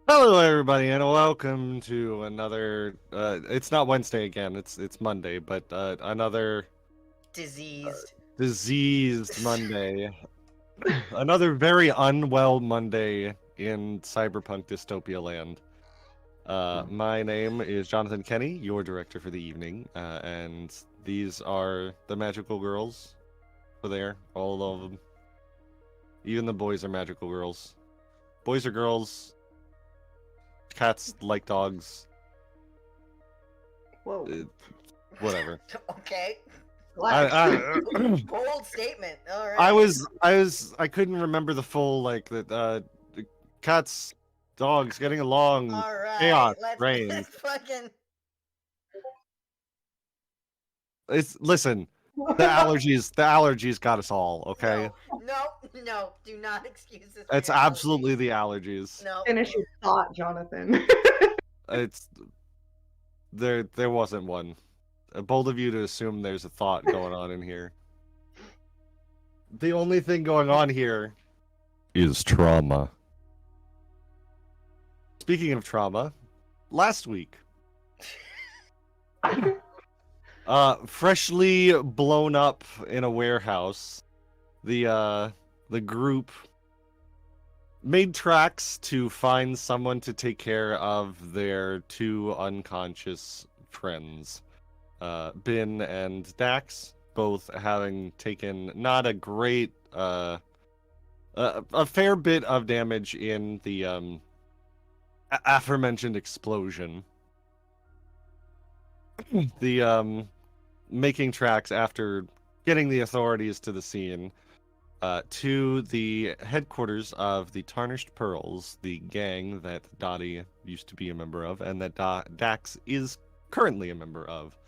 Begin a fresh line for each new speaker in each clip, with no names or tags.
Hello, everybody, and welcome to another. It's not Wednesday again. It's Monday, but another
Diseased.
diseased Monday. Another very unwell Monday in cyberpunk dystopia land. My name is Jonathan Kenny, your director for the evening, and these are the magical girls. For there, all of them. Even the boys are magical girls. Boys are girls. Cats like dogs.
Whoa.
Whatever.
Okay. Bold statement. All right.
I couldn't remember the full the cats, dogs getting along,
All right.
chaos,
Let's
rain.
fucking.
Listen, the allergies got us all. Okay,
No. Do not excuse this.
it's absolutely the allergies.
No.
Finish your thought, Jonathan.
It's there wasn't one. Bold of you to assume there's a thought going on in here. The only thing going on here is trauma. Speaking of trauma, last week, freshly blown up in a warehouse, the group made tracks to find someone to take care of their two unconscious friends, Bin and Dax, both having taken not a great, a fair bit of damage in the aforementioned explosion. The making tracks after getting the authorities to the scene, to the headquarters of the Tarnished Pearls, the gang that Dottie used to be a member of, and that Dax is currently a member of.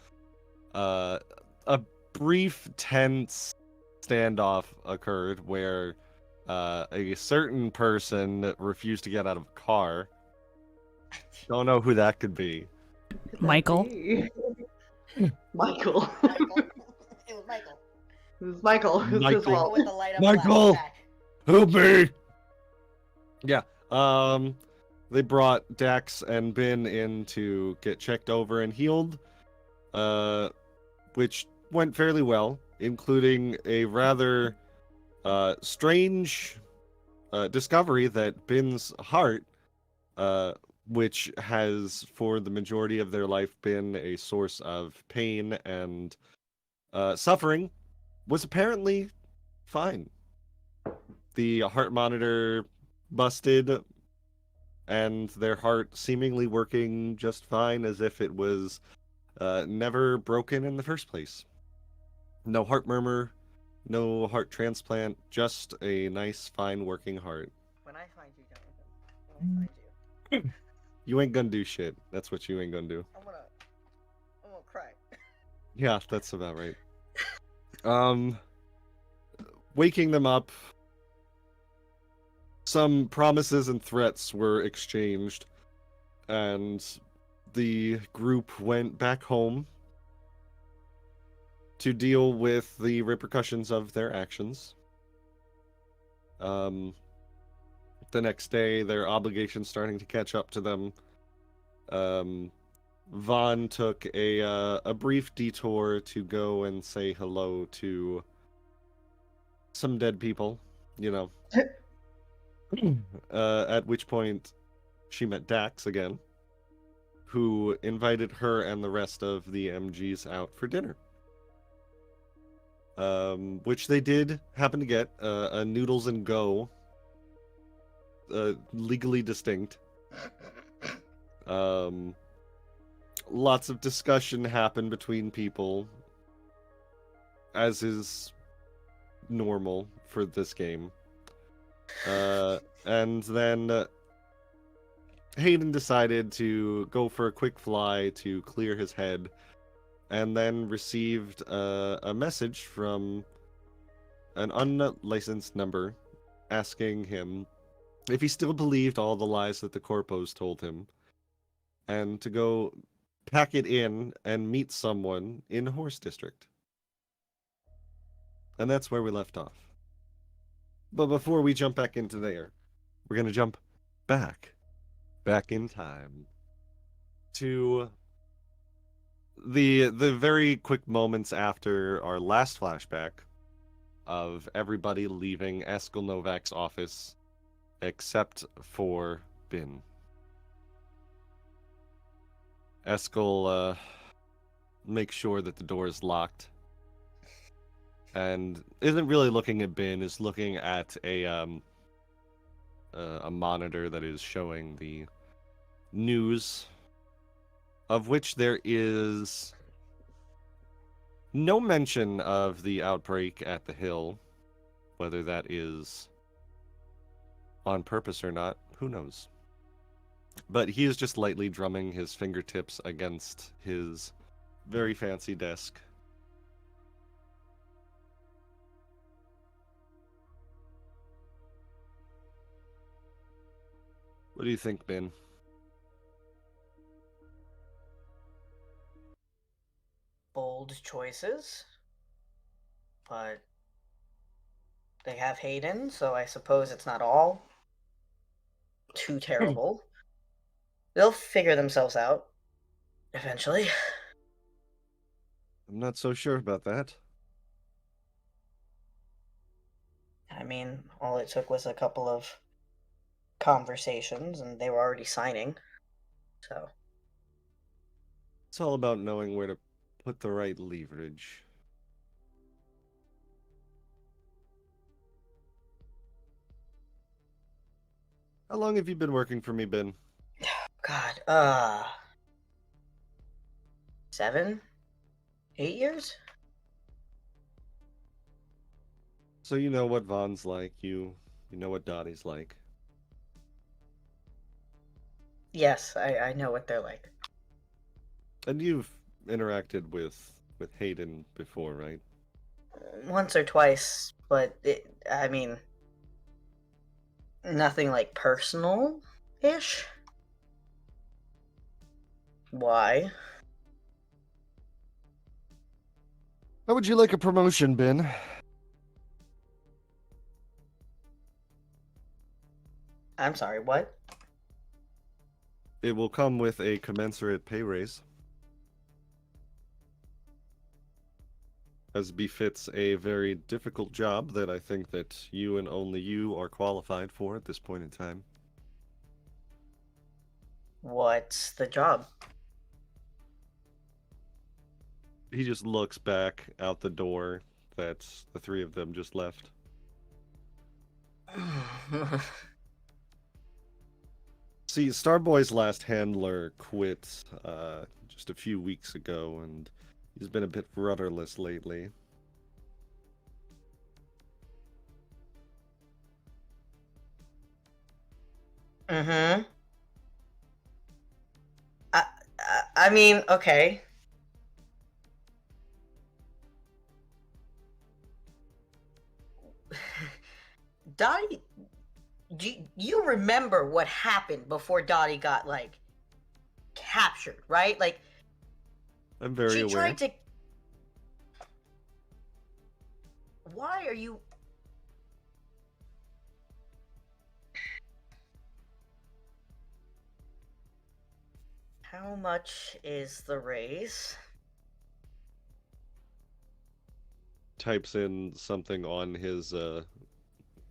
A brief, tense standoff occurred where a certain person refused to get out of a car. Don't know who that could be.
Michael.
Michael.
It was Michael.
It was Michael. It was his
Michael.
fault.
With the light up
Michael!
flashback.
Help me! Yeah. They brought Dax and Bin in to get checked over and healed, which went fairly well, including a rather strange discovery that Bin's heart, which has for the majority of their life been a source of pain and suffering, was apparently fine. The heart monitor busted, and their heart seemingly working just fine, as if it was never broken in the first place. No heart murmur, no heart transplant, just a nice, fine working heart.
When I find you, Jonathan. When I find you.
You ain't gonna do shit. That's what you ain't gonna do.
I'm gonna cry.
Yeah, that's about right. Waking them up, some promises and threats were exchanged, and the group went back home to deal with the repercussions of their actions. The next day, their obligations starting to catch up to them. Vaughn took a brief detour to go and say hello to some dead people, you know. At which point, she met Dax again, who invited her and the rest of the MGs out for dinner. Which they did happen to get, a Noodles and Go, legally distinct. Lots of discussion happened between people, as is normal for this game. And then Hayden decided to go for a quick fly to clear his head, and then received a message from an unlicensed number asking him if he still believed all the lies that the corpos told him, and to go pack it in and meet someone in Horse District. And that's where we left off. But before we jump back into there, we're going to jump back back in time to the very quick moments after our last flashback of everybody leaving Eskil Novak's office except for Bin. Eskil makes sure that the door is locked and isn't really looking at Bin, is looking at a monitor that is showing the news, of which there is no mention of the outbreak at the Hill. Whether that is on purpose or not, who knows? But he is just lightly drumming his fingertips against his very fancy desk. What do you think, Ben?
Bold choices, but they have Hayden, so I suppose it's not all too terrible. They'll figure themselves out eventually.
I'm not so sure about that.
I mean, all it took was a couple of conversations, and they were already signing. So,
It's all about knowing where to put the right leverage. How long have you been working for me, Ben?
God, 7, 8 years?
So you know what Vaughn's like, you know what Dottie's like.
Yes, I know what they're like.
And you've interacted with Hayden before, right?
Once or twice, but I mean, nothing like personal-ish. Why?
How would you like a promotion, Ben?
I'm sorry, what?
It will come with a commensurate pay raise, as befits a very difficult job that I think that you and only you are qualified for at this point in time.
What's the job?
He just looks back out the door that the three of them just left. See, Starboy's last handler quit just a few weeks ago, and he's been a bit rudderless lately.
Mm-hmm. I mean, okay. Dottie, you remember what happened before Dottie got, like, captured, right? Like,
I'm very
she
aware.
tried to... Why are you... How much is the raise?
Types in something on his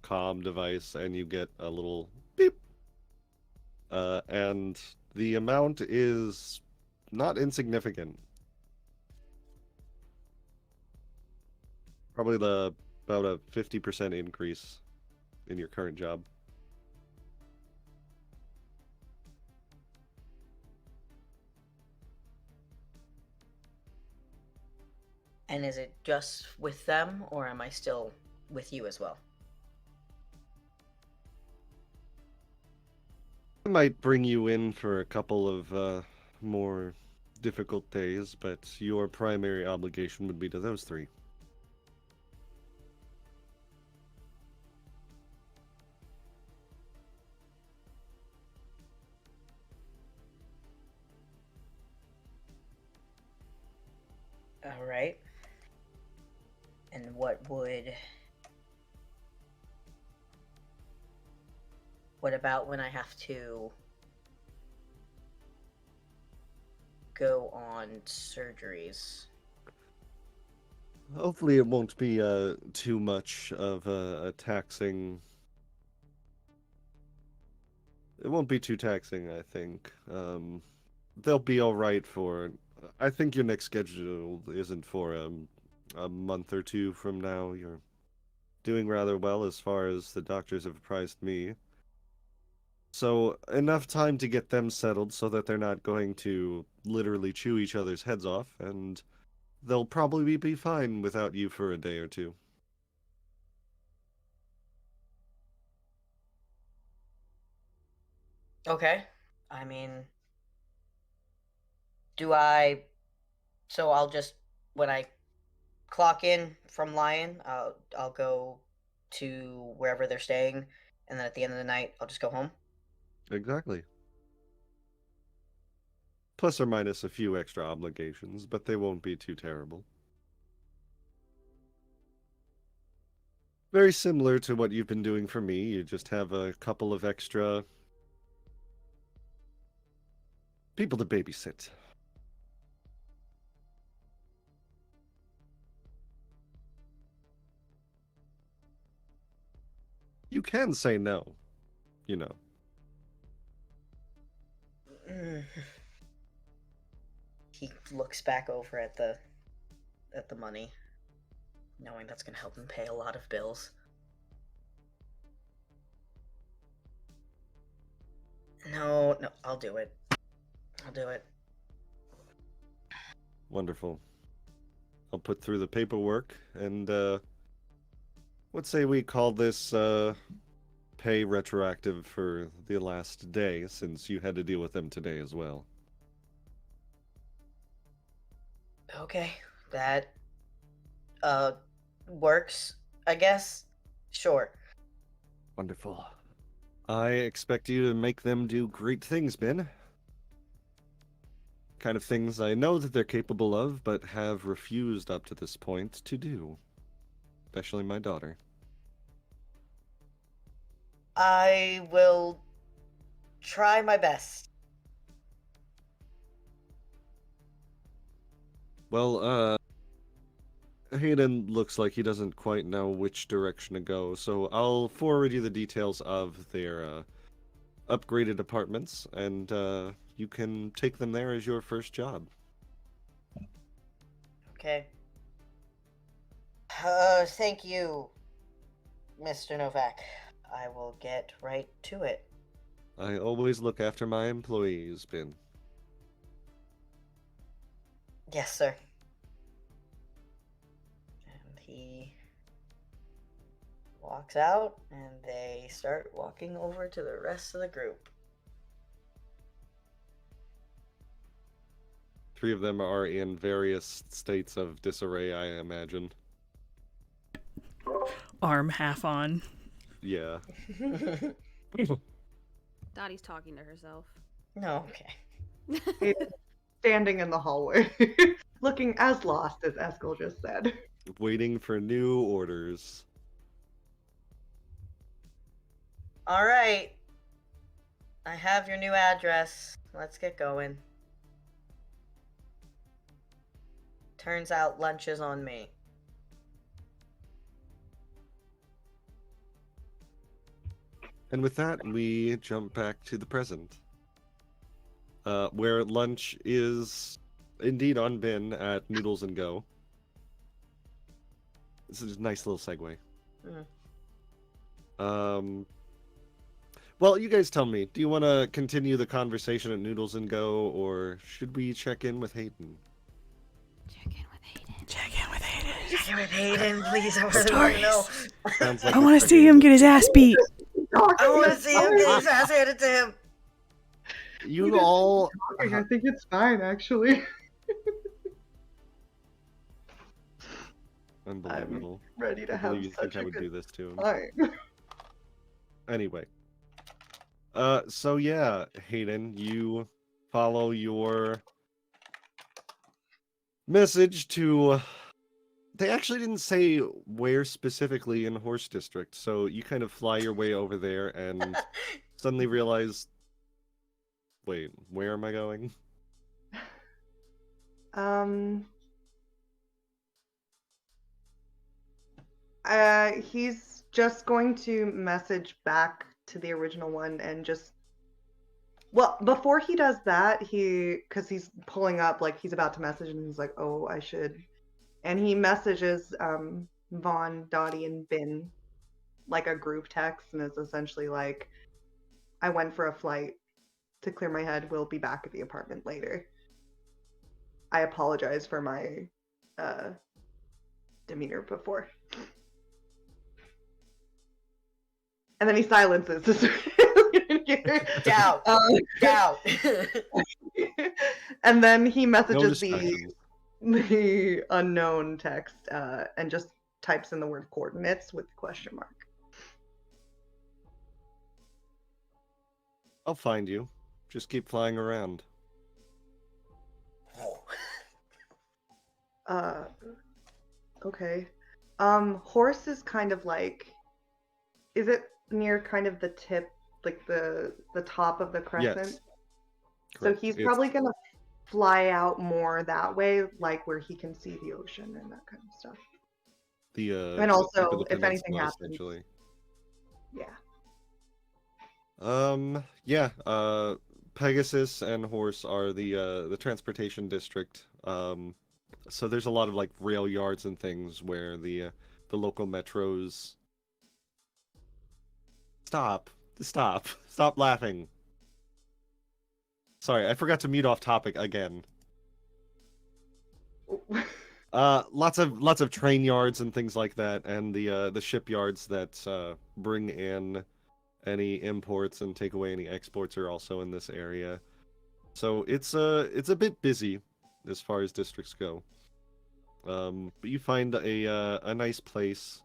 comm device, and you get a little beep. And the amount is not insignificant. Probably about a 50% increase in your current job.
And is it just with them, or am I still with you as well?
I might bring you in for a couple of more difficult days, but your primary obligation would be to those three.
All right. And what about when I have to go on surgeries?
Hopefully, it won't be too much of a taxing. It won't be too taxing, I think. They'll be all right for. I think your next schedule isn't for a month or two from now. You're doing rather well as far as the doctors have apprised me. So enough time to get them settled so that they're not going to literally chew each other's heads off, and they'll probably be fine without you for a day or two.
Okay. I mean, do I? So I'll just when I clock in from Lion, I'll go to wherever they're staying, and then at the end of the night, I'll just go home.
Exactly. Plus or minus a few extra obligations, but they won't be too terrible. Very similar to what you've been doing for me. You just have a couple of extra people to babysit. You can say no, you know.
He looks back over at the money, knowing that's gonna help him pay a lot of bills. No, I'll do it. I'll do it.
Wonderful. I'll put through the paperwork, and let's say we call this pay retroactive for the last day, since you had to deal with them today as well.
Okay, that works, I guess. Sure.
Wonderful. I expect you to make them do great things, Ben. Kind of things I know that they're capable of, but have refused up to this point to do. Especially my daughter.
I will try my best.
Well, Hayden looks like he doesn't quite know which direction to go, so I'll forward you the details of their upgraded apartments, and you can take them there as your first job.
Okay. Thank you, Mr. Novak. I will get right to it.
I always look after my employees, Ben.
Yes, sir. And he walks out, and they start walking over to the rest of the group.
3 of them are in various states of disarray, I imagine.
Arm half on.
Yeah.
Dottie's talking to herself.
No, okay.
He's standing in the hallway, looking as lost as Eskel just said.
Waiting for new orders.
All right. I have your new address. Let's get going. Turns out lunch is on me.
And with that, we jump back to the present. Where lunch is indeed on bin at Noodles and Go. This is a nice little segue. Well, you guys tell me. Do you want to continue the conversation at Noodles and Go, or should we check in with Hayden?
Check in with Hayden.
Check in with Hayden.
Check in with Hayden, please. I really want to know.
Sounds like
I
we're
want to see
checking
him
in.
get his ass beat.
I want to see him get his ass handed to him.
You all...
I think it's fine, actually.
Unbelievable.
Ready to
I
have
believe you
such
think I
a
would do
good
this to him.
time.
Anyway. So yeah, Hayden, you follow your message to... They actually didn't say where specifically in Horse District, so you kind of fly your way over there and suddenly realize, wait, where am I going?
Um, he's just going to message back to the original one and just, well, before he does that, because he's pulling up, like he's about to message and he's like, oh, I should. And he messages Vaughn, Dottie, and Bin like a group text and is essentially like, I went for a flight to clear my head. We'll be back at the apartment later. I apologize for my demeanor before. And then he silences.
Doubt. Doubt.
And then he
No
messages
distractions.
the unknown text and just types in the word coordinates with question mark.
I'll find you. Just keep flying around.
Okay. Horse is kind of like, is it near kind of the tip, like the top of the crescent?
Yes.
So
Correct.
he's
It's-
probably gonna fly out more that way, like where he can see the ocean and that kind of stuff.
the
And
the
also,
tip of the
if anything
peninsula,
happens.
essentially.
Yeah.
Yeah. Pegasus and Horse are the transportation district. So there's a lot of like rail yards and things where the local metros. Stop laughing. Sorry, I forgot to mute off topic again. Lots of train yards and things like that, and the shipyards that bring in any imports and take away any exports are also in this area. So it's a bit busy as far as districts go. But you find a nice place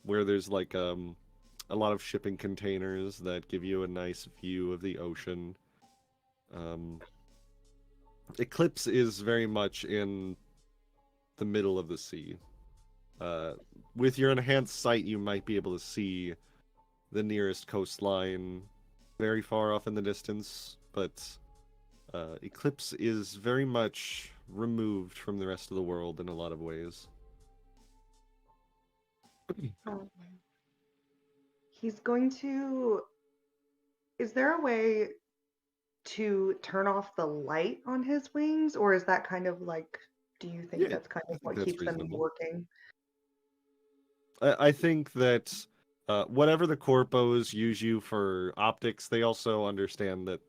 where there's like a lot of shipping containers that give you a nice view of the ocean. Eclipse is very much in the middle of the sea. With your enhanced sight, you might be able to see the nearest coastline very far off in the distance, but Eclipse is very much removed from the rest of the world in a lot of ways.
He's going to. Is there a way to turn off the light on his wings, or is that kind of like? Do you think
Yeah,
that's kind
I
of
think
what
that's
keeps them
reasonable.
working?
I think that whatever the corpos use you for optics, they also understand that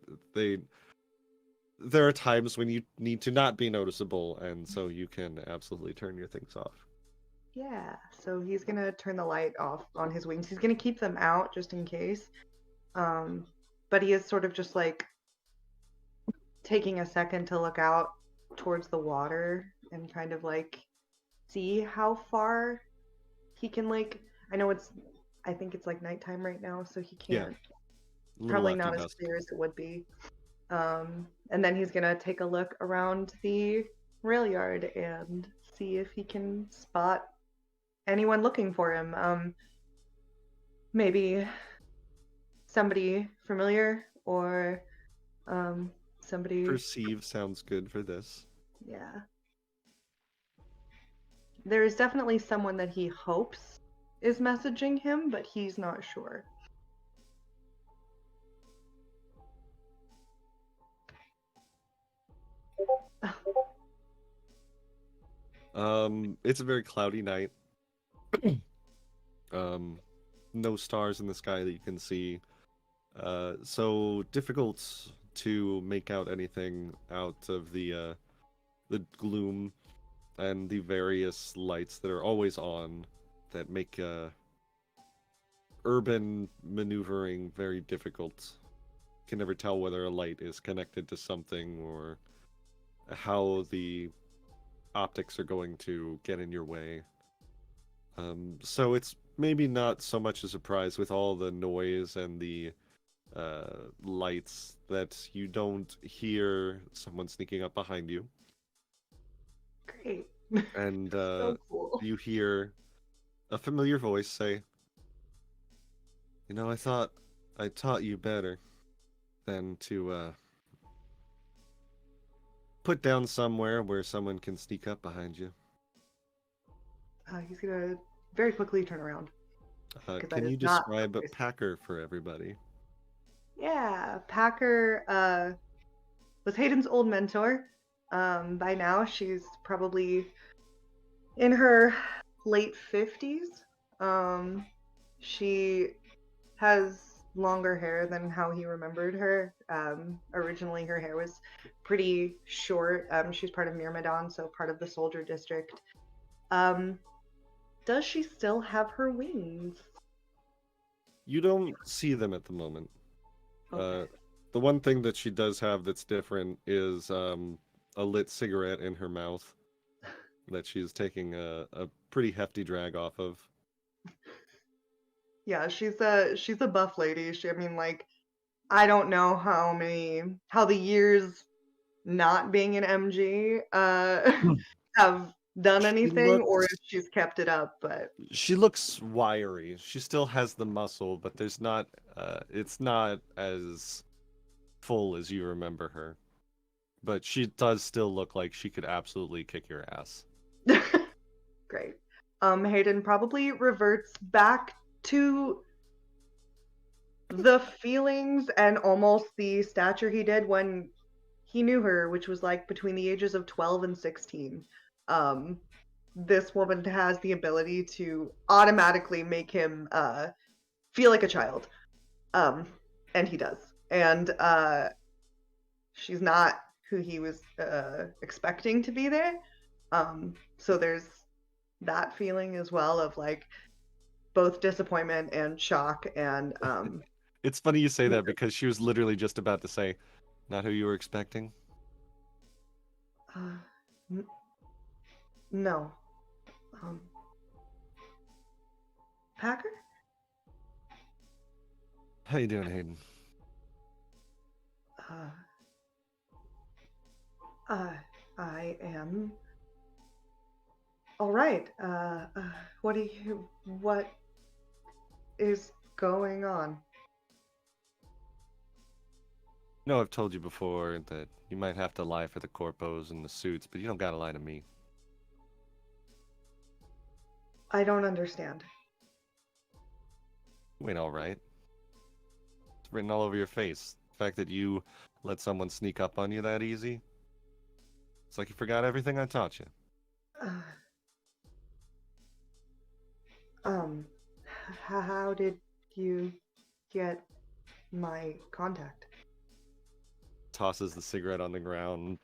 there are times when you need to not be noticeable, and so you can absolutely turn your things off.
Yeah, so he's gonna turn the light off on his wings. He's gonna keep them out just in case. But he is sort of just like taking a second to look out towards the water and kind of like see how far he can like. I think it's like nighttime right now, so he
Yeah,
can't.
a little
Probably
after
not as
dusk.
clear as it would be. And then he's gonna take a look around the rail yard and see if he can spot anyone looking for him. Maybe somebody familiar or somebody.
Perceive sounds good for this.
Yeah. There is definitely someone that he hopes is messaging him, but he's not sure.
It's a very cloudy night. No stars in the sky that you can see. So difficult to make out anything out of the gloom and the various lights that are always on that make urban maneuvering very difficult. You can never tell whether a light is connected to something or how the optics are going to get in your way. So it's maybe not so much a surprise with all the noise and the lights that you don't hear someone sneaking up behind you.
Great.
And
So cool.
you hear a familiar voice say, I thought I taught you better than to put down somewhere where someone can sneak up behind you.
He's gonna very quickly turn around. Because that
Can
is
you
not
describe
the place.
Packer for everybody?
Yeah, Packer was Hayden's old mentor. By now, she's probably in her late 50s. She has longer hair than how he remembered her. Originally, her hair was pretty short. She's part of Myrmidon, so part of the soldier district. Does she still have her wings?
You don't see them at the moment.
Okay.
The one thing that she does have that's different is a lit cigarette in her mouth that she's taking a pretty hefty drag off of.
Yeah, she's a buff lady. I mean, like, I don't know how the years not being an MG have done
She
anything, or
looks
if she's kept it up, but
she looks wiry. She still has the muscle, but there's not it's not as full as you remember her. But she does still look like she could absolutely kick your ass.
great. Hayden probably reverts back to the feelings and almost the stature he did when he knew her, which was like between the ages of 12 and 16. This woman has the ability to automatically make him feel like a child. And he does. And she's not who he was expecting to be there. So there's that feeling as well of like both disappointment and shock and
It's funny you say that because she was literally just about to say, not who you were expecting.
No. Packer?
How you doing, Hayden?
I am all right. What is going on?
No, I've told you before that you might have to lie for the corpos and the suits, but you don't gotta lie to me.
I don't understand.
You ain't alright. It's written all over your face. The fact that you let someone sneak up on you that easy. It's like you forgot everything I taught you.
Uh, how did you get my contact?
Tosses the cigarette on the ground,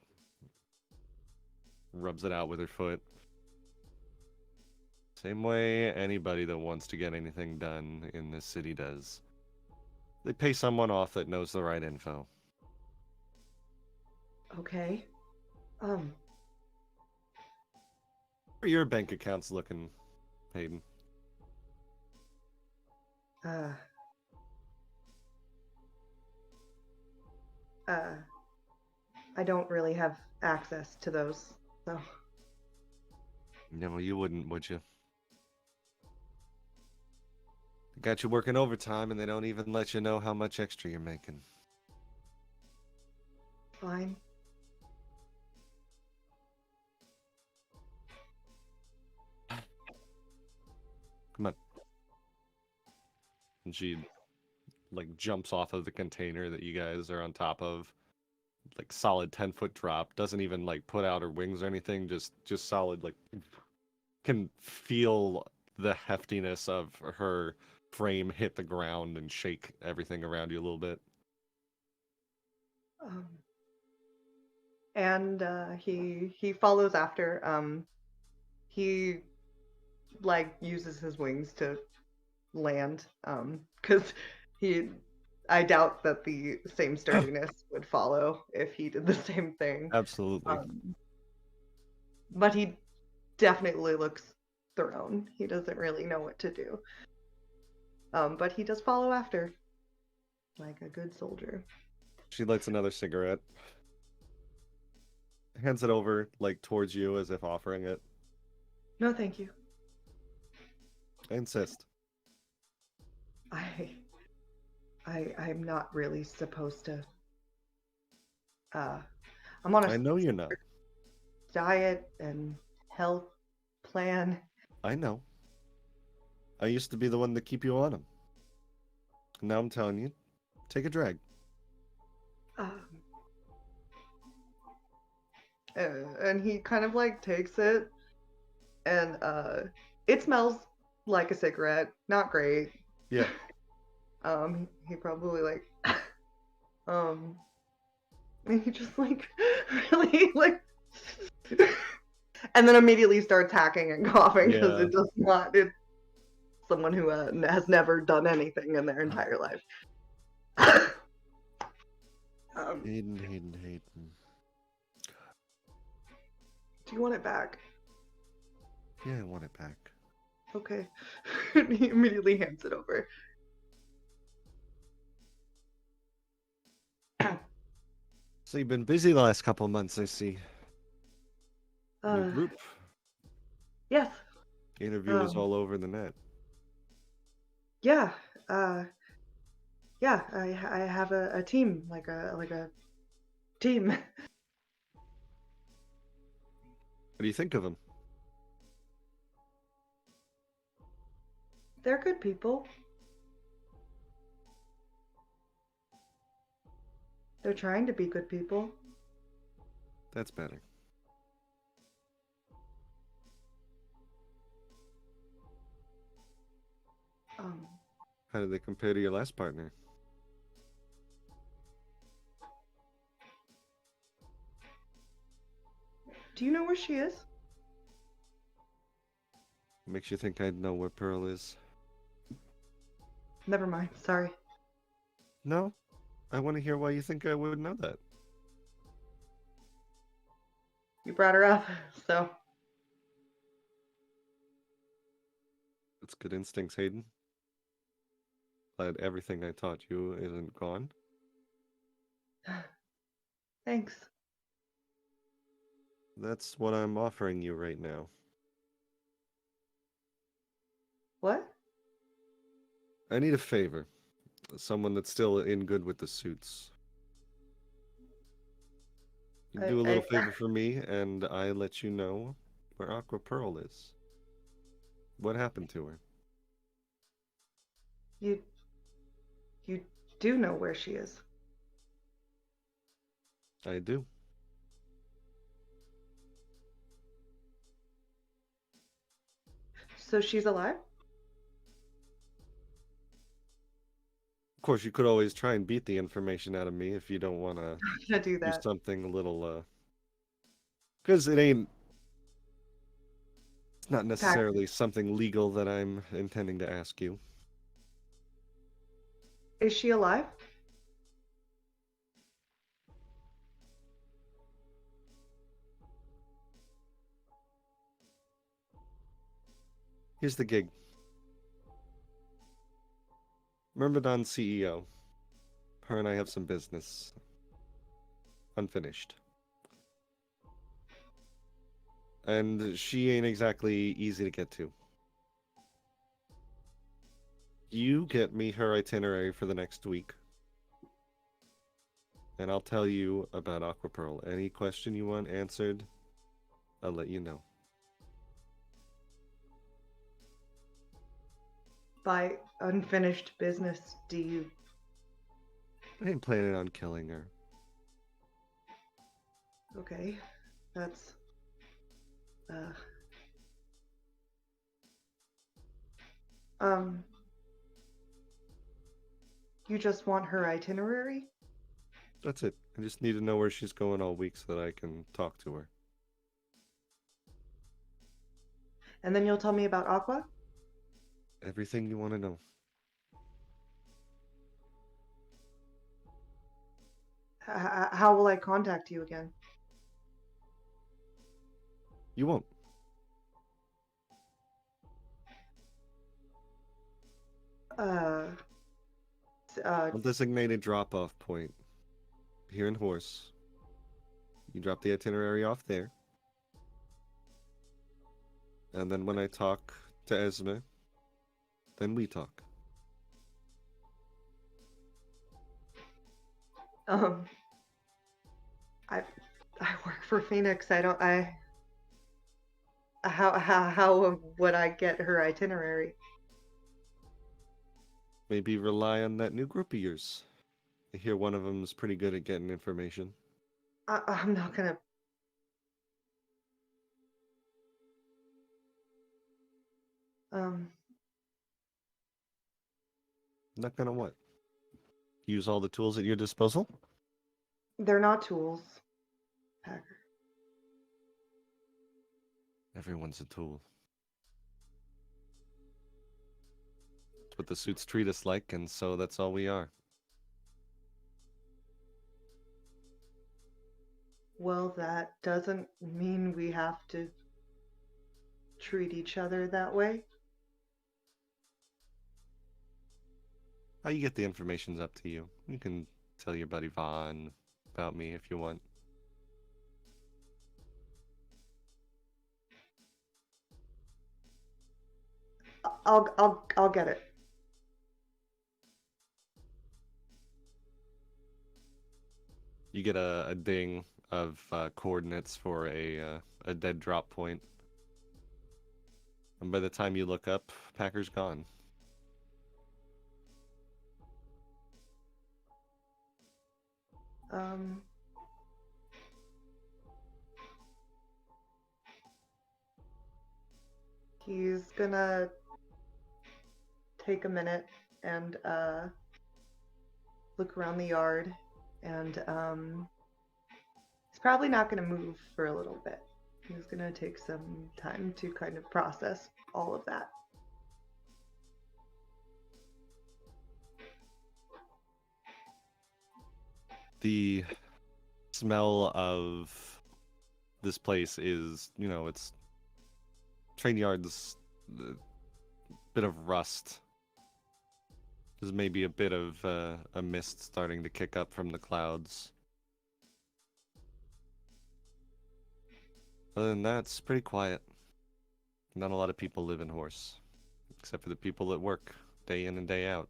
rubs it out with her foot. Same way anybody that wants to get anything done in this city does. They pay someone off that knows the right info.
Okay.
How are your bank accounts looking, Hayden?
I don't really have access to those, so.
No, you wouldn't, would you? They got you working overtime and they don't even let you know how much extra you're making.
Fine.
Come on. And she, like, jumps off of the container that you guys are on top of. Like, solid 10-foot drop. Doesn't even, like, put out her wings or anything. Just solid, like, can feel the heftiness of her frame hit the ground and shake everything around you a little bit.
And he follows after. He like uses his wings to land. Because I doubt that the same sturdiness would follow if he did the same thing.
Absolutely.
But he definitely looks thrown. He doesn't really know what to do. But he does follow after, like a good soldier.
She lights another cigarette. Hands it over, like, towards you as if offering it.
No, thank you.
I insist.
I'm not really supposed to. I'm on
I
a
know you're not.
diet and health plan.
I know. I used to be the one to keep you on them. Now I'm telling you, take a drag.
Um, and he kind of like takes it, and it smells like a cigarette. Not great.
Yeah.
He probably like, and he just like really like, and then immediately starts hacking and coughing because
Yeah.
it does not. It's someone who has never done anything in their entire life.
Hayden.
Do you want it back?
Yeah, I want it back.
Okay. He immediately hands it over.
So you've been busy the last couple of months, I see. New group.
Yes.
Interviewers all over the net.
Yeah. Yeah. I have a team, like a team.
What do you think of them?
They're good people. They're trying to be good people.
That's better. How do they compare to your last partner?
Do you know where she is?
Makes you think I'd know where Pearl is.
Never mind. Sorry.
No? I want to hear why you think I would know that.
You brought her up, so.
It's good instincts, Hayden. Glad everything I taught you isn't gone.
Thanks.
That's what I'm offering you right now.
What?
I need a favor. Someone that's still in good with the suits. You do a little favor for me, and I let you know where Aqua Pearl is. What happened to her?
You do know where she is.
I do.
So she's alive?
Of course, you could always try and beat the information out of me if you don't want to
I'm gonna do
do
that.
something a little, because it's not necessarily something legal that I'm intending to ask you.
Is she alive?
Here's the gig. Myrmidon CEO. Her and I have some business. Unfinished. And she ain't exactly easy to get to. You get me her itinerary for the next week. And I'll tell you about Aqua Pearl. Any question you want answered, I'll let you know.
By unfinished business, do you?
I ain't planning on killing her.
Okay, that's. You just want her itinerary?
That's it. I just need to know where she's going all week so that I can talk to her.
And then you'll tell me about Aqua?
Everything you want to know.
How will I contact you again?
You won't. I'll designate a drop-off point here in Horse. You drop the itinerary off there. And then when I talk to Esme, then we talk.
I work for Phoenix. How would I get her itinerary?
Maybe rely on that new group of yours. I hear one of them's pretty good at getting information.
I'm not gonna. Um,
Not gonna what? Use all the tools at your disposal?
they're not tools, Packer.
Everyone's a tool. That's what the suits treat us like, and so that's all we are.
Well, that doesn't mean we have to treat each other that way.
How you get the information's up to you. You can tell your buddy Vaughn about me if you want.
I'll get it.
You get a ding of coordinates for a dead drop point. And by the time you look up, Packer's gone.
Um, he's gonna take a minute and look around the yard, and he's probably not gonna move for a little bit. He's gonna take some time to kind of process all of that.
The smell of this place is, it's train yards, a bit of rust. There's maybe a bit of a mist starting to kick up from the clouds. Other than that, it's pretty quiet. Not a lot of people live in Horse, except for the people that work day in and day out.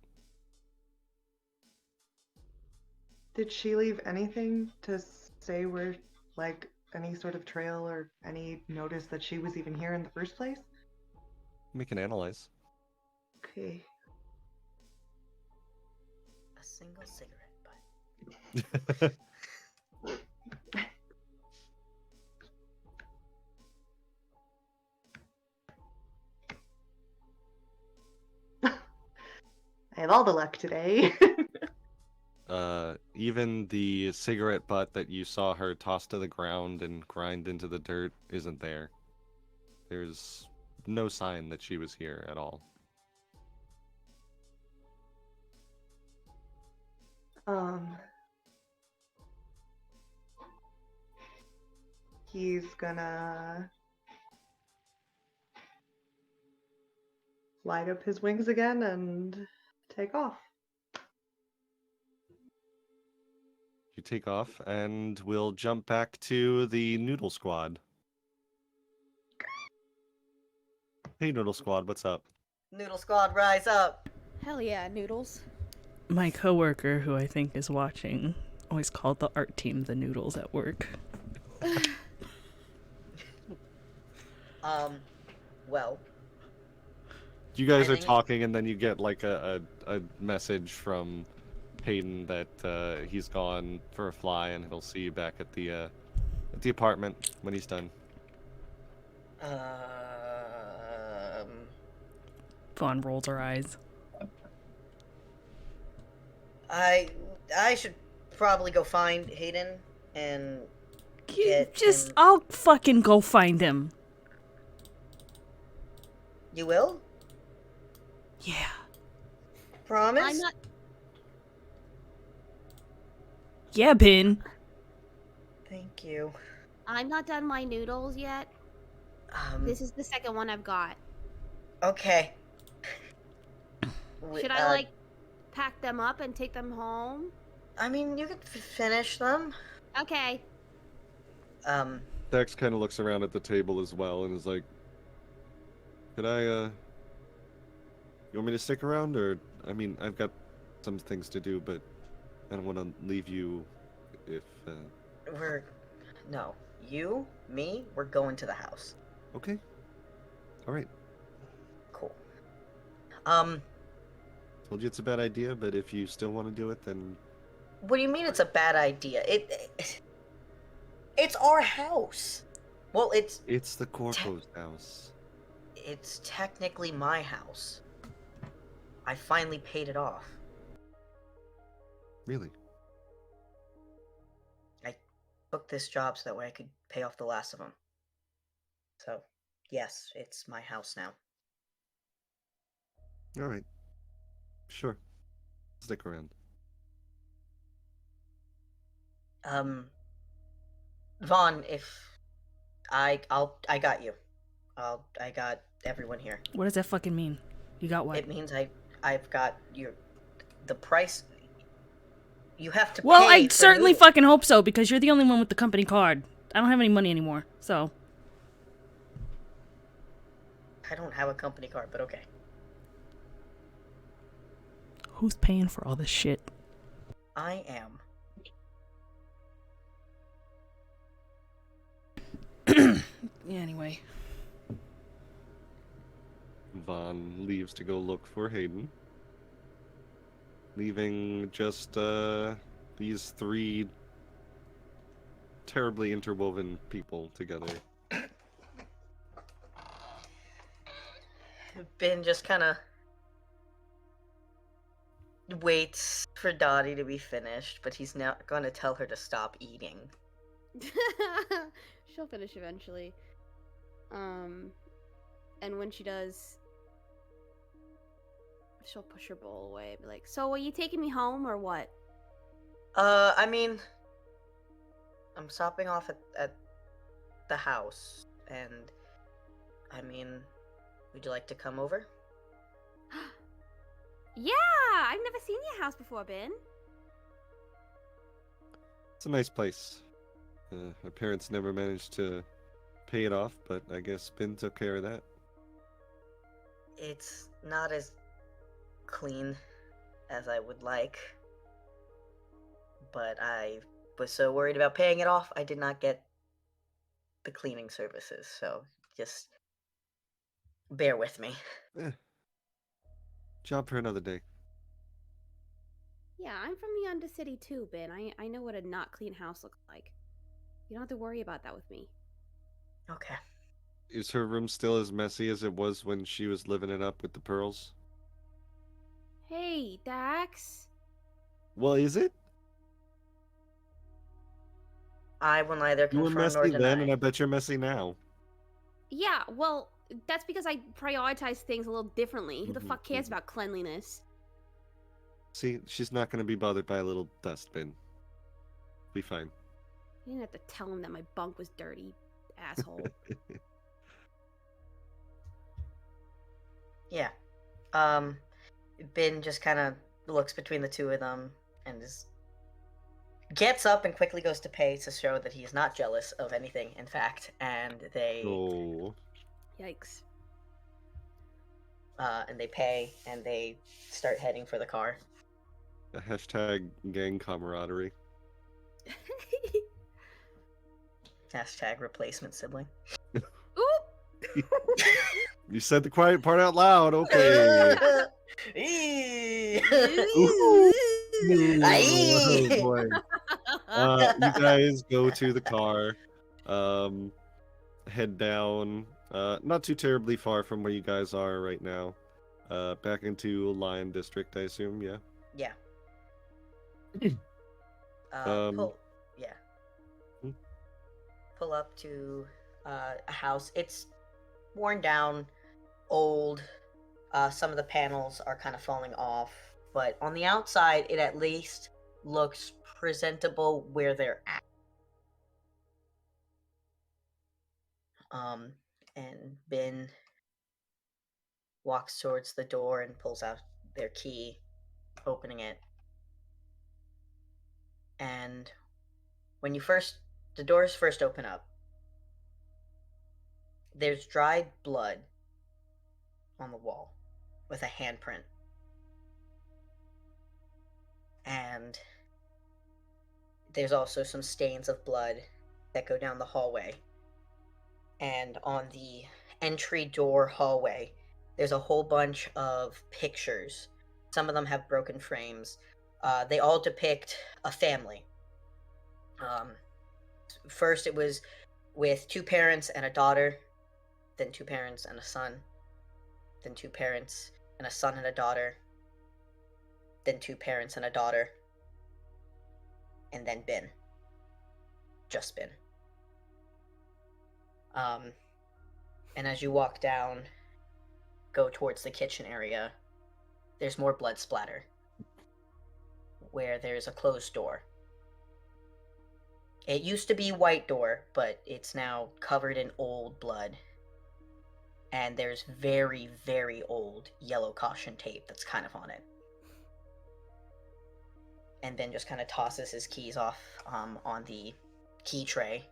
Did she leave anything to say where, like, any sort of trail or any notice that she was even here in the first place?
We can analyze.
Okay.
A single cigarette butt.
I have all the luck today.
Even the cigarette butt that you saw her toss to the ground and grind into the dirt isn't there. There's no sign that she was here at all.
He's gonna light up his wings again and take off.
You take off, and we'll jump back to the Noodle Squad. Hey, Noodle Squad, what's up?
Noodle Squad, rise up!
Hell yeah, noodles.
My coworker, who I think is watching, always called the art team the noodles at work.
Well,
You guys
I
are
think-
talking, and then you get like a message from Hayden that he's gone for a fly, and he'll see you back at the apartment when he's done.
Vaughn rolls her eyes.
I should probably go find Hayden and
You
get
just,
him.
I'll fucking go find him.
You will?
Yeah.
Promise?
I'm not.
Yeah, Bin.
Thank you.
I'm not done my noodles yet. This is the second one I've got.
Okay.
Should I like pack them up and take them home?
I mean, you could finish them.
Okay.
Dex kind of looks around at the table as well, and is like, "Could I, you want me to stick around, or, I mean, I've got some things to do, but I don't want to leave you if,
No. You, me, we're going to the house.
Okay. All right.
Cool.
Told you it's a bad idea, but if you still want to do it, then
What do you mean it's a bad idea? It's our house. Well,
it's the corpo's house.
it's technically my house. I finally paid it off.
Really?
I took this job so that way I could pay off the last of them. So, yes, it's my house now.
All right. Sure. Stick around.
Vaughn, if I got you. I got everyone here.
What does that fucking mean? You got what?
It means I've got the price. You have to
Well,
pay
I
for
certainly
noodles.
fucking hope so, because you're the only one with the company card. I don't have any money anymore, so.
I don't have a company card, but okay.
Who's paying for all this shit?
I am.
Yeah, anyway.
Vaughn leaves to go look for Hayden, leaving just these three terribly interwoven people together.
Ben just kind of waits for Dottie to be finished, but he's not going to tell her to stop eating.
She'll finish eventually. And when she does, she'll push her bowl away and be like, "So, are you taking me home or what?"
I mean, I'm stopping off at the house, and I mean, would you like to come over?
Yeah, I've never seen your house before, Ben.
It's a nice place. My parents never managed to pay it off, but I guess Ben took care of that.
It's not as clean as I would like, but I was so worried about paying it off, I did not get the cleaning services, so just bear with me.
Job for another day.
Yeah, I'm from the Undercity too, Ben. I know what a not clean house looks like. You don't have to worry about that with me.
Okay.
Is her room still as messy as it was when she was living it up with the pearls?
Hey, Dax.
Well, is it?
I will neither
You were
confirm nor
messy
deny.
then, and I bet you're messy now.
Yeah, well, that's because I prioritize things a little differently. Who the
Mhm,
fuck cares
mhm.
about cleanliness?
See, she's not going to be bothered by a little dustbin. Be fine.
You didn't have to tell him that my bunk was dirty, asshole.
Yeah. Ben just kind of looks between the two of them and gets up and quickly goes to pay to show that he is not jealous of anything, in fact, and they
Oh.
Yikes.
and they pay and they start heading for the car.
A hashtag gang camaraderie.
Hashtag replacement sibling.
Oop!
You said the quiet part out loud, okay. Ooh. Oh boy. You guys go to the car, head down, not too terribly far from where you guys are right now, back into Lion District, I assume, yeah?
Yeah.
Um,
Yeah.
Hmm?
Pull up to a house. It's worn down, old. Some of the panels are kind of falling off, but on the outside, it at least looks presentable where they're at. And Ben walks towards the door and pulls out their key, opening it. And when the doors first open up, there's dried blood on the wall with a handprint. And there's also some stains of blood that go down the hallway. And on the entry door hallway, there's a whole bunch of pictures. Some of them have broken frames. They all depict a family. First, it was with 2 parents and a daughter, then 2 parents and a son, then 2 parents and a son and a daughter, then 2 parents and a daughter, and then Ben. Just Ben. And as you walk down, go towards the kitchen area, there's more blood splatter, where there's a closed door. It used to be white door, but it's now covered in old blood. And there's very, very old yellow caution tape that's kind of on it. And Ben just kind of tosses his keys off on the key tray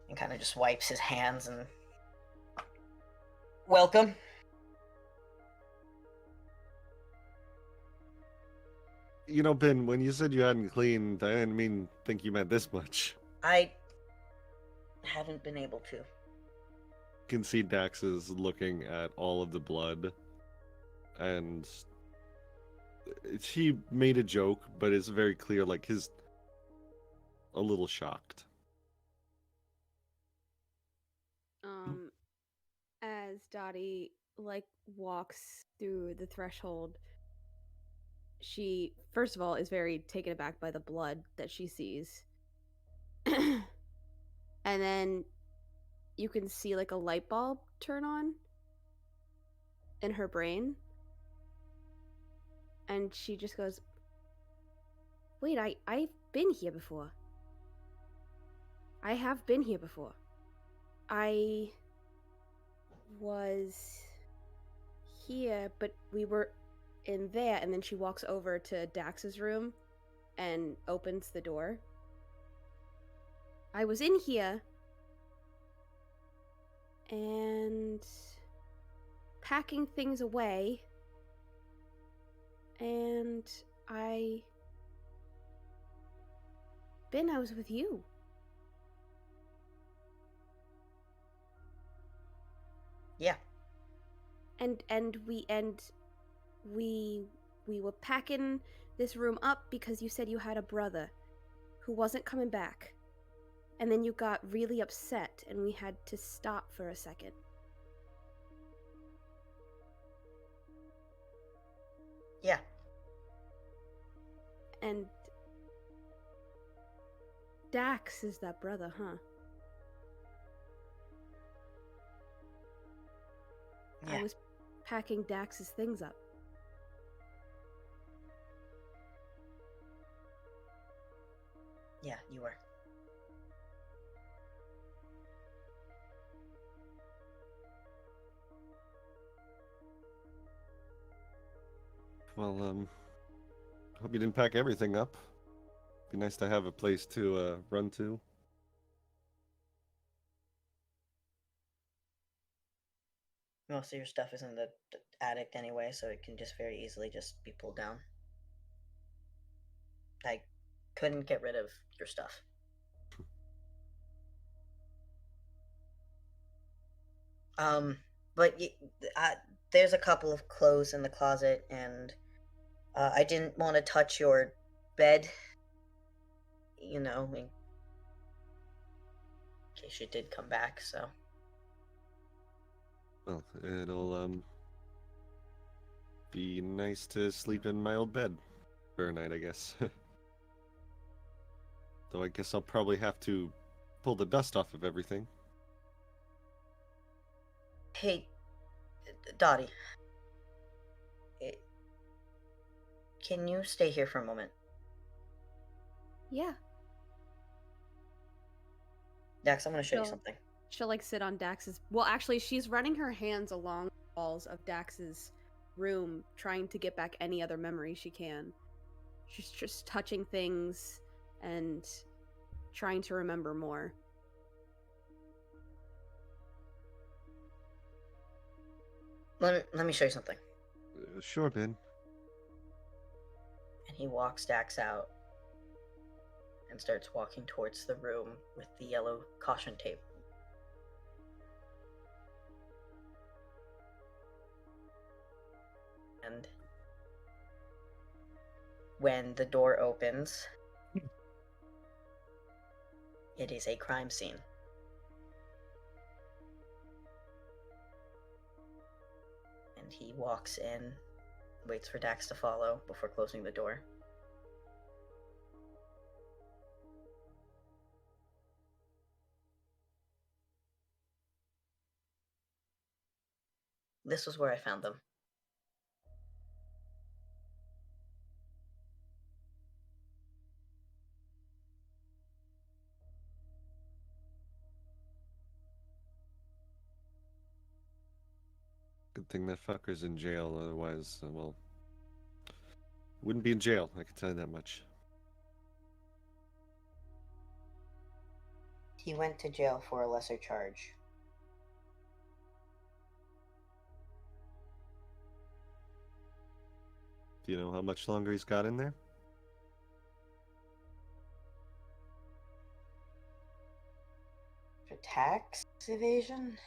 and kind of just wipes his hands and... Welcome.
You know, Ben, when you said you hadn't cleaned, I didn't think you meant this much.
I haven't been able to.
You can see Dax is looking at all of the blood, and he made a joke, but it's very clear, like, he's a little shocked.
As Dottie walks through the threshold, she first of all is very taken aback by the blood that she sees. And then you can see a light bulb turn on in her brain. And she just goes, "Wait, I've been here before. I have been here before. I was here, but we were in there." And then she walks over to Dax's room and opens the door. "I was in here and packing things away, and I was with you."
Yeah.
And we were packing this room up because you said you had a brother who wasn't coming back. And then you got really upset and we had to stop for a second.
Yeah.
And Dax is that brother, huh?
Yeah.
I was packing Dax's things up.
Yeah, you were.
Well, hope you didn't pack everything up. Be nice to have a place to run to.
Most of your stuff is in the attic anyway, so it can just very easily just be pulled down. I couldn't get rid of your stuff. But there's a couple of clothes in the closet, and I didn't want to touch your bed, in case you did come back, so...
Well, it'll be nice to sleep in my old bed for a night, I guess. Though I guess I'll probably have to pull the dust off of everything.
Hey, Dottie. Can you stay here for a moment?
Yeah.
Dax, I'm going to show you
Sure.
something.
She'll sit on Dax's... Well, actually, she's running her hands along the walls of Dax's room, trying to get back any other memory she can. She's just touching things and trying to remember more.
Let me show you something.
Sure, Ben.
And he walks Dax out and starts walking towards the room with the yellow caution tape. And when the door opens, it is a crime scene. And he walks in, waits for Dax to follow before closing the door. This was where I found them.
Good thing that fucker's in jail, otherwise, well, wouldn't be in jail, I can tell you that much.
He went to jail for a lesser charge.
Do you know how much longer he's got in there?
For tax evasion?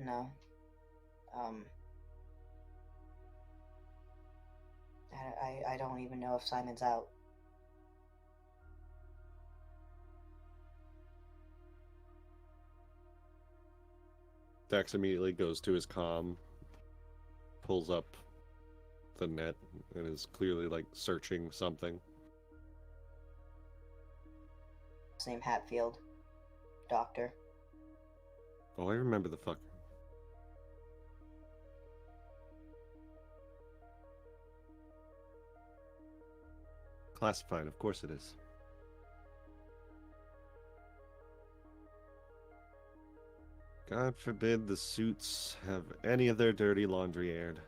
No. I don't even know if Simon's out.
Dax immediately goes to his comm, pulls up the net, and is clearly, like, searching something.
Same Hatfield. Doctor.
Oh, I remember the fucker. Classified, of course it is. God forbid the suits have any of their dirty laundry aired.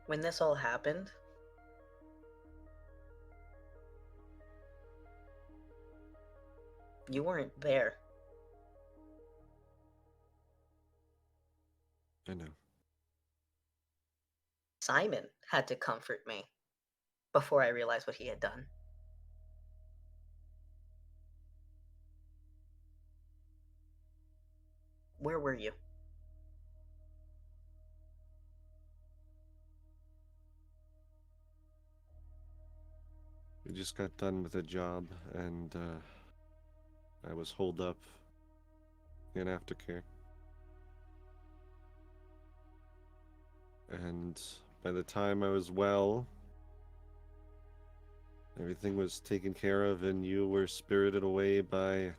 When this all happened, you weren't there.
I know.
Simon had to comfort me before I realized what he had done. Where were you?
We just got done with a job, and I was holed up in aftercare. And by the time I was well, everything was taken care of, and you were spirited away by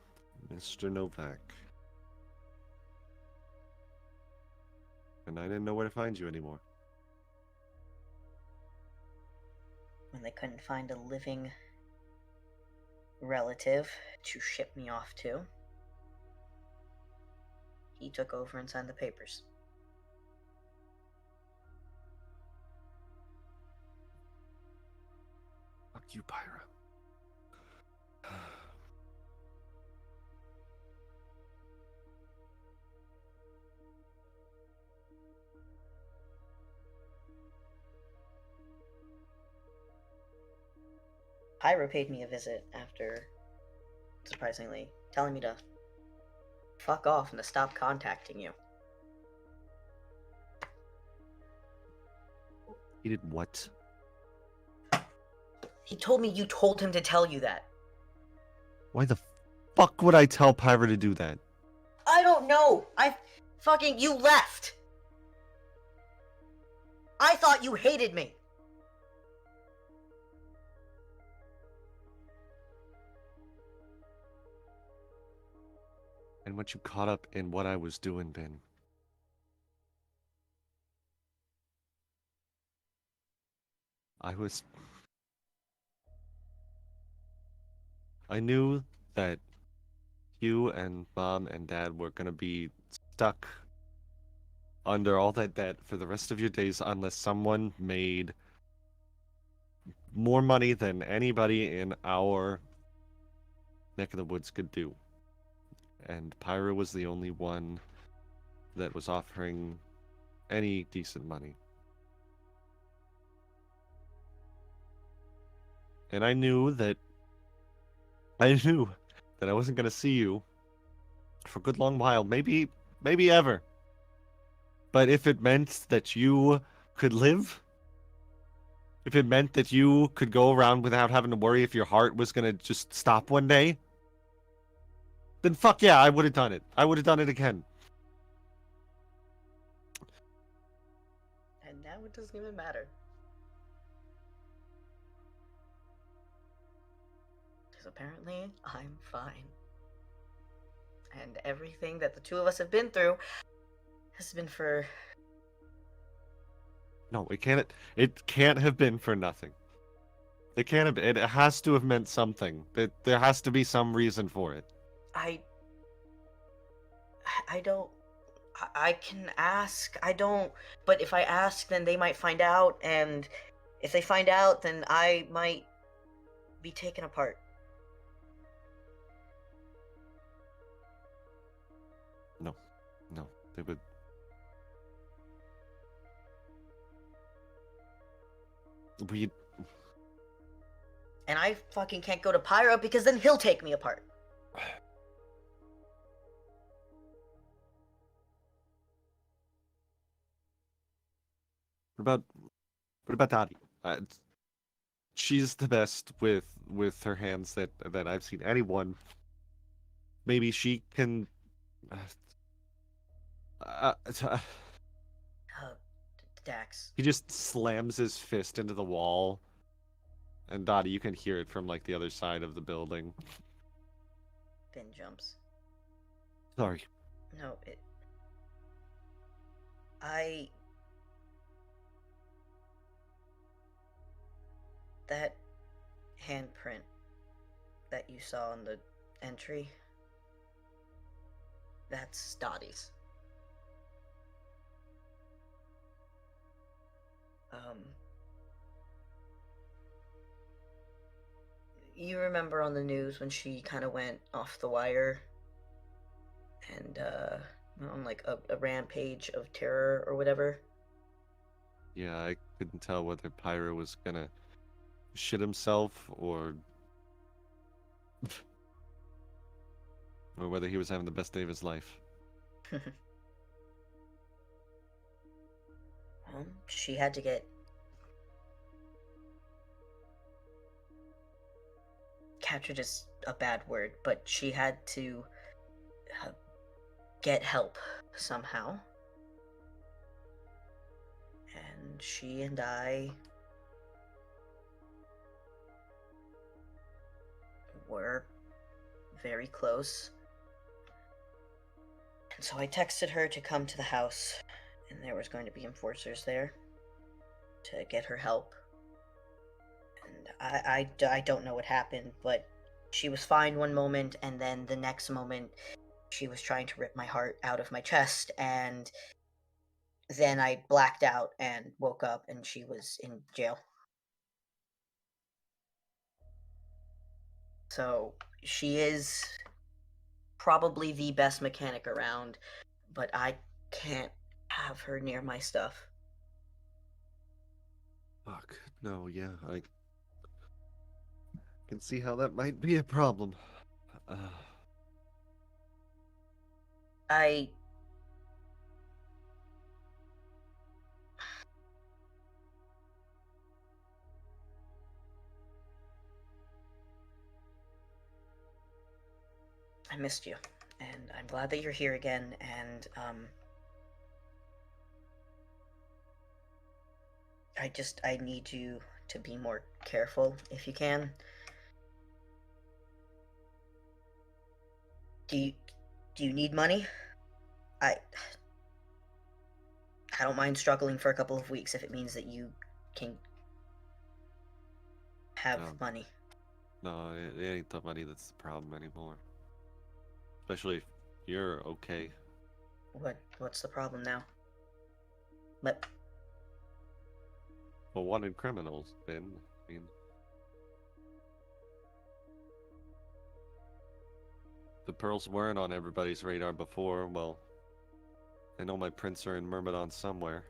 Mr. Novak. And I didn't know where to find you anymore.
When they couldn't find a living relative to ship me off to, he took over and signed the papers.
Fuck you, Pyra.
Pyra paid me a visit after, surprisingly, telling me to fuck off and to stop contacting you.
He did what?
He told me you told him to tell you that.
Why the fuck would I tell Pyra to do that?
I don't know. You left. I thought you hated me.
And once you caught up in what I was doing, Ben, I knew that you and Mom and Dad were gonna be stuck under all that debt for the rest of your days unless someone made more money than anybody in our neck of the woods could do. and Pyra was the only one that was offering any decent money. And I knew that I wasn't gonna see you for a good long while, maybe ever. But if it meant that you could live, if it meant that you could go around without having to worry if your heart was gonna just stop one day, then fuck yeah, I would have done it. I would have done it again.
And now it doesn't even matter. Because apparently I'm fine. And everything that the two of us have been through has been for...
No, it can't have been for nothing. It can't have been. It has to have meant something. There has to be some reason for it.
I don't... I can ask. I don't... But if I ask, then they might find out, and if they find out, then I might be taken apart.
No, they would. We.
And I fucking can't go to Pyra because then he'll take me apart.
What about Dottie? She's the best with her hands that I've seen anyone. Maybe she can. Uh, uh,
Dax.
he just slams his fist into the wall, and Dottie, you can hear it from like the other side of the building.
Finn jumps.
Sorry.
No, that handprint that you saw on the entry, that's Dottie's. You remember on the news when she kind of went off the wire and on like a rampage of terror or whatever?
Yeah, I couldn't tell whether Pyro was gonna shit himself or whether he was having the best day of his life.
Well, she had to get captured is a bad word, but she had to get help somehow. And she and I were very close. And so I texted her to come to the house, and there was going to be enforcers there to get her help. And I don't know what happened, but she was fine one moment, and then the next moment she was trying to rip my heart out of my chest, and then I blacked out and woke up, and she was in jail. So she is probably the best mechanic around, but I can't have her near my stuff.
Fuck. No, yeah, I can see how that might be a problem.
I missed you, and I'm glad that you're here again, and I need you to be more careful if you can. Do you need money? I don't mind struggling for a couple of weeks if it means that you can have money.
No, it ain't the money that's the problem anymore. Especially if you're okay.
What's the problem now? But
Well, wanted criminals, Ben. I mean, the pearls weren't on everybody's radar before, well, I know my prints are in Myrmidon somewhere.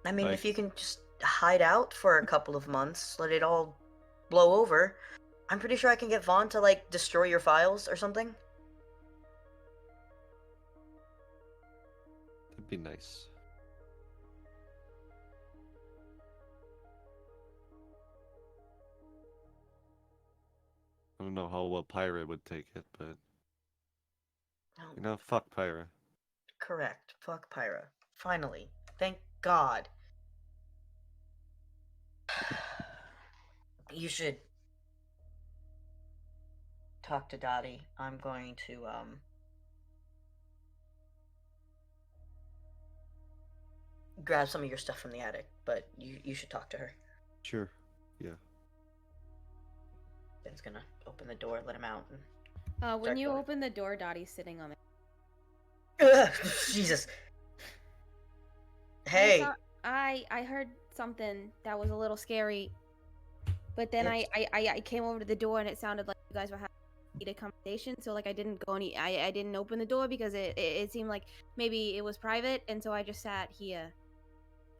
I mean,
I-
if you can just hide out for a couple of months, let it all blow over, I'm pretty sure I can get Vaughn to, like, destroy your files or something.
That'd be nice. I don't know how well Pyra would take it, but
Oh,
fuck Pyra.
correct. Fuck Pyra. Finally. Thank God. You should talk to Dottie. I'm going to, grab some of your stuff from the attic, but you should talk to her.
Sure. Yeah.
Ben's gonna open the door, let him out, and...
When
Start
you
going.
open the door, Dottie's sitting on it.
Ugh, Jesus. Hey.
I heard something that was a little scary, but then I came over to the door and it sounded like you guys were having a conversation. So like I didn't go any. I didn't open the door because it seemed like maybe it was private, and so I just sat here.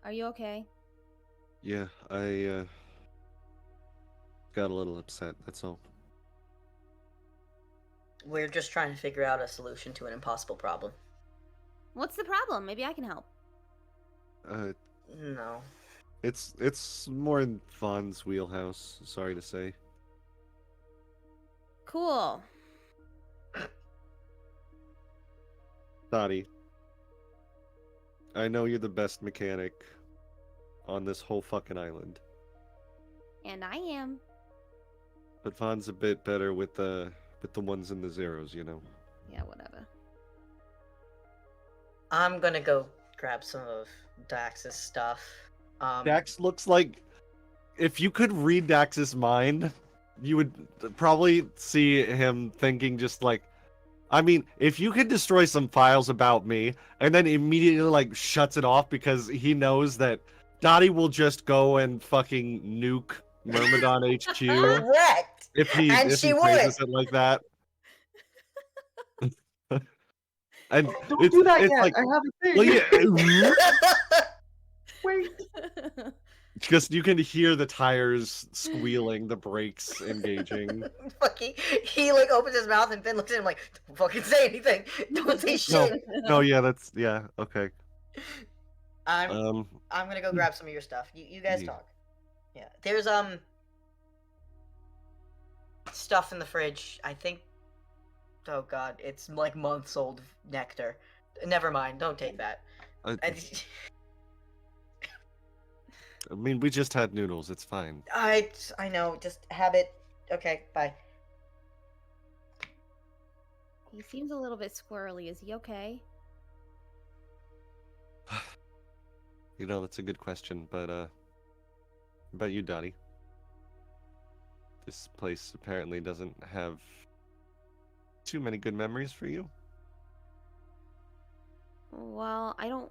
Are you okay?
Yeah, I got a little upset, that's all.
We're just trying to figure out a solution to an impossible problem.
What's the problem? Maybe I can help.
No.
It's more in Vaughn's wheelhouse, sorry to say.
Cool.
Dottie, I know you're the best mechanic on this whole fucking island,
And I am.
but Vaughn's a bit better with the ones and the zeros, you know.
Yeah, whatever.
I'm gonna go grab some of Dax's stuff.
Dax looks like, if you could read Dax's mind, you would probably see him thinking just like, I mean, if you could destroy some files about me and then immediately like shuts it off because he knows that Dottie will just go and fucking nuke Myrmidon HQ
Correct!
if he
And
if
she
he
would!
phrases it like that. And
Don't
it's
do that
it's
yet.
like,
I have a thing.
well, yeah,
Wait.
because you can hear the tires squealing, the brakes engaging.
he like opens his mouth and Finn looks at him like, don't fucking say anything. Don't say shit.
No, yeah, okay.
I'm gonna go grab some of your stuff. You guys
Yeah.
talk. Yeah. There's stuff in the fridge. I think, oh god, it's like months old nectar. Never mind, don't take that.
I mean, we just had noodles. It's fine.
I know, just have it. Okay, bye.
He seems a little bit squirrely. Is he okay?
That's a good question, but about you, Dottie. This place apparently doesn't have too many good memories for you.
Well, I don't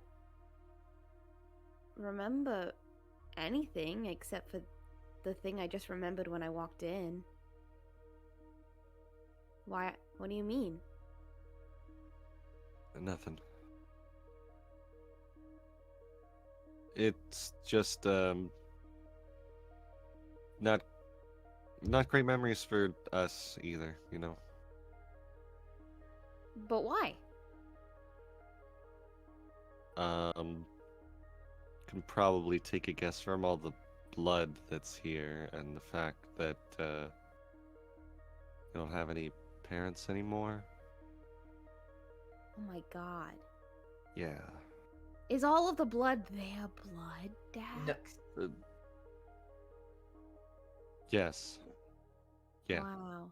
remember anything except for the thing I just remembered when I walked in. Why? What do you mean?
Nothing. It's just not great memories for us either,
But why?
Can probably take a guess from all the blood that's here and the fact that you don't have any parents anymore.
Oh my god.
Yeah.
Is all of the blood their blood, Dax?
Yes. Yeah.
Wow.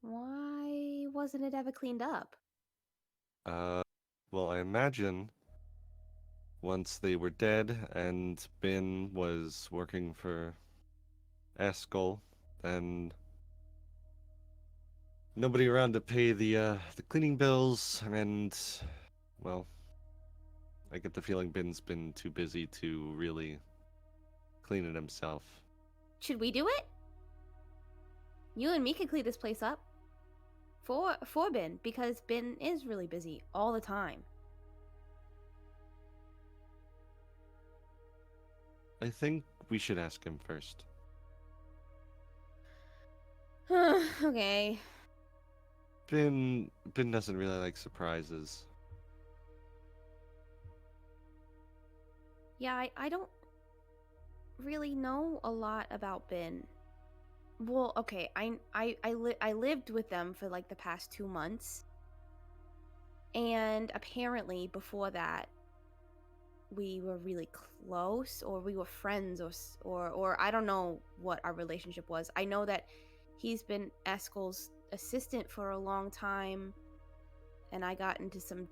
Why wasn't it ever cleaned up?
Well, I imagine once they were dead and Ben was working for Eskel, then nobody around to pay the cleaning bills, and well, I get the feeling Ben's been too busy to really clean it himself.
Should we do it? You and me could clean this place up. For Ben, because Ben is really busy all the time.
I think we should ask him first.
Okay.
Ben doesn't really like surprises.
Yeah, I don't really know a lot about Ben. Well, okay, I lived with them for like the past 2 months. And apparently before that we were really close, or we were friends, or I don't know what our relationship was. I know that he's been Eskel's assistant for a long time, and I got into some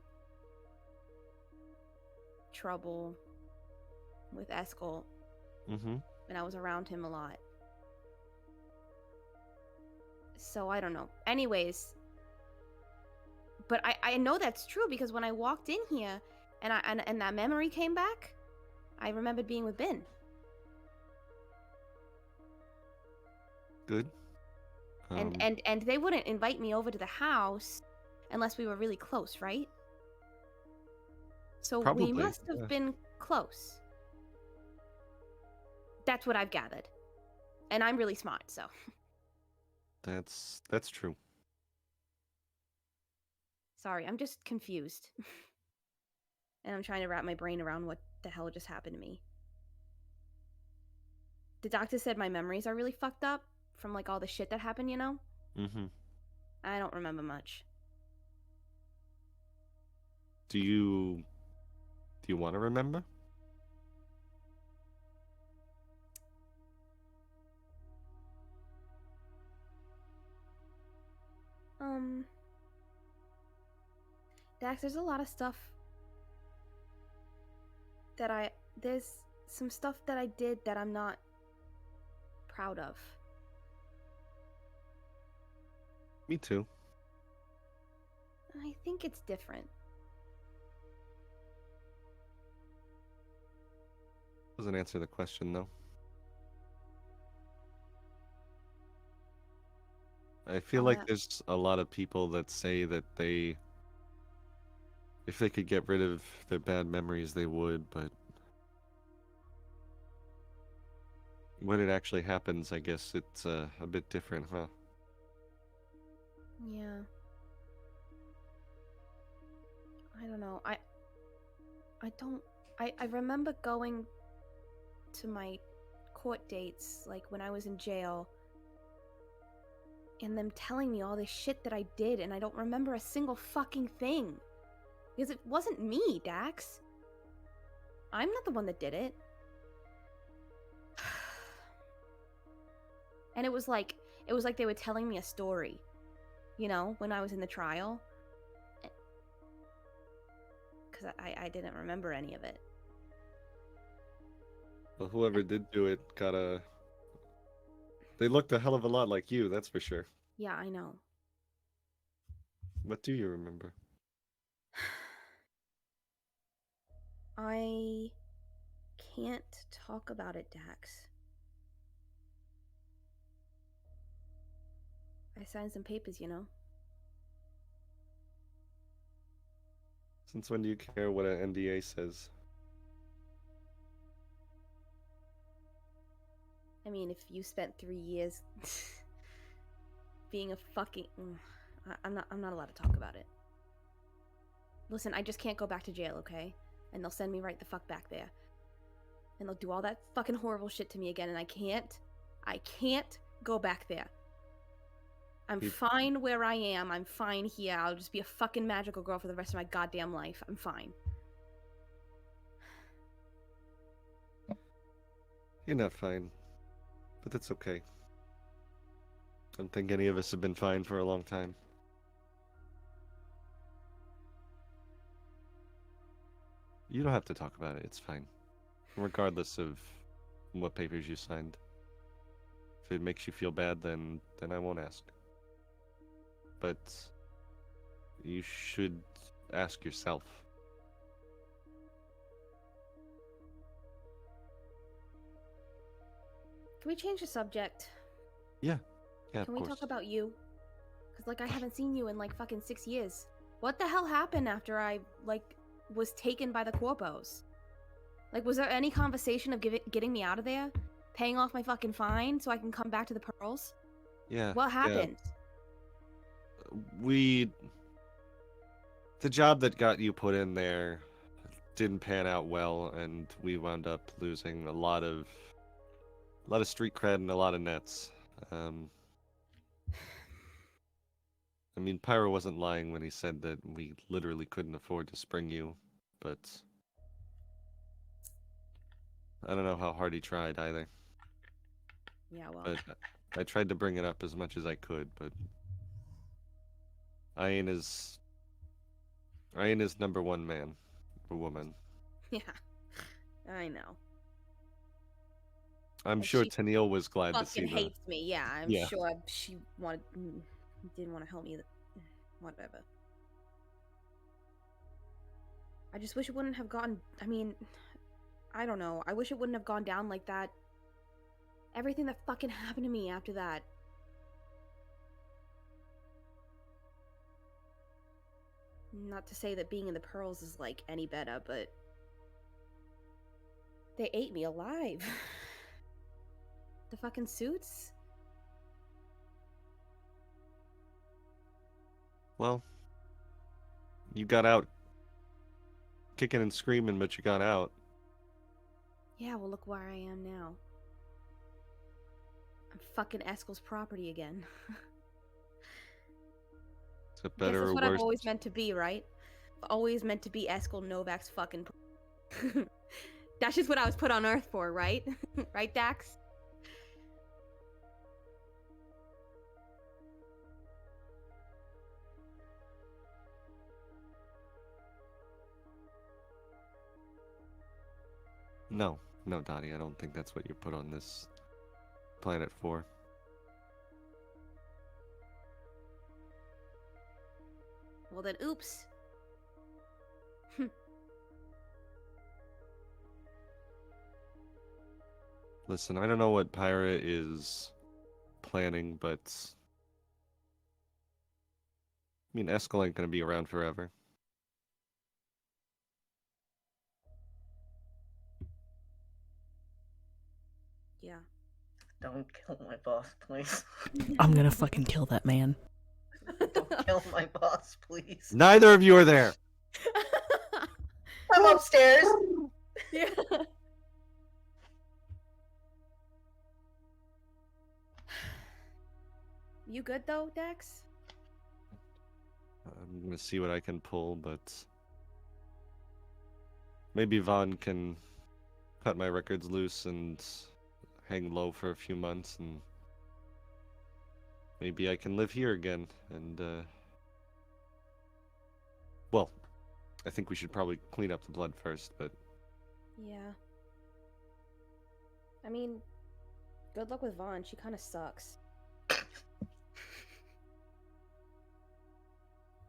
trouble with Eskel,
Mm-hmm.
and I was around him a lot. So I don't know. Anyways, but I know that's true because when I walked in here and that memory came back, I remembered being with Ben.
Good.
And they wouldn't invite me over to the house unless we were really close, right? So
Probably,
we must have
yeah.
been close. That's what I've gathered. And I'm really smart, so.
That's true.
Sorry, I'm just confused. And I'm trying to wrap my brain around what the hell just happened to me. The doctor said my memories are really fucked up from like all the shit that happened, you know?
Mm-hmm.
I don't remember much.
Do you want to remember?
Dax, there's a lot of stuff that there's some stuff that I did that I'm not proud of.
Me too.
I think it's different.
Doesn't answer the question though. I feel like there's a lot of people that say that if they could get rid of their bad memories, they would, but when it actually happens, I guess it's a bit different, huh?
Yeah. I don't know. I remember going to my court dates, like when I was in jail, and them telling me all this shit that I did, and I don't remember a single fucking thing. Because it wasn't me, Dax. I'm not the one that did it. And it was like they were telling me a story, you know, when I was in the trial. Because I didn't remember any of it.
Well, whoever did do it they looked a hell of a lot like you, that's for sure.
Yeah, I know.
What do you remember?
I can't talk about it, Dax. I signed some papers, you know.
Since when do you care what an NDA says?
I mean, if you spent 3 years being a fucking... I'm not allowed to talk about it. Listen, I just can't go back to jail, okay? And they'll send me right the fuck back there. And they'll do all that fucking horrible shit to me again, and I can't go back there. I'm fine where I am. I'm fine here. I'll just be a fucking magical girl for the rest of my goddamn life. I'm fine.
You're not fine. But that's okay. I don't think any of us have been fine for a long time. You don't have to talk about it, it's fine. Regardless of what papers you signed. If it makes you feel bad, then I won't ask. But you should ask yourself.
Can we change the subject?
Yeah,
Can
of
we
course.
talk about you? Because, like, I haven't seen you in, like, fucking 6 years. What the hell happened after I, like, was taken by the Corpos? Like, was there any conversation of getting me out of there? Paying off my fucking fine so I can come back to the Pearls?
Yeah.
What
yeah.
happened?
The job that got you put in there didn't pan out well, and we wound up losing a lot of street cred and a lot of nets. I mean, Pyro wasn't lying when he said that we literally couldn't afford to spring you, but I don't know how hard he tried either.
Yeah, well.
But I tried to bring it up as much as I could, but Ian is number one man or woman.
Yeah. I know.
I'm
And
sure
she
Tennille was glad to see
Fucking
that.
hates me. Yeah, I'm
Yeah.
sure she didn't want to help me. Whatever. I just wish it wouldn't have gone. I mean, I don't know. I wish it wouldn't have gone down like that. Everything that fucking happened to me after that. Not to say that being in the Pearls is, like, any better, but they ate me alive. The fucking suits?
Well, you got out kicking and screaming, but you got out.
Yeah, well, look where I am now. I'm fucking Eskel's property again.
Is it
Guess
better
that's
or
what
worse?
I've always meant to be, right? I've always meant to be Eskel Novak's fucking. That's just what I was put on Earth for, right? Right, Dax?
No, Dottie, I don't think that's what you're put on this planet for.
Well then, oops.
Listen, I don't know what Pyra is planning, but I mean, Eskel ain't gonna be around forever.
Yeah.
Don't kill my boss, please.
I'm gonna fucking kill that man.
Don't kill my boss, please.
Neither of you are there.
I'm upstairs.
Yeah. You good though, Dax?
I'm gonna see what I can pull, but maybe Vaughn can cut my records loose and hang low for a few months, and maybe I can live here again. And well, I think we should probably clean up the blood first, but
Yeah. I mean, good luck with Vaughn. She kind of sucks.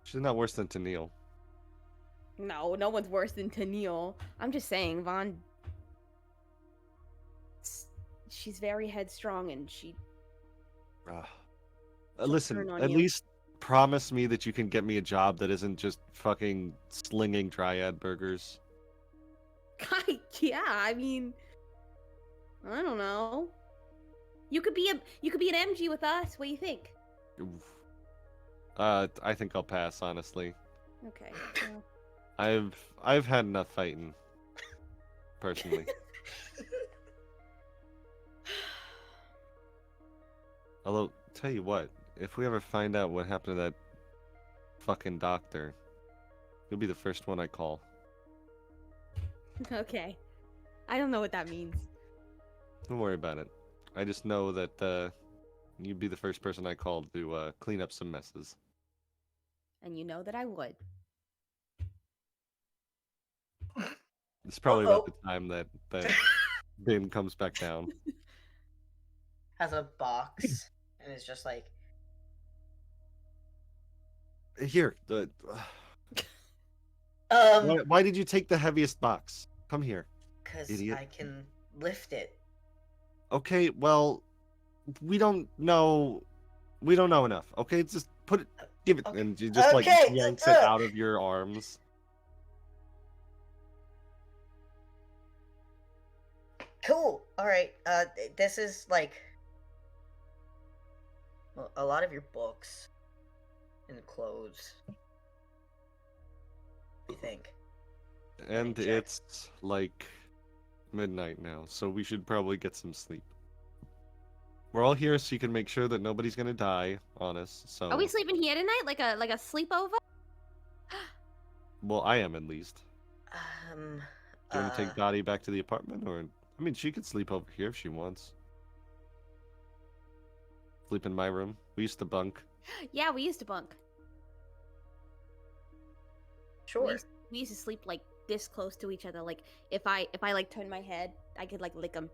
she's not worse than Tennille.
No, no one's worse than Tennille. I'm just saying, Vaughn. She's very headstrong, and she.
Listen,
turn on
at
you.
least promise me that you can get me a job that isn't just fucking slinging Dryad burgers.
Yeah, I mean, I don't know. You could be an MG with us. What do you think?
Oof. I think I'll pass, honestly.
Okay. Well,
I've had enough fighting, personally. Although, tell you what, if we ever find out what happened to that fucking doctor, you'll be the first one I call.
okay. I don't know what that means.
Don't worry about it. I just know that you'd be the first person I call to clean up some messes.
And you know that I would.
It's probably about the time that Bin comes back down.
Has a box and is just like,
Here, why,
um,
why did you take the heaviest box? Come here.
because
Idiot.
I can lift it.
Okay, well, we don't know enough. Okay, just give it,
Okay.
and you just like
Okay,
yanks it out of your arms.
Cool. All right. This is like a lot of your books and clothes. What do you think?
And
check.
it's like midnight now, so we should probably get some sleep. We're all here so you can make sure that nobody's gonna die on us. So,
Are we sleeping here tonight, like a sleepover?
well, I am at least.
Um.
Do you want to take Dottie back to the apartment, or I mean, she could sleep over here if she wants. Sleep in my room. We used to bunk.
Yeah, we used to bunk.
Sure.
We used to sleep like this close to each other. Like if I like turn my head, I could like lick him.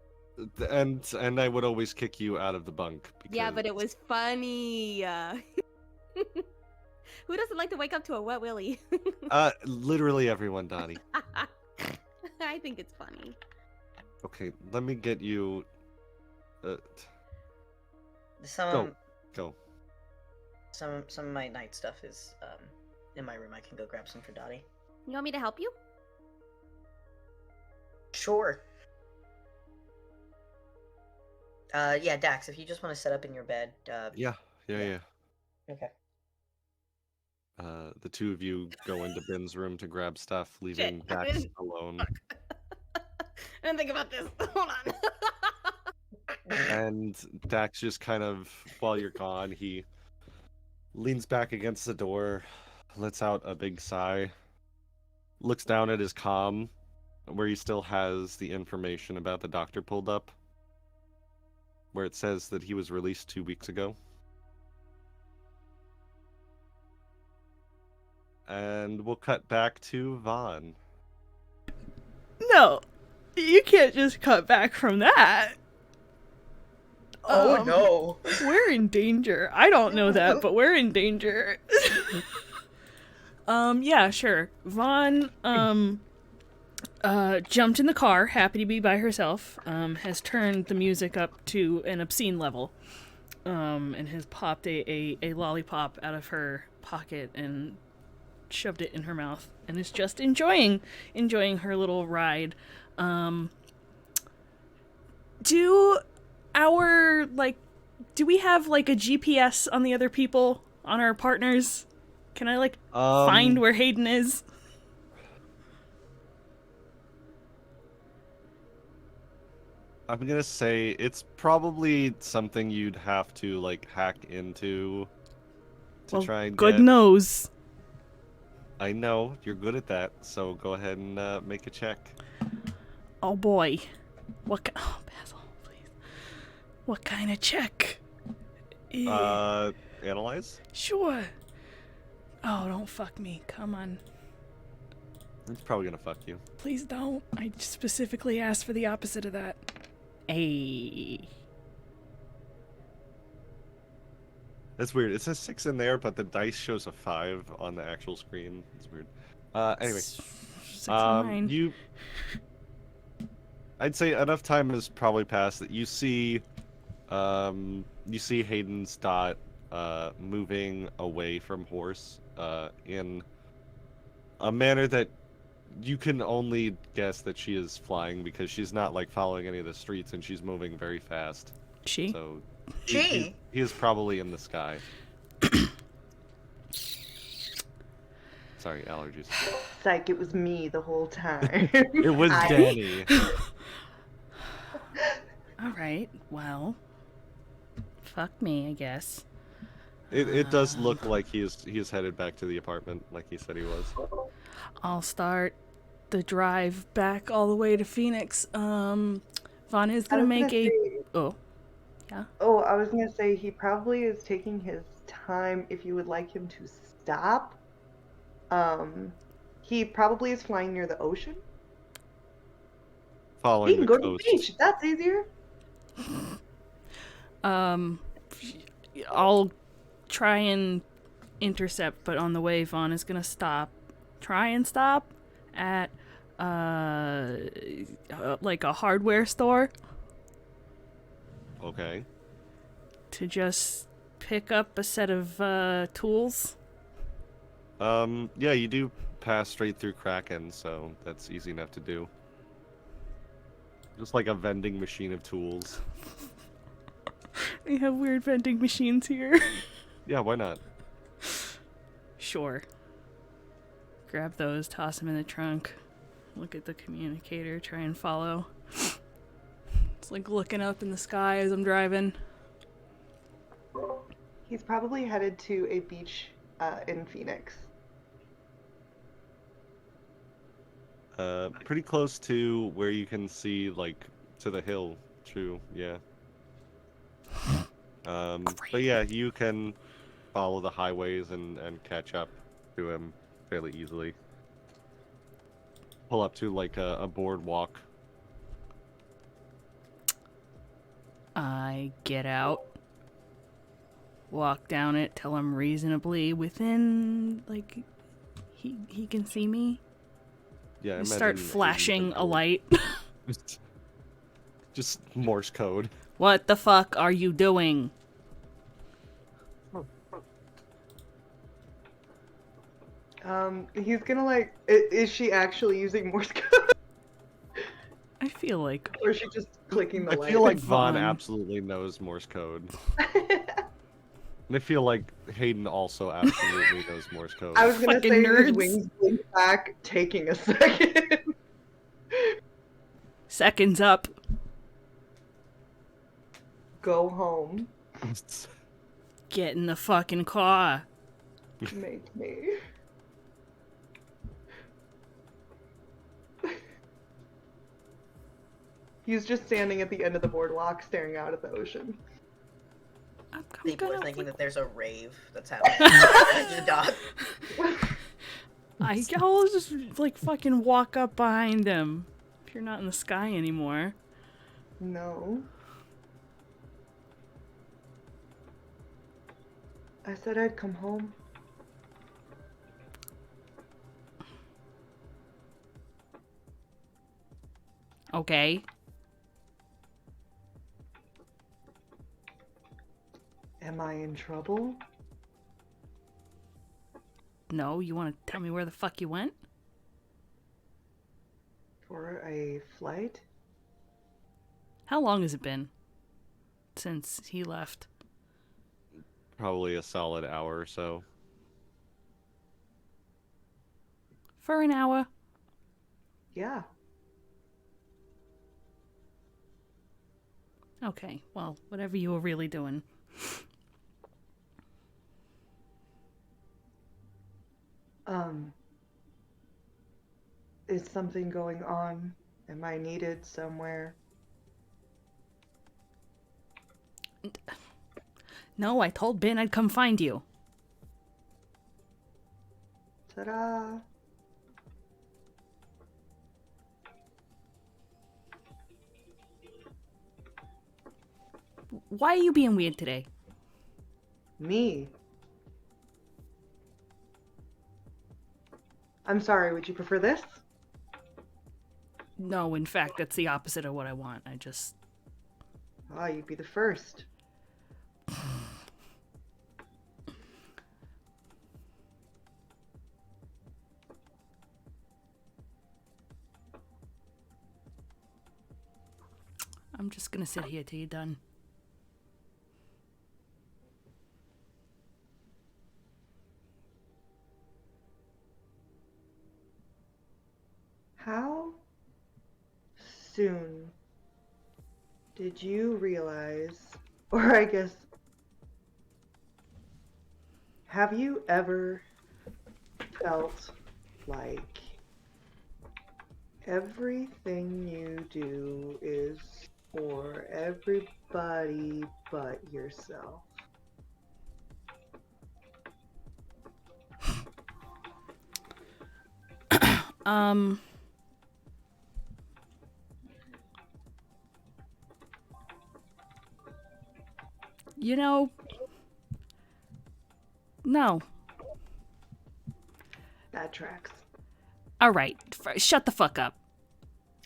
And I would always kick you out of the bunk.
Yeah, but it
because-
was funny. Who doesn't like to wake up to a wet willy?
Literally everyone, Dottie.
I think it's funny.
Okay, let me get you.
Some
Go.
some of my night stuff is in my room. I can go grab some for Dottie.
You want me to help you?
Sure. Yeah, Dax, if you just want to set up in your bed.
Yeah.
Okay.
The two of you go into Ben's room to grab stuff, leaving Dax alone.
I didn't think about this. Hold on.
And Dax just kind of, while you're gone, he leans back against the door, lets out a big sigh, looks down at his comm, where he still has the information about the doctor pulled up, where it says that he was released 2 weeks ago. And we'll cut back to Vaughn.
No, you can't just cut back from that.
Oh no.
We're in danger. I don't know that, but we're in danger. Yeah, sure. Vaughn, jumped in the car, happy to be by herself, has turned the music up to an obscene level, and has popped a lollipop out of her pocket and shoved it in her mouth, and is just enjoying her little ride. Do we have like a GPS on the other people, on our partners? Can I find where Hayden is?
I'm gonna say it's probably something you'd have to hack into to try and
good
get.
knows.
I know you're good at that, so go ahead and make a check.
Oh boy, oh Basil, please. What kind of check?
Analyze?
Sure. Oh, don't fuck me. Come on.
It's probably gonna fuck you.
Please don't. I specifically asked for the opposite of that. Hey.
That's weird. It says 6 in there, but the dice shows a 5 on the actual screen. It's weird. Anyway,
6 and 9.
I'd say enough time has probably passed that you see Hayden's dot moving away from Horse in a manner that you can only guess that she is flying, because she's not following any of the streets and she's moving very fast.
She?
So
She?
he is probably in the sky. Sorry, allergies.
Psych, it was me the whole time.
It was Danny.
Alright, well. Fuck me, I guess.
It does look like he is headed back to the apartment, like he said he was.
I'll start the drive back all the way to Phoenix. Vaughn is gonna make a... Oh. Yeah?
Oh, I was gonna say he probably is taking his time if you would like him to stop. He probably is flying near the ocean.
Following
He can go to the
coast.
beach. That's easier.
I'll try and intercept, but on the way, Vaughn is gonna try and stop at a hardware store.
Okay.
To just pick up a set of tools.
Yeah, you do pass straight through Kraken, so that's easy enough to do. Just like a vending machine of tools.
We have weird vending machines here.
Yeah, why not?
Sure. Grab those, toss them in the trunk. Look at the communicator, try and follow. It's like looking up in the sky as I'm driving.
He's probably headed to a beach in Phoenix.
Pretty close to where you can see, like, to the hill. True, yeah. But yeah, you can follow the highways and catch up to him fairly easily. Pull up to, like, a boardwalk.
I get out. Walk down it till I'm reasonably within, like, he can see me.
Yeah,
I start flashing a light.
Just Morse code.
What the fuck are you doing?
He's gonna like, is she actually using Morse code?
I feel like
Or is she just clicking the
I
light?
feel like Vaughn
Vaughn.
absolutely knows Morse code. And I feel like Hayden also absolutely knows Morse code.
I was gonna
Fucking
say his
nerds.
wings blink back, taking a second.
seconds up.
Go home.
Get in the fucking car.
Make me. He's just standing at the end of the boardwalk, staring out at the ocean.
I'm
People are
gonna
thinking that there's a rave that's happening at the dock.
I'll just like fucking walk up behind him. If you're not in the sky anymore.
No. I said I'd come home.
Okay.
Am I in trouble?
No, you want to tell me where the fuck you went?
For a flight?
How long has it been since he left?
Probably a solid hour or so.
For an hour.
Yeah.
Okay, well, whatever you were really doing.
Is something going on? Am I needed somewhere?
No, I told Ben I'd come find you.
Ta-da!
Why are you being weird today?
Me? I'm sorry, would you prefer this?
No, in fact, that's the opposite of what I want. I just...
Ah, you'd be the first.
I'm just gonna sit here till you're done.
How soon did you realize, or I guess, have you ever felt like everything you do is for everybody but yourself?
You know... No.
That tracks.
Alright, shut the fuck up.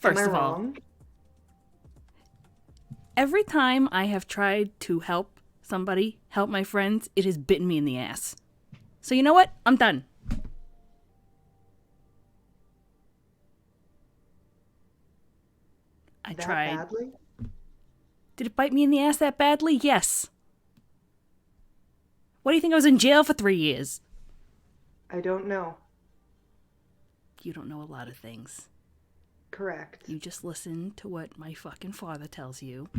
First
Am I
of all,
wrong?
Every time I have tried to help somebody, help my friends, it has bitten me in the ass. So you know what? I'm done. I
That
tried.
badly?
Did it bite me in the ass that badly? Yes. What do you think? I was in jail for 3 years.
I don't know.
You don't know a lot of things.
Correct.
You just listen to what my fucking father tells you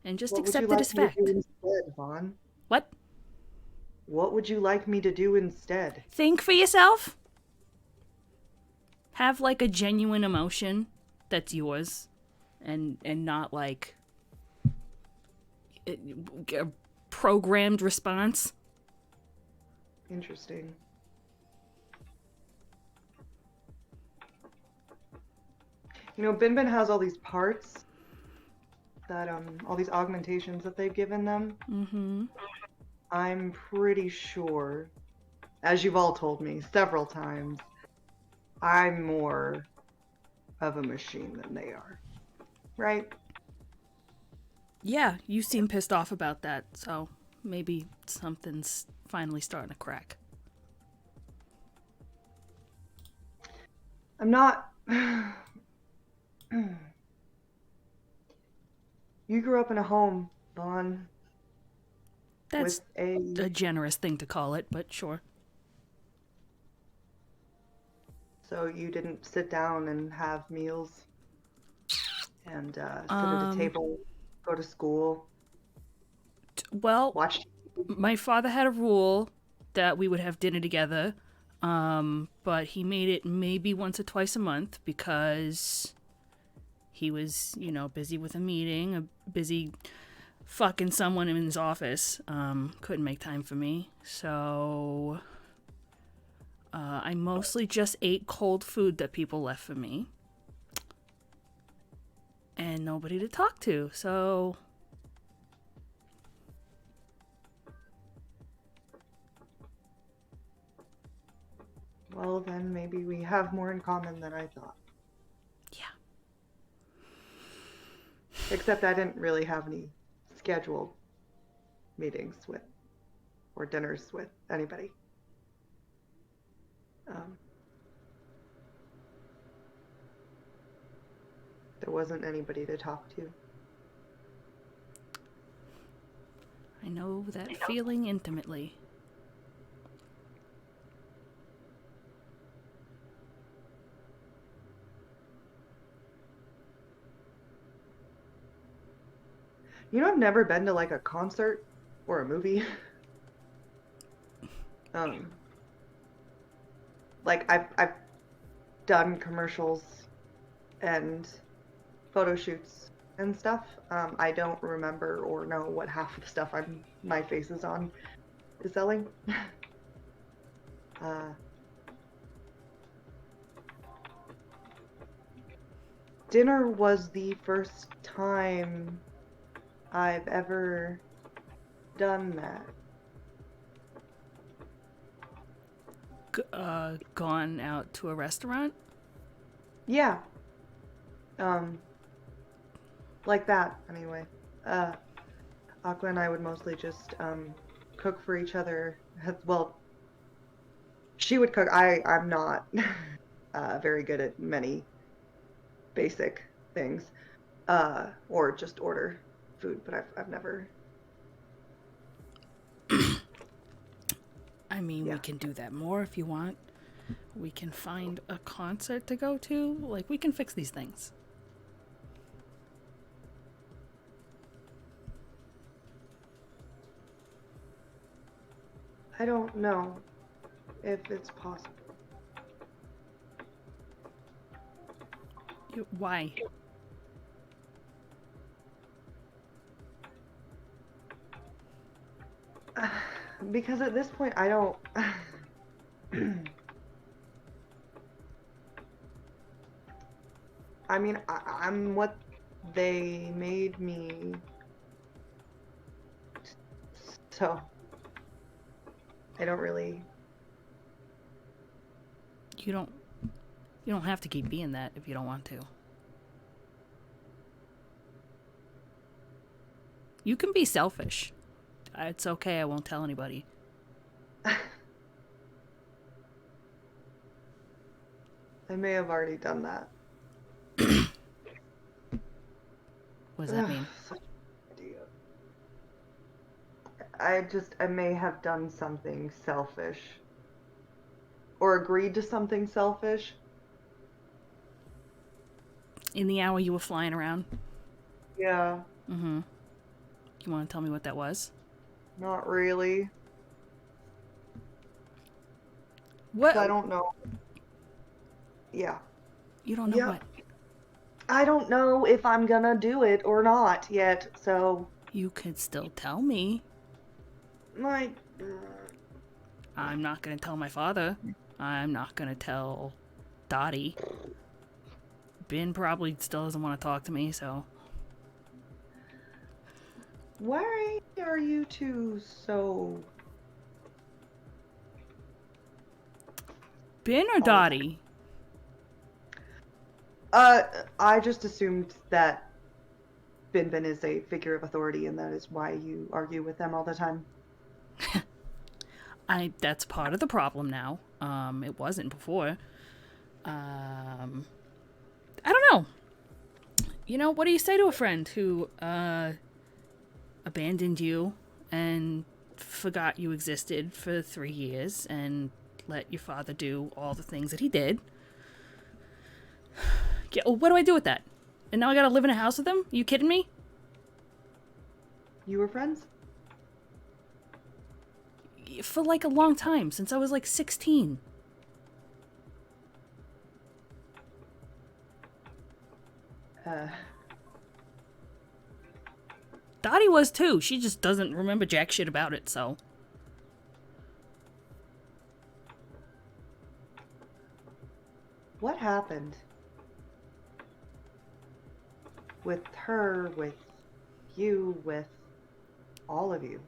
and just
What would
accept
you
it
like
as
me
fact.
to do instead, Vaughn?
What?
What would you like me to do instead?
Think for yourself. Have like a genuine emotion that's yours and not like a programmed response.
Interesting. You know, Bin Bin has all these parts that, all these augmentations that they've given them.
Mm-hmm.
I'm pretty sure, as you've all told me several times, I'm more of a machine than they are. Right?
Yeah, you seem pissed off about that, so maybe something's finally starting to crack.
I'm not. You grew up in a home, Vaughn,
That's
with
a generous thing to call it, but sure.
so you didn't sit down and have meals and sit at a table, go to school,
Well,
watch.
my father had a rule that we would have dinner together, but he made it maybe once or twice a month because he was, busy with a meeting, busy fucking someone in his office. Couldn't make time for me, so I mostly just ate cold food that people left for me, and nobody to talk to. So
Well, then maybe we have more in common than I thought.
yeah.
Except I didn't really have any scheduled meetings with or dinners with anybody. There wasn't anybody to talk to.
I know that feeling intimately.
You know, I've never been to like a concert or a movie. Like I've done commercials and photo shoots and stuff. I don't remember or know what half of the stuff my face is on is selling. Dinner was the first time I've ever done that.
Gone out to a restaurant?
Yeah. Like that, anyway. Aqua and I would mostly just cook for each other. Well, she would cook. I'm not very good at many basic things. Or just order food, but I've never.
I mean,
Yeah.
we can do that more if you want. We can find a concert to go to. Like, we can fix these things.
I don't know if it's possible.
Why?
Because at this point, I don't. I mean, I'm what they made me. So, I don't really.
You don't have to keep being that if you don't want to. You can be selfish. It's okay, I won't tell anybody.
I may have already done that.
What does that mean?
Such an idiot. I may have done something selfish. Or agreed to something selfish.
In the hour you were flying around?
Yeah,
Mm-hmm. You want to tell me what that was?
not really.
What?
'Cause I don't know. Yeah.
You don't know
Yep.
what?
I don't know if I'm gonna do it or not yet, so
You could still tell me.
my
I'm not going to tell my father. I'm not going to tell Dottie. Ben probably still doesn't want to talk to me, so...
why are you two so
Ben or Dottie?
I just assumed that Bin is a figure of authority and that is why you argue with them all the time.
That's part of the problem now. It wasn't before. I don't know. You know, what do you say to a friend who, abandoned you and forgot you existed for 3 years and let your father do all the things that he did? Yeah, well, what do I do with that? And now I gotta live in a house with him? You kidding me?
You were friends?
For like a long time, since I was like 16. Dottie was too. She just doesn't remember jack shit about it, so.
What happened? With her, with you, with all of you?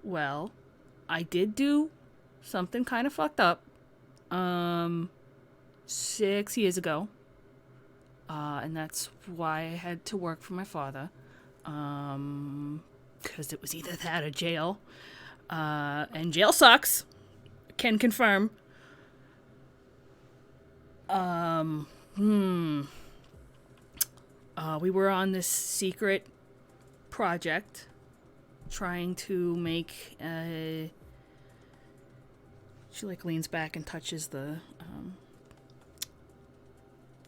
Well, I did do something kind of fucked up. 6 years ago. And that's why I had to work for my father. Because it was either that or jail. And jail sucks. Can confirm. We were on this secret project trying to make she like leans back and touches the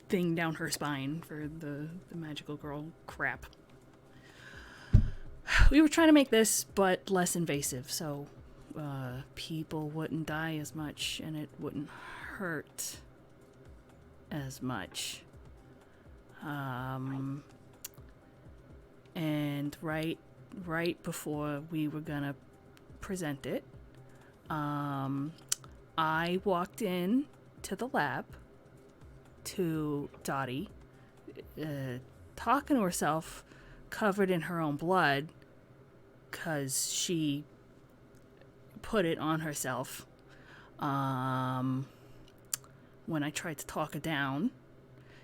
thing down her spine for the magical girl crap. We were trying to make this but less invasive, so people wouldn't die as much and it wouldn't hurt as much. And right before we were gonna present it, I walked in to the lab to Dottie, talking to herself, covered in her own blood, 'cause she put it on herself. When I tried to talk her down,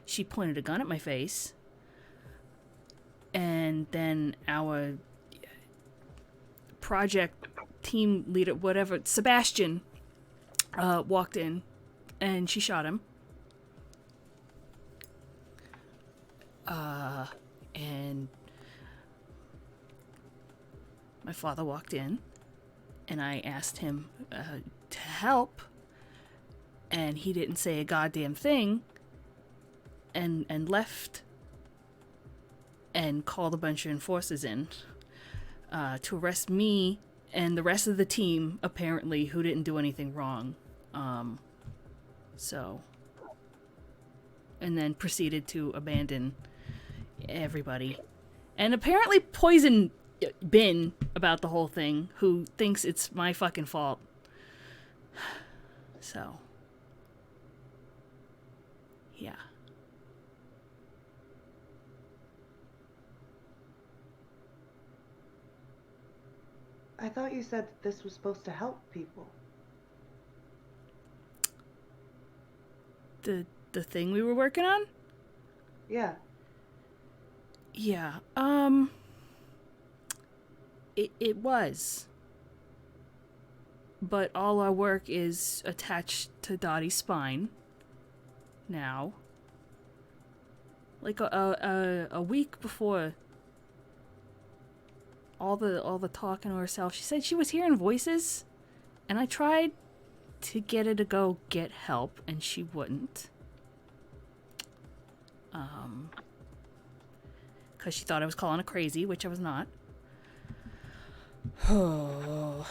she pointed a gun at my face. And then our project team leader, whatever, Sebastian, walked in and she shot him. And my father walked in and I asked him to help, and he didn't say a goddamn thing and left and called a bunch of enforcers in to arrest me and the rest of the team, apparently, who didn't do anything wrong. And then proceeded to abandon everybody. And apparently poison Ben about the whole thing, who thinks it's my fucking fault. So, yeah.
I thought you said that this was supposed to help people.
The thing we were working on?
Yeah.
Yeah. It was. But all our work is attached to Dottie's spine now. Like a week before all the talking to herself, she said she was hearing voices, and I tried to get her to go get help, and she wouldn't. Because she thought I was calling her crazy, which I was not. Oh.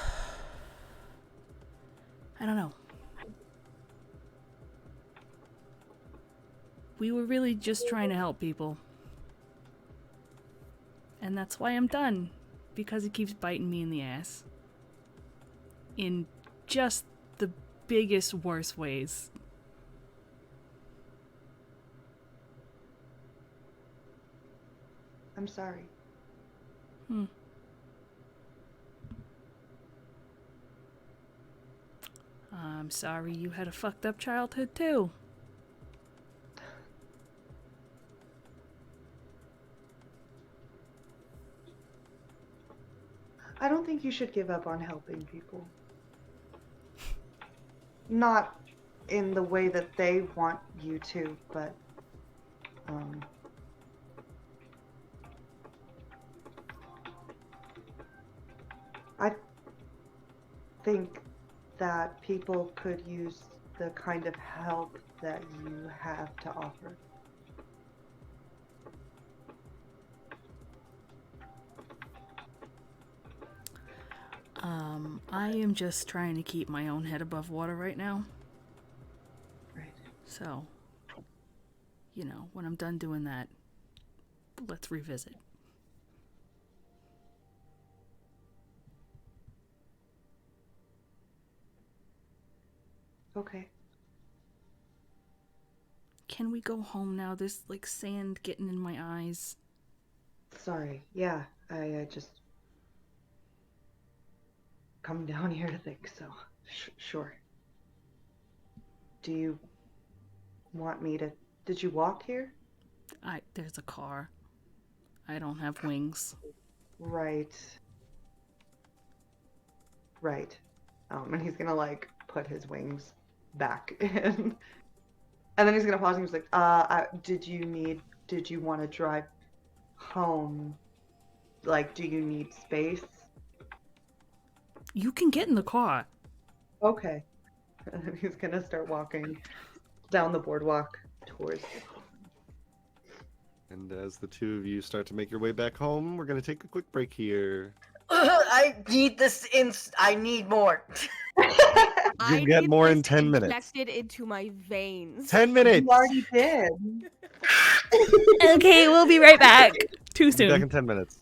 I don't know. We were really just trying to help people. And that's why I'm done. Because it keeps biting me in the ass. In just the biggest, worst ways.
I'm sorry.
I'm sorry you had a fucked up childhood too.
I don't think you should give up on helping people. Not in the way that they want you to, but I think that people could use the kind of help that you have to offer.
I am just trying to keep my own head above water right now.
Right.
So, you know, when I'm done doing that, let's revisit.
Okay.
Can we go home now? There's like sand getting in my eyes.
Sorry. Yeah, I just come down here to think, so sure. Do you want me to... Did you walk here?
There's a car. I don't have wings.
Right. And he's gonna like put his wings back in. And then he's gonna pause and he's like, did you want to drive home? Like, do you need space?
You can get in the car.
Okay. And then he's gonna start walking down the boardwalk towards the home.
And as the two of you start to make your way back home, we're going to take a quick break here.
I need this I need more.
You get more in 10 minutes.
Injected into my veins.
10 minutes!
You already did.
Okay, we'll be right back. Too
Be back
soon.
in 10 minutes.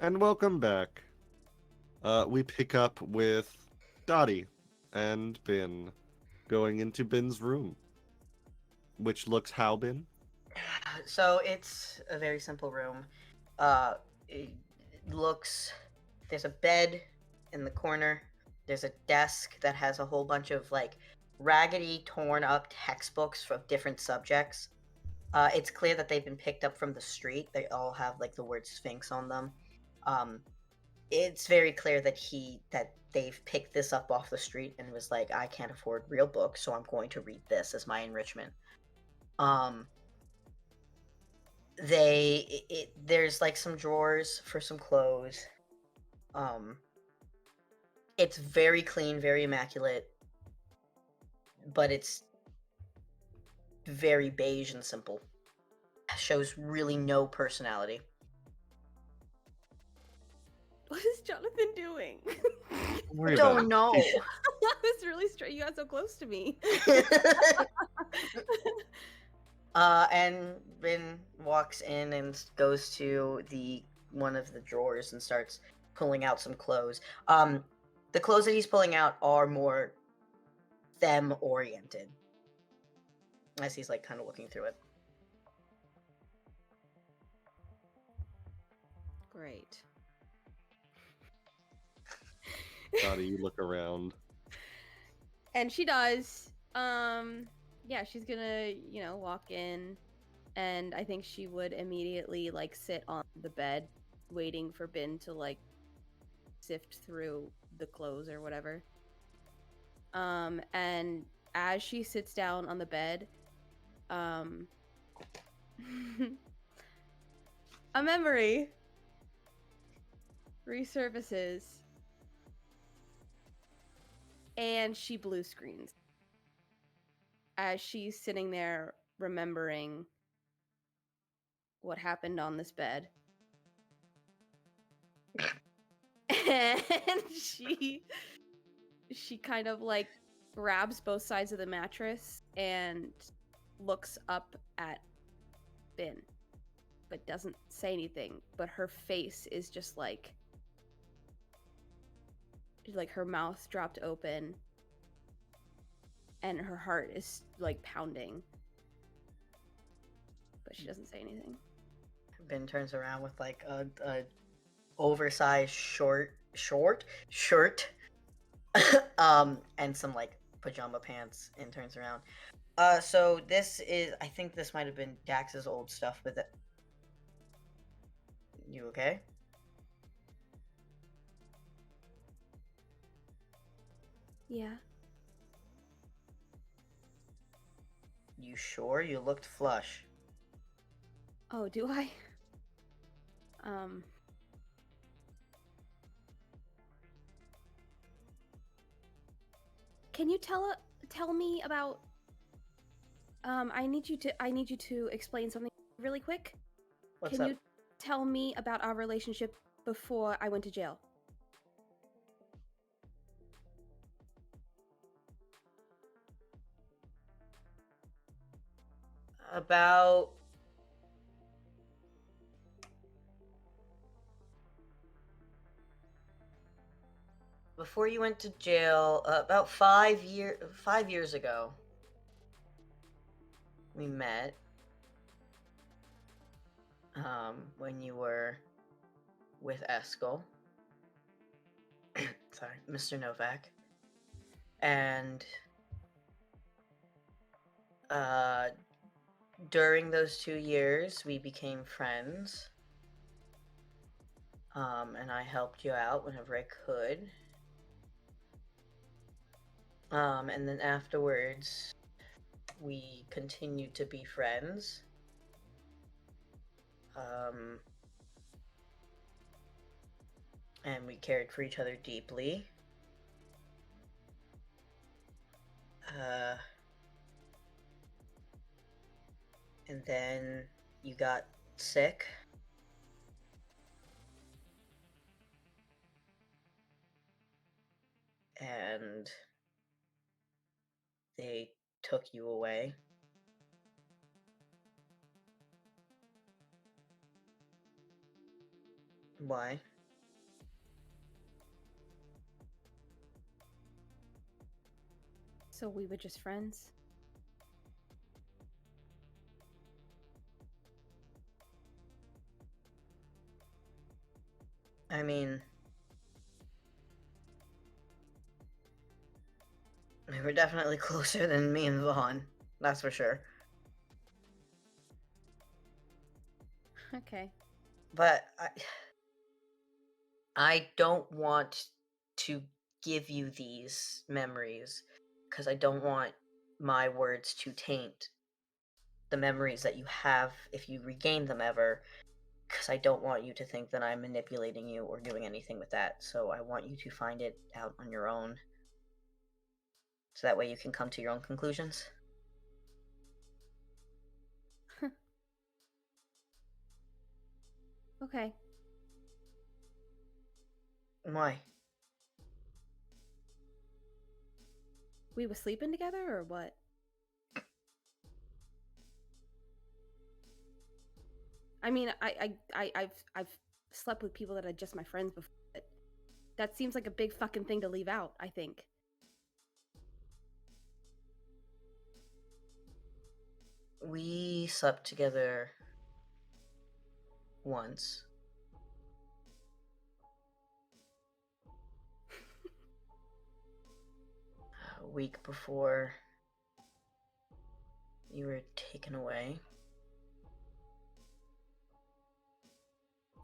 And welcome back. We pick up with Dottie and Bin going into Bin's room. Which looks how, Bin?
So it's a very simple room. It looks. There's a bed in the corner. There's a desk that has a whole bunch of like raggedy, torn up textbooks from different subjects. It's clear that they've been picked up from the street. They all have like the word Sphinx on them. It's very clear that they've picked this up off the street and was like, I can't afford real books, so I'm going to read this as my enrichment. There's like some drawers for some clothes. It's very clean, very immaculate, but it's very beige and simple. Shows really no personality.
What is Jonathan doing?
Don't worry
I
about
don't
it.
know.
I was really strange. You got so close to me.
And Ben walks in and goes to one of the drawers and starts pulling out some clothes. The clothes that he's pulling out are more them oriented. As he's like kind of looking through it.
Great.
Dottie, you look around.
And she does. Yeah, she's gonna, walk in, and I think she would immediately like sit on the bed, waiting for Bin to like sift through the clothes or whatever. And as she sits down on the bed, a memory resurfaces, and she blue screens as she's sitting there remembering what happened on this bed. And she kind of like grabs both sides of the mattress and looks up at Bin, but doesn't say anything. But her face is just like her mouth dropped open and her heart is like pounding, but she doesn't say anything.
Ben turns around with like a oversized short shirt, and some like pajama pants, and turns around. So this is, I think this might have been Dax's old stuff with it. You okay?
Yeah.
You sure? You looked flush.
Oh, do I? Can you tell me about I need you to explain something really quick.
What's
Can
up?
you tell me about our relationship before I went to jail?
About before you went to jail, about 5 years ago, we met. When you were with Eskel. Sorry, Mr. Novak. And during those 2 years, we became friends. And I helped you out whenever I could. And then afterwards, we continued to be friends. And we cared for each other deeply. And then you got sick. And they took you away. Why?
So we were just friends?
I mean, we were definitely closer than me and Vaughn. That's for sure.
Okay.
But I don't want to give you these memories because I don't want my words to taint the memories that you have if you regain them ever, because I don't want you to think that I'm manipulating you or doing anything with that. So I want you to find it out on your own, so that way you can come to your own conclusions.
Okay.
Why?
We were sleeping together or what? I mean, I've slept with people that are just my friends before. But that seems like a big fucking thing to leave out, I think.
We slept together once. week before you were taken away.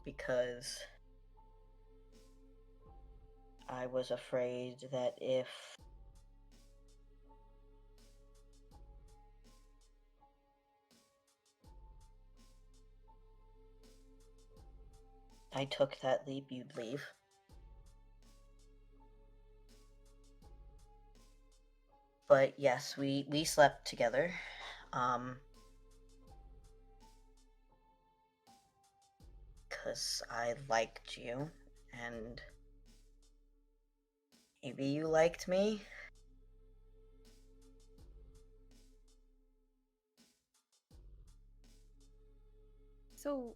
Because I was afraid that if I took that leap, you'd leave. But yes, we slept together. Because I liked you, and maybe you liked me.
So,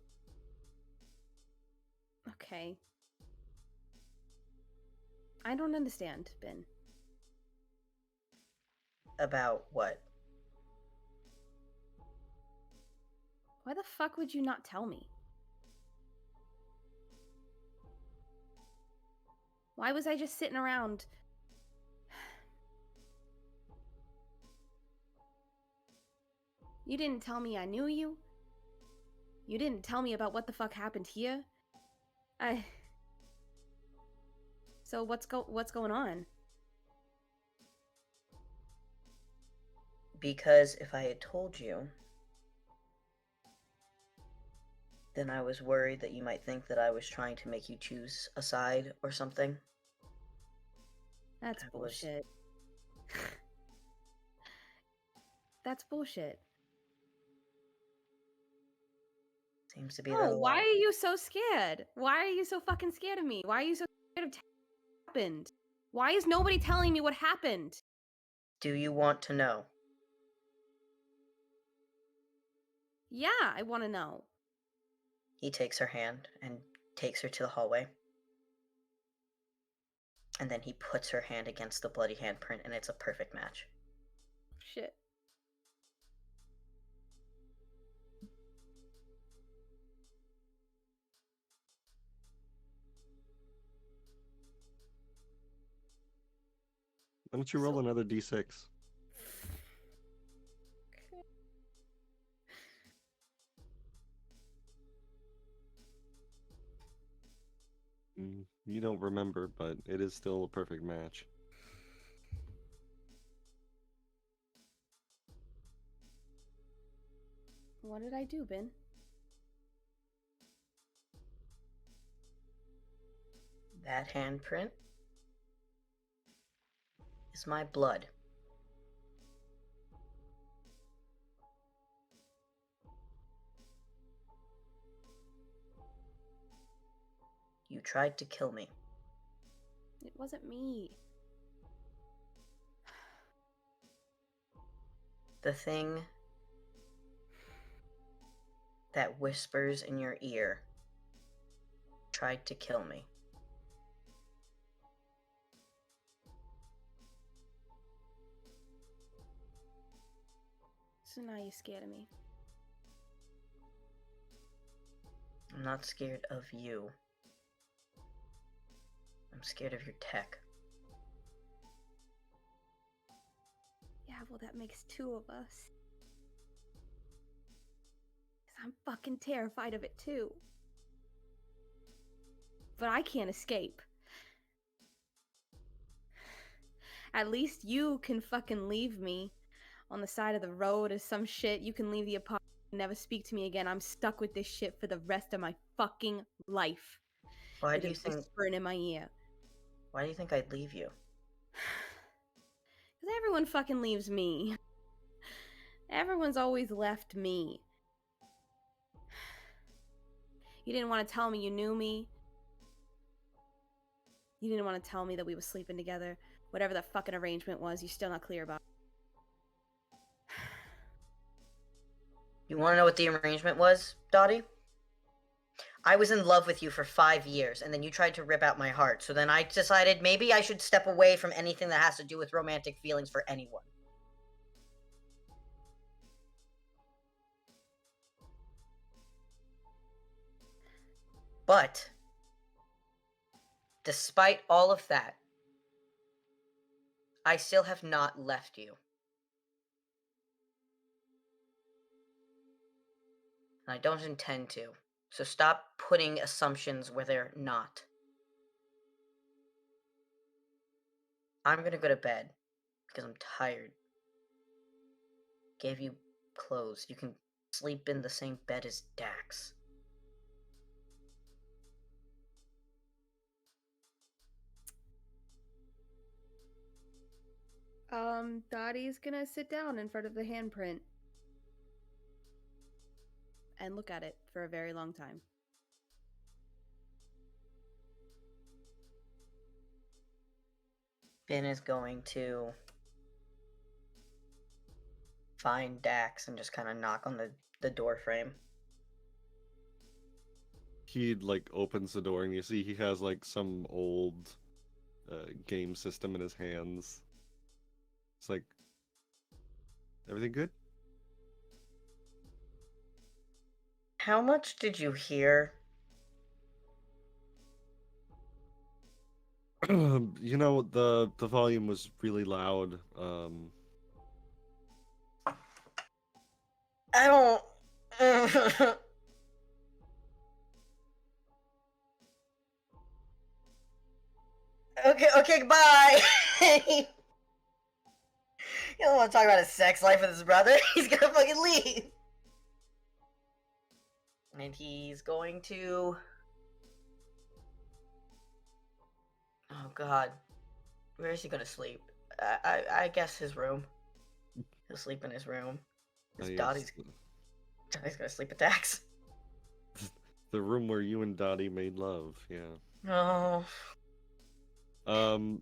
okay. I don't understand, Ben.
About what?
Why the fuck would you not tell me? Why was I just sitting around? You didn't tell me I knew you. You didn't tell me about what the fuck happened here. So what's going on?
Because if I had told you, then I was worried that you might think that I was trying to make you choose a side or something.
That's
I was-
bullshit. That's bullshit.
Seems to be
Oh,
the
why
law.
are you so scared? Why are you so fucking scared of me? Why are you so scared of what happened? Why is nobody telling me what happened?
Do you want to know?
Yeah, I want to know.
He takes her hand and takes her to the hallway. And then he puts her hand against the bloody handprint, and it's a perfect match.
Shit.
Why don't you roll another d6? You don't remember, but it is still a perfect match.
What did I do, Ben?
That handprint is my blood. You tried to kill me.
It wasn't me.
The thing that whispers in your ear tried to kill me.
So now you're scared of me.
I'm not scared of you. I'm scared of your tech.
Yeah, well, that makes two of us. 'Cause I'm fucking terrified of it too. But I can't escape. At least you can fucking leave me on the side of the road or some shit. You can leave the apartment and never speak to me again. I'm stuck with this shit for the rest of my fucking life.
Why
with
do
it
you think
whispering in my ear?
why do you think I'd leave you?
Because everyone fucking leaves me. Everyone's always left me. You didn't want to tell me you knew me. You didn't want to tell me that we were sleeping together. Whatever the fucking arrangement was, you're still not clear about.
You want to know what the arrangement was, Dottie? I was in love with you for 5 years, and then you tried to rip out my heart. So then I decided maybe I should step away from anything that has to do with romantic feelings for anyone. But, despite all of that, I still have not left you. And I don't intend to. So stop putting assumptions where they're not. I'm gonna go to bed because I'm tired. Gave you clothes. You can sleep in the same bed as Dax.
Dottie's gonna sit down in front of the handprint and look at it for a very long time.
Ben is going to find Dax and just kind of knock on the door frame.
He like opens the door and you see he has like some old game system in his hands. It's like, everything good?
How much did you hear?
You know, the volume was really loud.
I don't. Okay, bye. He don't want to talk about his sex life with his brother. He's gonna fucking leave. And he's going to. Oh God, where is he gonna sleep? I guess his room. He'll sleep in his room. His
yes,
Dottie's gonna sleep at Dax.
the room where you and Dottie made love. Yeah.
Oh.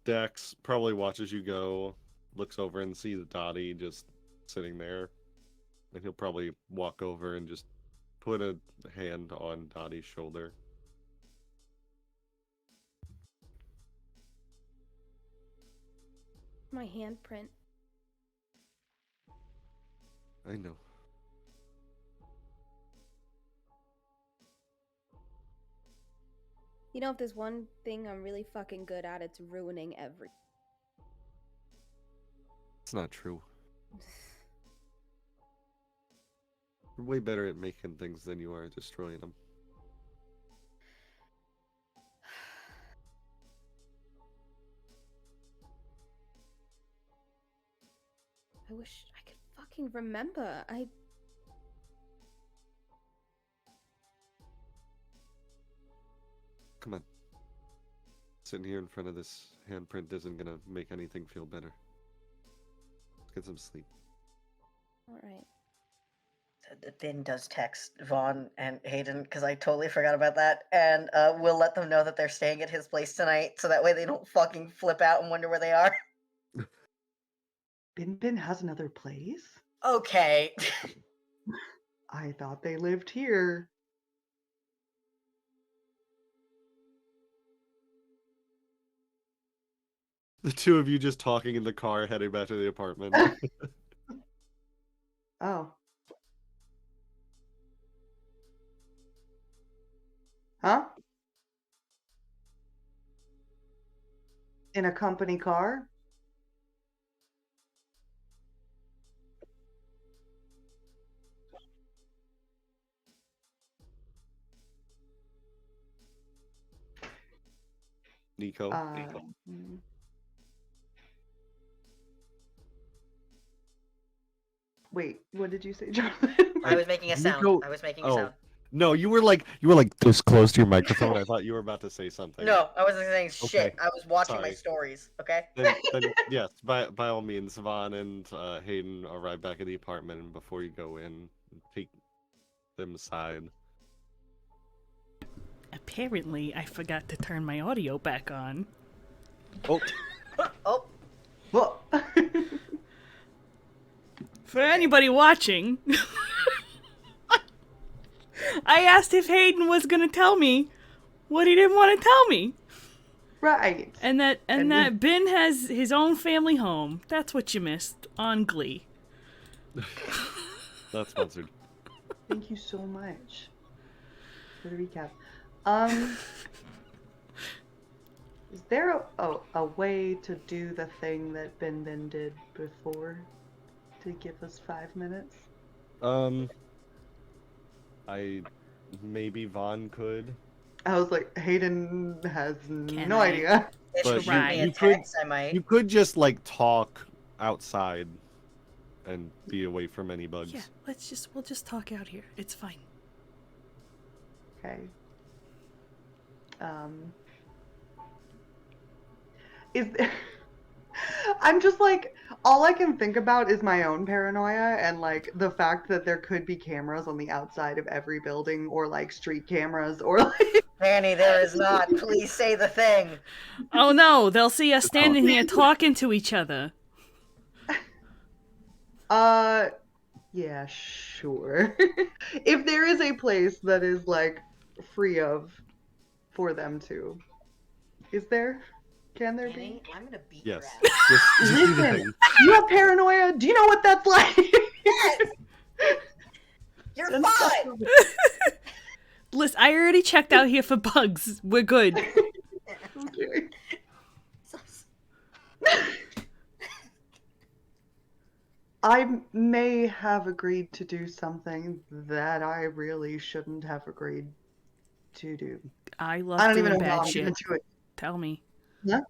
Dax probably watches you go, looks over and sees Dottie just sitting there, and he'll probably walk over and just put a hand on Dottie's shoulder.
My handprint.
I know.
You know, if there's one thing I'm really fucking good at, it's ruining every.
It's not true. You're way better at making things than you are at destroying them.
I wish I could fucking remember.
Come on. Sitting here in front of this handprint isn't gonna make anything feel better. Let's get some sleep.
Alright.
Ben does text Vaughn and Hayden because I totally forgot about that, and we'll let them know that they're staying at his place tonight, so that way they don't fucking flip out and wonder where they are.
Bin has another place?
Okay.
I thought they lived here.
The two of you just talking in the car heading back to the apartment.
Oh. Huh? In a company car?
Nico.
Mm. Wait, what did you say, Jonathan?
I was making a sound.
Nico-
I was making a
oh.
sound.
No, you were like this close to your microphone. I thought you were about to say something.
No, I wasn't saying shit.
Okay,
I was watching my
sorry.
stories, okay?
Then yes, by all means, Vaughn and Hayden arrive back at the apartment, and before you go in, take them aside.
Apparently, I forgot to turn my audio back on.
Oh,
Oh,
Well,
For anybody watching, I asked if Hayden was gonna tell me what he didn't want to tell me.
right.
And that Ben has his own family home. That's what you missed on Glee.
not sponsored.
Thank you so much for the recap. Is there a way to do the thing that Bin Bin did before to give us 5 minutes?
I maybe Vaughn could,
I was like, Hayden has
Can
no
I?
idea.
If you
but
shoot me a
you could
text, I might.
you could just like talk outside and be away from any bugs.
Yeah, we'll just talk out here. It's fine.
Okay. Is I'm just like, all I can think about is my own paranoia and like the fact that there could be cameras on the outside of every building, or like street cameras, or like
Danny, there is not. Please say the thing.
Oh no, they'll see us
Just
standing
talk.
here talking to each other.
yeah, sure. If there is a place that is like free of for them to. Is there? Can there be?
Danny, I'm gonna beat
Yes.
your ass.
Just do the
Listen,
thing.
you have paranoia? Do you know what that's like?
Yes! You're
Then
fine!
fuck with
Listen, I already checked out here for bugs. We're good.
it. Okay. I may have agreed to do something that I really shouldn't have agreed to do.
I love
I don't
doing
even know how
bad
I'm
shit.
gonna do it.
Tell me.
Huh?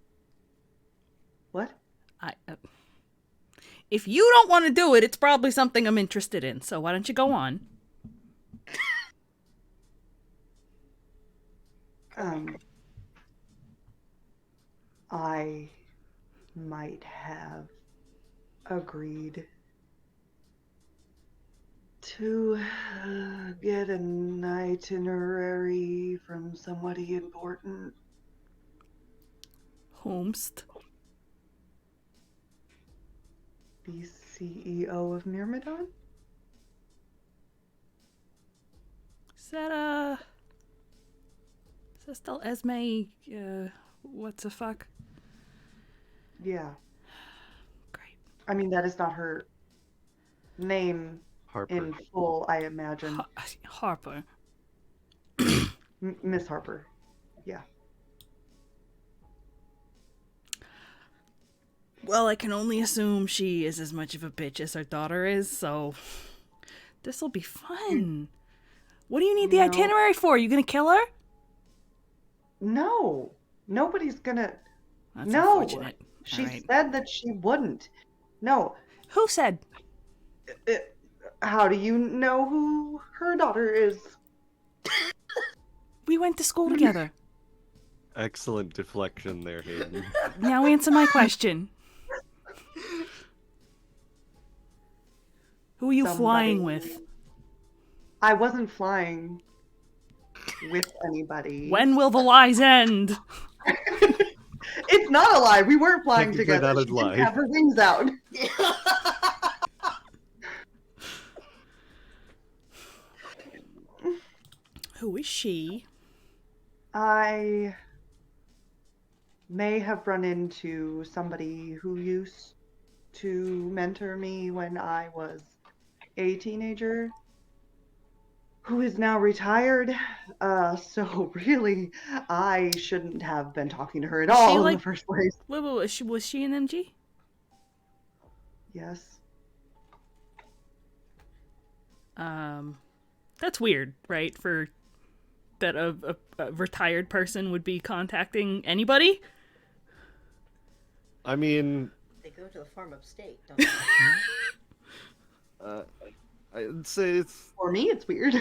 What?
If you don't want to do it, it's probably something I'm interested in. So why don't you go on?
I might have agreed to get an itinerary from somebody important.
Homest.
The CEO of Myrmidon?
Is that still Esme? What's the fuck?
Yeah.
Great.
I mean, that is not her name
Harper.
in full, I imagine.
Harper.
Miss Harper. Yeah.
Well, I can only assume she is as much of a bitch as her daughter is, so this'll be fun. What do you need the
No.
itinerary for? You gonna kill her?
No. Nobody's gonna.
That's
No.
unfortunate.
She
Alright.
said that she wouldn't. No.
Who said?
How do you know who her daughter is?
We went to school together.
Excellent deflection there, Hayden.
Now answer my question. Who are you flying
Somebody-
with?
I wasn't flying with anybody.
When will the lies end?
It's not a lie. We weren't flying
Technically
together.
not a
She
lie.
didn't have her wings out.
Who is she?
I may have run into somebody who used to mentor me when I was a teenager, who is now retired. So really, I shouldn't have been talking to her at
Is she
all in
like-
the first place.
Wait, was she an MG?
Yes.
That's weird, right? For that a retired person would be contacting anybody?
I mean,
They go to the farm upstate, don't they?
I'd say it's
For me, it's weird.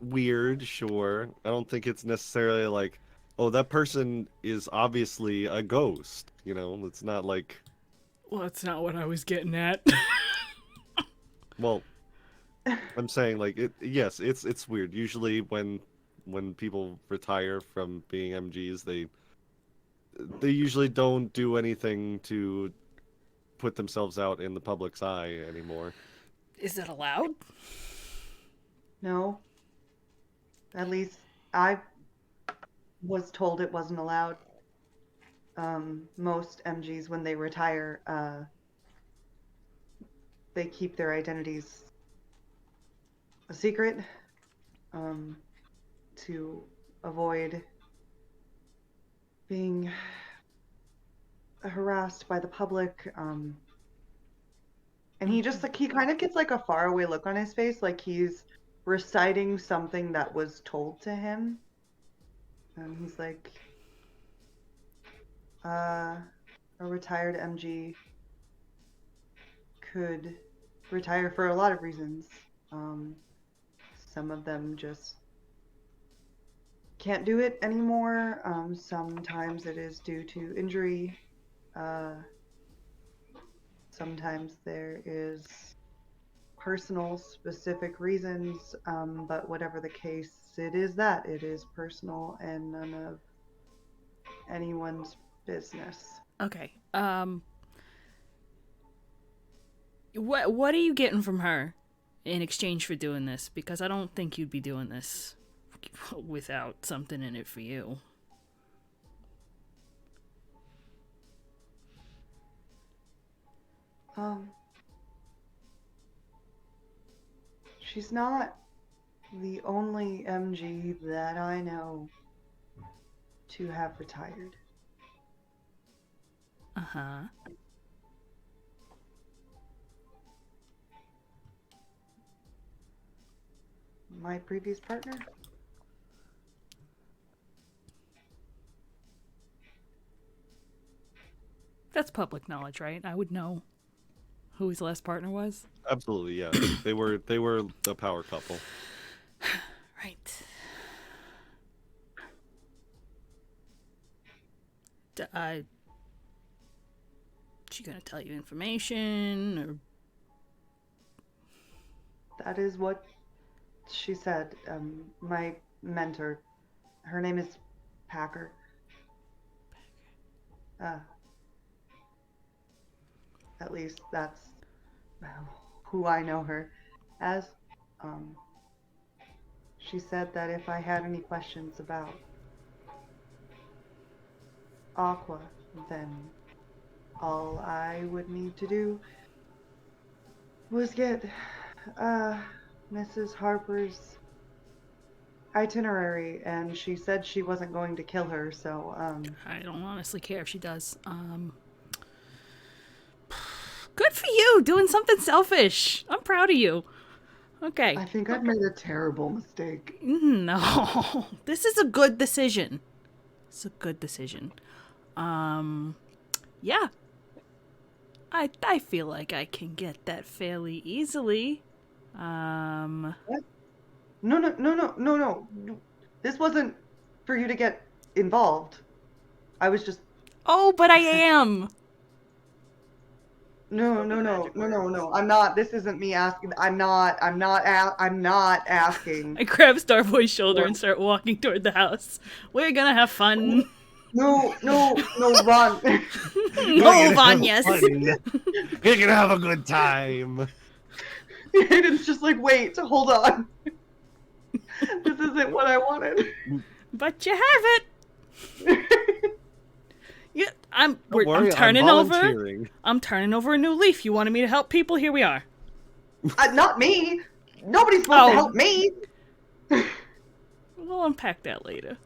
weird, sure. I don't think it's necessarily like, oh, that person is obviously a ghost. You know, it's not like,
Well, that's not what I was getting at.
well, I'm saying like it. Yes, it's weird. Usually when people retire from being MGs, they usually don't do anything to put themselves out in the public's eye anymore.
Is that allowed?
No. At least I was told it wasn't allowed. Most MGs, when they retire, they keep their identities a secret, to avoid being harassed by the public. And he just like he kind of gets like a faraway look on his face, like he's reciting something that was told to him. And he's like, a retired MG could retire for a lot of reasons. Some of them just can't do it anymore. Sometimes it is due to injury. Sometimes there is personal specific reasons, but whatever the case, it is personal and none of anyone's business.
Okay. What are you getting from her in exchange for doing this? Because I don't think you'd be doing this without something in it for you.
She's not the only MG that I know to have retired.
Uh-huh.
My previous partner?
That's public knowledge, right? I would know who his last partner was.
Absolutely, yeah. They were the power couple.
Right. She gonna tell you information, or
That is what she said. My mentor, her name is Packer. At least that's who I know her as. She said that if I had any questions about Aqua, then all I would need to do was get Mrs. Harper's itinerary, and she said she wasn't going to kill her, so
I don't honestly care if she does. Good for you, doing something selfish. I'm proud of you. Okay.
I think I've made a terrible mistake.
No, this is a good decision. It's a good decision. Yeah. I feel like I can get that fairly easily.
What? No. This wasn't for you to get involved. I was just.
Oh, but I am.
No. I'm not. This isn't me asking. I'm not asking.
I grab Starboy's shoulder and start walking toward the house. We're gonna have fun.
No, Ron.
No, Vanyas.
You're gonna have a good time.
Aiden's just like, wait, hold on. This isn't what I wanted.
But you have it. Yeah, I'm turning I'm turning over a new leaf. You wanted me to help people? Here we are.
Not me. Nobody's supposed to help me.
We'll unpack that later.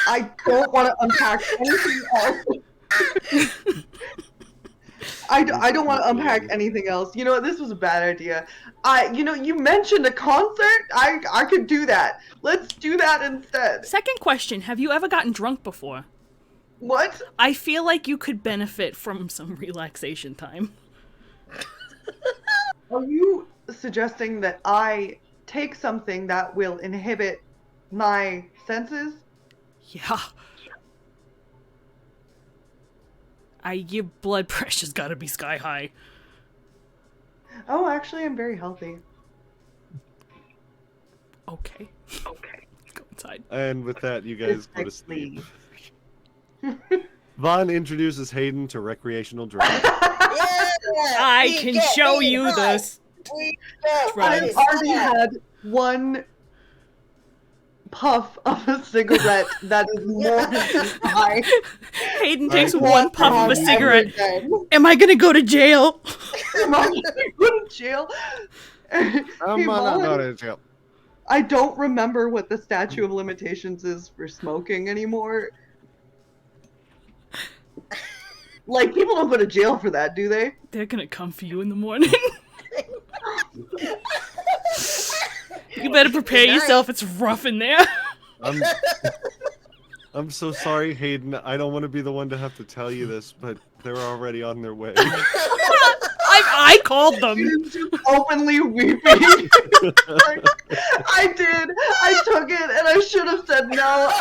I don't want to unpack anything else. I don't want to unpack anything else. You know what? This was a bad idea. You mentioned a concert. I could do that. Let's do that instead.
Second question: have you ever gotten drunk before?
What?
I feel like you could benefit from some relaxation time.
Are you suggesting that I take something that will inhibit my senses?
Yeah. Your blood pressure's gotta be sky high.
Oh, actually, I'm very healthy.
Okay. Go inside.
And with that, you guys go to sleep. Vaughn introduces Hayden to recreational drugs.
I can show you this.
I've already had one puff of a cigarette that is more than high.
Hayden takes one puff of a cigarette. Am I gonna go to jail?
Am I gonna go to jail?
I'm not going to jail.
I don't remember what the statute of limitations is for smoking anymore. Like, people don't go to jail for that, do they?
They're gonna come for you in the morning. You better prepare
Good night.
yourself. It's rough in there.
I'm so sorry, Hayden. I don't want to be the one to have to tell you this, but they're already on their way.
I called them.
She's just openly weeping. I did. I took it, and I should have said no.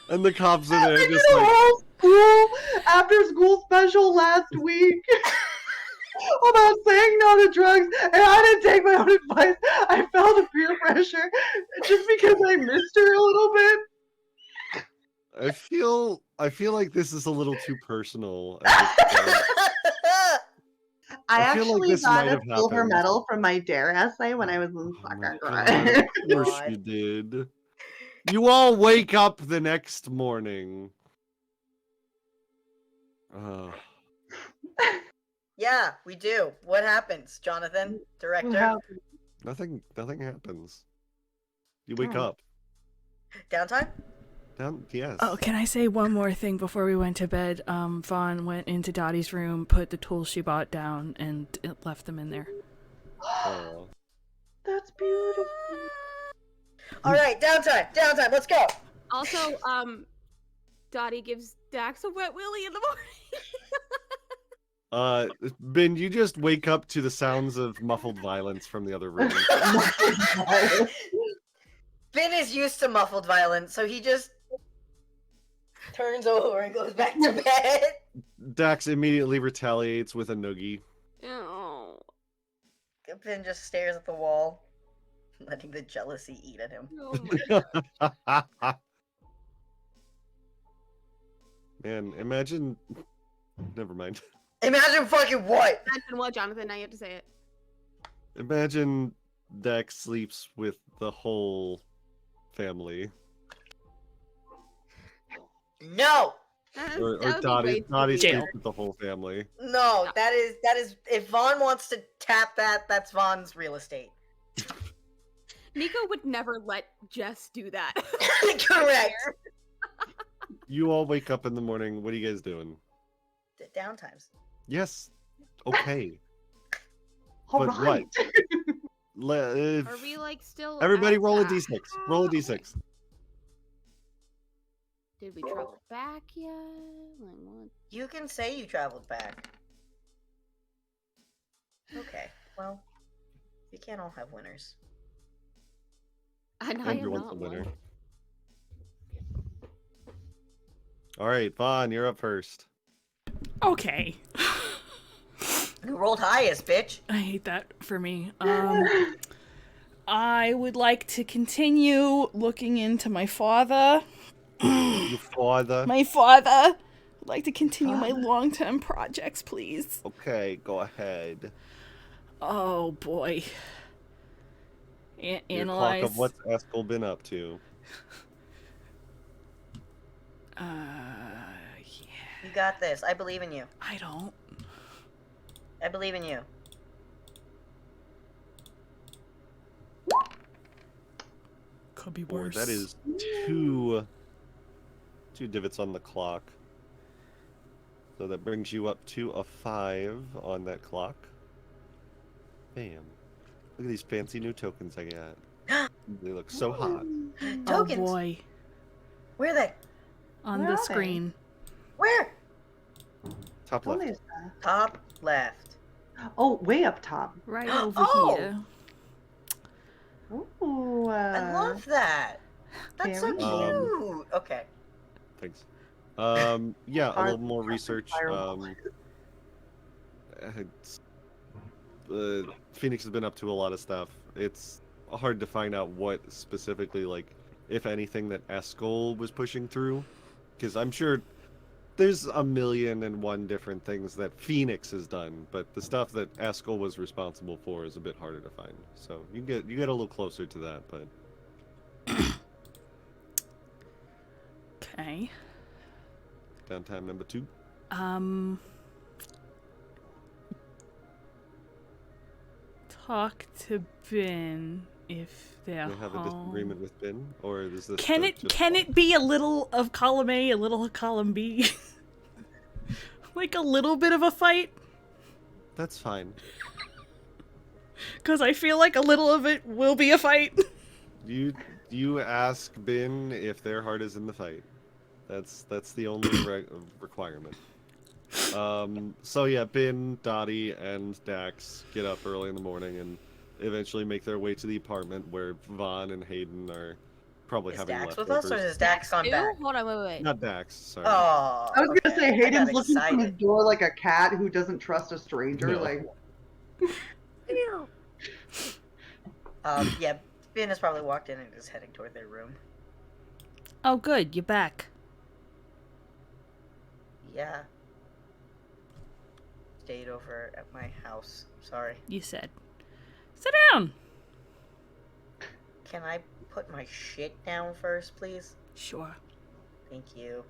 And the cops are
I
there
did
just
a
like,
whole school after-school special last week about saying no to drugs, and I didn't take my own advice. I fell to peer pressure just because I missed her a little bit.
I feel like this is a little too personal. At this point.
I
I feel like
actually
this
got
might
a
have
silver
happened.
medal from my dare essay when I was in
Oh my
soccer.
God, of course you did. You all wake up the next morning. Oh,
Yeah, we do. What happens, Jonathan, director?
nothing happens. You wake
Oh.
up.
Downtime?
Yes.
Oh, can I say one more thing before we went to bed? Vaughn went into Dottie's room, put the tools she bought down, and it left them in there.
Oh.
That's beautiful.
All right, downtime. Let's go.
Also, Dottie gives Dax a wet willy in the morning.
Ben, you just wake up to the sounds of muffled violence from the other room.
Ben is used to muffled violence, so he just turns over and goes back to bed.
Dax immediately retaliates with a noogie.
Oh.
Ben just stares at the wall, letting the jealousy eat at him.
Oh my
Man, imagine. Never mind.
Imagine fucking what?
Imagine what, Jonathan? Now you have to say it.
Imagine Dax sleeps with the whole family.
No,
Or
That would be
Dottie
way too
Jail.
sleeps with the whole family.
no, that is if Vaughn wants to tap that, that's Vaughn's real estate.
Nico would never let Jess do that.
Correct.
You all wake up in the morning. What are you guys doing?
Downtimes.
Yes. Okay.
All
But
right.
Are we like still?
Everybody roll a
outside?
d6. Roll a d6.
Did we travel back yet? Like what?
You can say you traveled back. Okay, well, you can't all have winners.
And I am
Everyone's a
not
winner.
one.
All right, Vaughn, you're up first.
Okay.
You rolled highest, bitch.
I hate that for me. I would like to continue looking into my father.
Your father.
My father. I'd like to continue my long-term projects, please.
Okay, go ahead.
Oh boy.
Your
Analyze.
clock of what's Eskel been up to.
Yeah.
You got this. I believe in you.
I don't.
I believe in you.
Could be
Boy,
worse.
that is two divots on the clock. So that brings you up to a 5 on that clock. Bam. Look at these fancy new tokens I got. They look so hot.
Tokens.
Oh boy.
Where are they?
On
Where
the
are they?
screen.
Where?
Top
What
left.
is that?
Top left.
Oh, way up top.
Right over
Oh!
here.
Ooh.
I love that. That's so
Very
cute. Okay.
Thanks. Yeah, a
Are
little more research.
fireball.
Phoenix has been up to a lot of stuff. It's hard to find out what specifically, like, if anything, that Eskel was pushing through. Because I'm sure there's 1,000,001 different things that Phoenix has done, but the stuff that Eskel was responsible for is a bit harder to find. So you get a little closer to that, but
Okay.
downtime number 2.
Talk to Ben if they're
Do you have a
home.
disagreement with Ben, or is this
Can
the-
it
just
can it be a little of column A, a little of column B? Like a little bit of a fight?
That's fine.
Because I feel like a little of it will be a fight.
You ask Bin if their heart is in the fight. That's the only requirement. So yeah, Bin, Dottie, and Dax get up early in the morning and eventually make their way to the apartment where Vaughn and Hayden are probably
Is
having
Dax with
leftovers.
us, or is Dax gone
Too?
back?
Hold on, wait.
Not Dax, sorry.
Oh,
I was gonna say
okay. I got
Hayden's looking from his
excited.
door like a cat who doesn't trust a stranger.
No.
Like,
Yeah, Ben has probably walked in and is heading toward their room.
Oh, good. You're back.
Yeah. Stayed over at my house. Sorry.
You said. Sit down.
Can I put my shit down first, please?
Sure.
Thank you.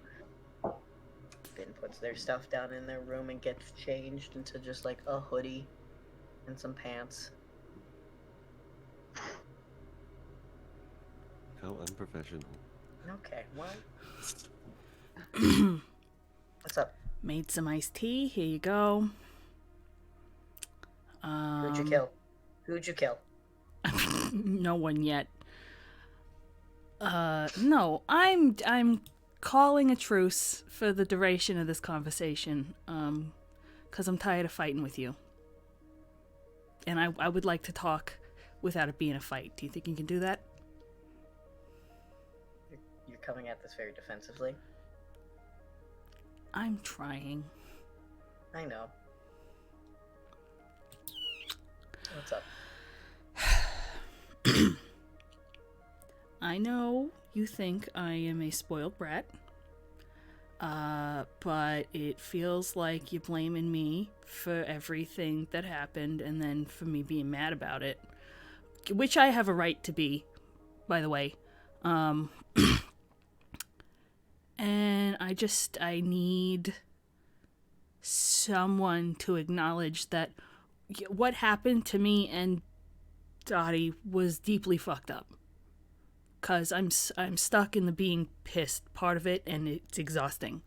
Ben puts their stuff down in their room and gets changed into just like a hoodie and some pants.
How unprofessional.
Okay, what? What's up?
Made some iced tea. Here you go.
Who'd you kill? Who'd you kill?
No one yet. No, I'm calling a truce for the duration of this conversation. Because I'm tired of fighting with you. And I would like to talk without it being a fight. Do you think you can do that?
You're coming at this very defensively.
I'm trying.
I know. What's up?
I know you think I am a spoiled brat. But it feels like you're blaming me for everything that happened and then for me being mad about it. Which I have a right to be, by the way. And I need someone to acknowledge that what happened to me and Dottie was deeply fucked up. 'Cause I'm stuck in the being pissed part of it, and it's exhausting.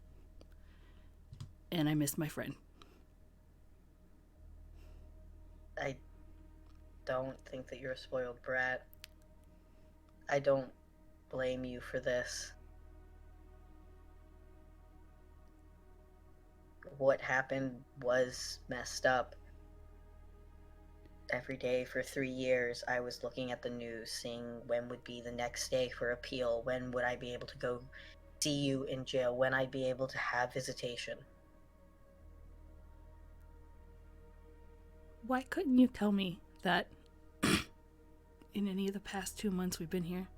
And I miss my friend.
I don't think that you're a spoiled brat. I don't blame you for this. What happened was messed up. Every day for 3 years, I was looking at the news, seeing when would be the next day for appeal, when would I be able to go see you in jail, when I'd be able to have visitation.
Why couldn't you tell me that in any of the past 2 months we've been here?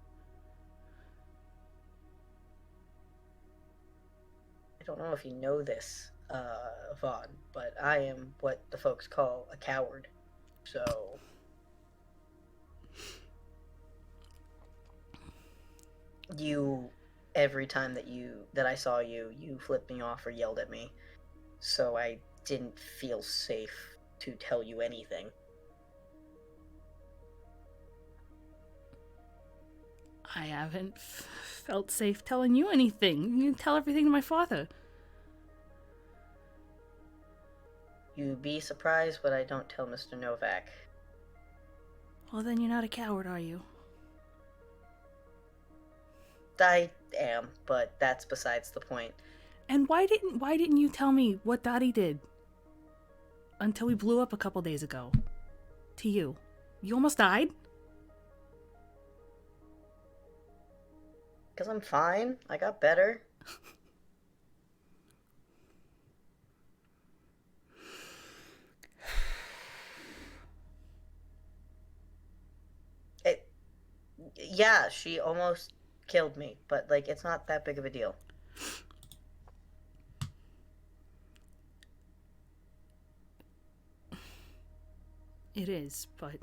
I don't know if you know this, Vaughn, but I am what the folks call a coward. So every time that I saw you, you flipped me off or yelled at me. So I didn't feel safe to tell you anything.
I haven't felt safe telling you anything. You tell everything to my father.
You'd be surprised what I don't tell Mr. Novak.
Well, then you're not a coward, are you?
I am, but that's besides the point.
And why didn't you tell me what Dottie did? Until we blew up a couple days ago. To you. You almost died?
Because I'm fine. I got better. Yeah, she almost killed me, but like it's not that big of a deal.
It is, but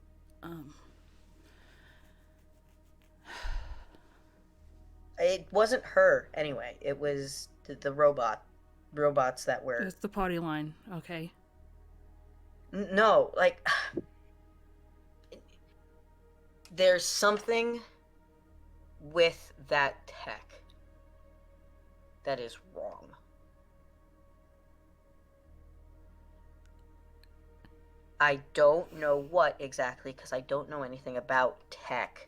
it wasn't her anyway. It was the robots that were
it's the party line, okay?
No, like there's something with that tech that is wrong. I don't know what exactly, because I don't know anything about tech.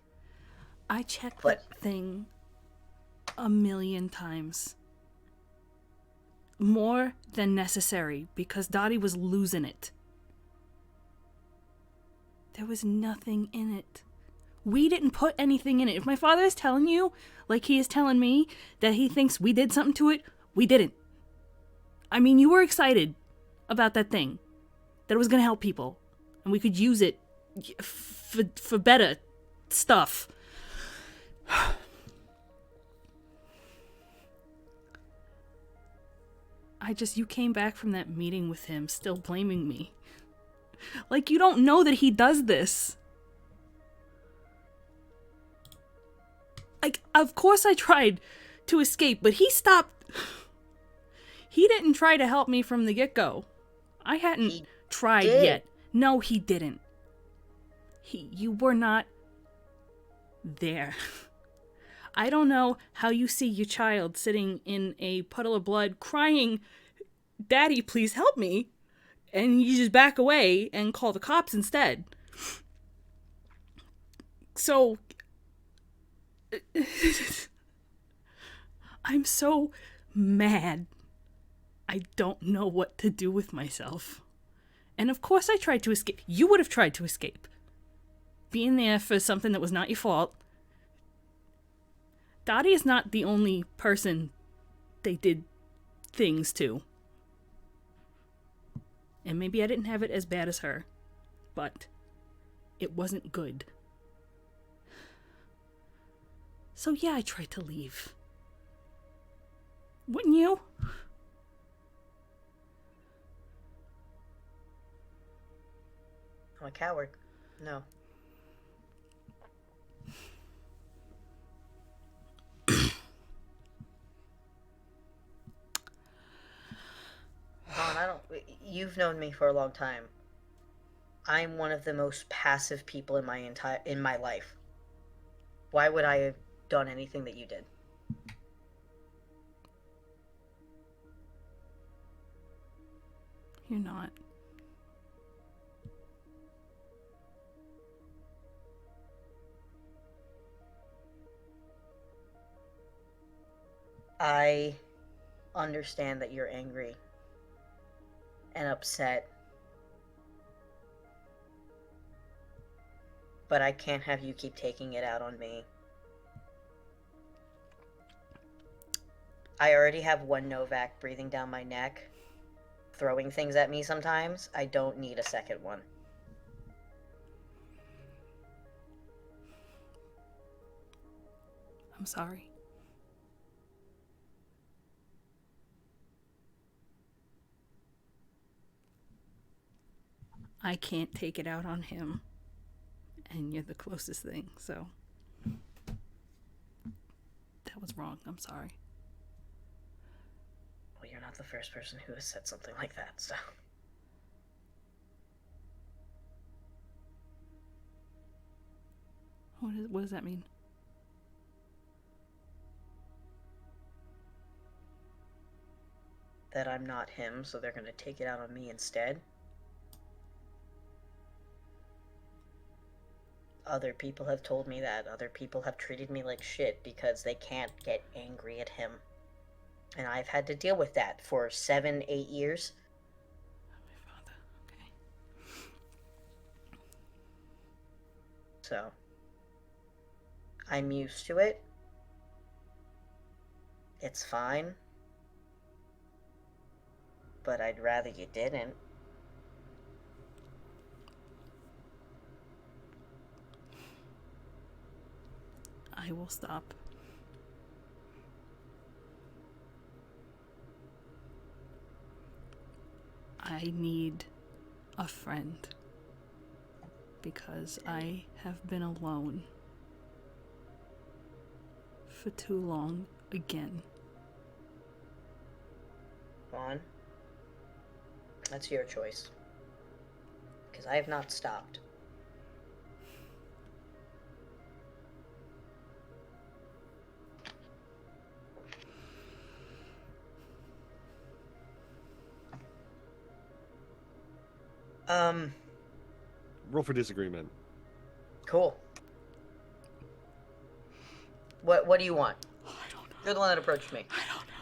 I checked
But-
that thing a million times. More than necessary, because Dottie was losing it. There was nothing in it. We didn't put anything in it. If my father is telling you, like he is telling me, that he thinks we did something to it, we didn't. I mean, you were excited about that thing. That it was going to help people. And we could use it for better stuff. You came back from that meeting with him still blaming me. Like, you don't know that he does this. Like, of course I tried to escape, but he stopped. He didn't try to help me from the get-go. I hadn't
He
tried
did.
yet. No, he didn't. You were not there. I don't know how you see your child sitting in a puddle of blood crying, "Daddy, please help me," and you just back away and call the cops instead. So I'm so mad. I don't know what to do with myself. And of course I tried to escape. You would have tried to escape. Being there for something that was not your fault. Dottie is not the only person they did things to. And maybe I didn't have it as bad as her, but it wasn't good. So yeah, I tried to leave. Wouldn't you?
I'm a coward. No. Vaughn, you've known me for a long time. I'm one of the most passive people in my life. Why would I have done anything that you did?
You're not.
I understand that you're angry and upset, but I can't have you keep taking it out on me. I already have one Novak breathing down my neck, throwing things at me sometimes. I don't need a second one.
I'm sorry. I can't take it out on him. And you're the closest thing, so. That was wrong. I'm sorry.
Well, you're not the first person who has said something like that, so.
What does that mean?
That I'm not him, so they're gonna take it out on me instead. Other people have told me that. Other people have treated me like shit because they can't get angry at him. And I've had to deal with that for 7, 8 years.
My father. Okay.
So, I'm used to it. It's fine. But I'd rather you didn't.
I will stop. I need a friend because I have been alone for too long again.
Vaughn, that's your choice. Because I have not stopped.
roll for disagreement.
Cool. What do you want?
I don't know.
You're the one that approached me.
I don't know.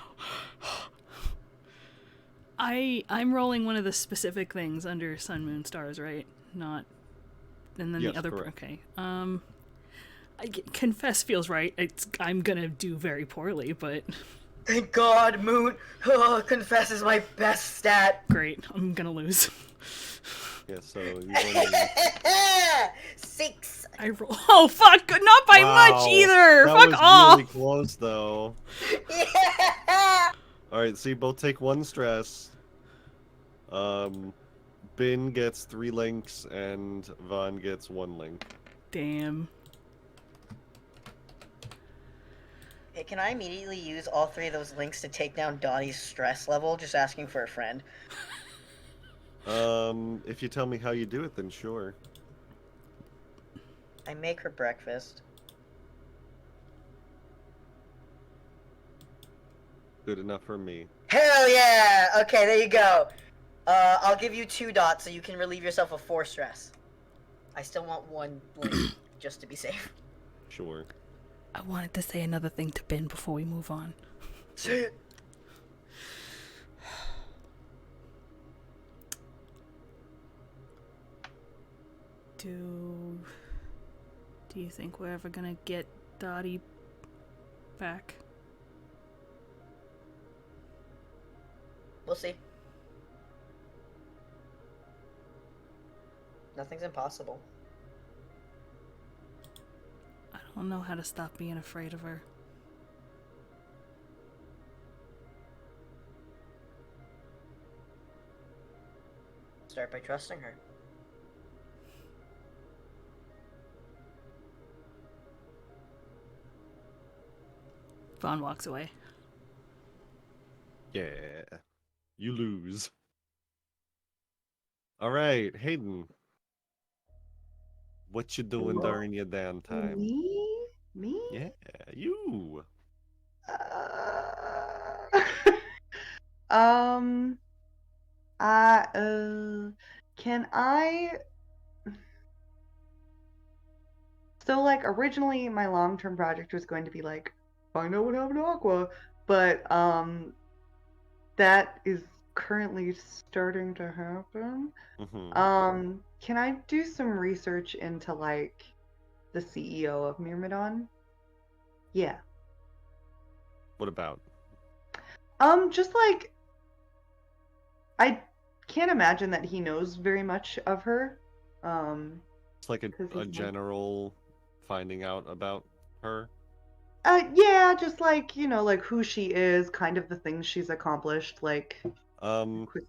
I'm rolling one of the specific things under Sun, Moon, Stars, right? Not, and then
Yes,
the other.
correct.
Okay. Confess feels right. I'm gonna do very poorly, but
Thank God, Moon. Confess is my best stat.
great. I'm gonna lose.
Yeah, so you want to...
6.
I roll. Oh fuck! Not by much
Wow,
either.
That
Fuck
was
off.
really close, though.
Yeah.
All right, so you both take 1 stress. Bin gets 3 links, and Vaughn gets 1 link.
Damn.
Hey, can I immediately use all 3 of those links to take down Dottie's stress level? Just asking for a friend.
If you tell me how you do it, then sure.
I make her breakfast.
Good enough for me.
Hell yeah! Okay, there you go. I'll give you 2 dots so you can relieve yourself of 4 stress. I still want 1 link, just to be safe.
Sure.
I wanted to say another thing to Ben before we move on.
Say it.
Do you think we're ever gonna get Dottie back?
We'll see. Nothing's impossible.
I don't know how to stop being afraid of her.
Start by trusting her.
Vaughn walks away.
Yeah. You lose. All right, Hayden. What you doing
Whoa.
during your downtime?
Me?
Yeah, you.
Uh, um, can I? So, like, originally my long-term project was going to be like, find out what happened to Aqua, but that is currently starting to happen.
Mm-hmm.
Can I do some research into like the CEO of Myrmidon? Yeah.
What about?
Just like I can't imagine that he knows very much of her.
It's like
'Cause
a
he's like-
general finding out about her.
Yeah, just like, like who she is, kind of the things she's accomplished, like quick
I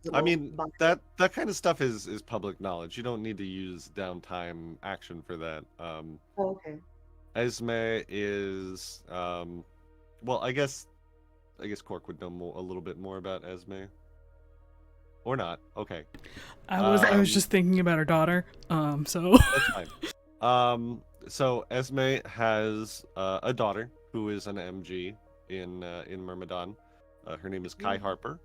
little
mean,
bio.
that kind of stuff is public knowledge. You don't need to use downtime action for that.
Oh, okay.
Esme is well, I guess Cork would know a little bit more about Esme. Or not. Okay.
I was just thinking about her daughter. So
That's fine. So Esme has a daughter who is an MG in Myrmidon. Her name is Kai Harper.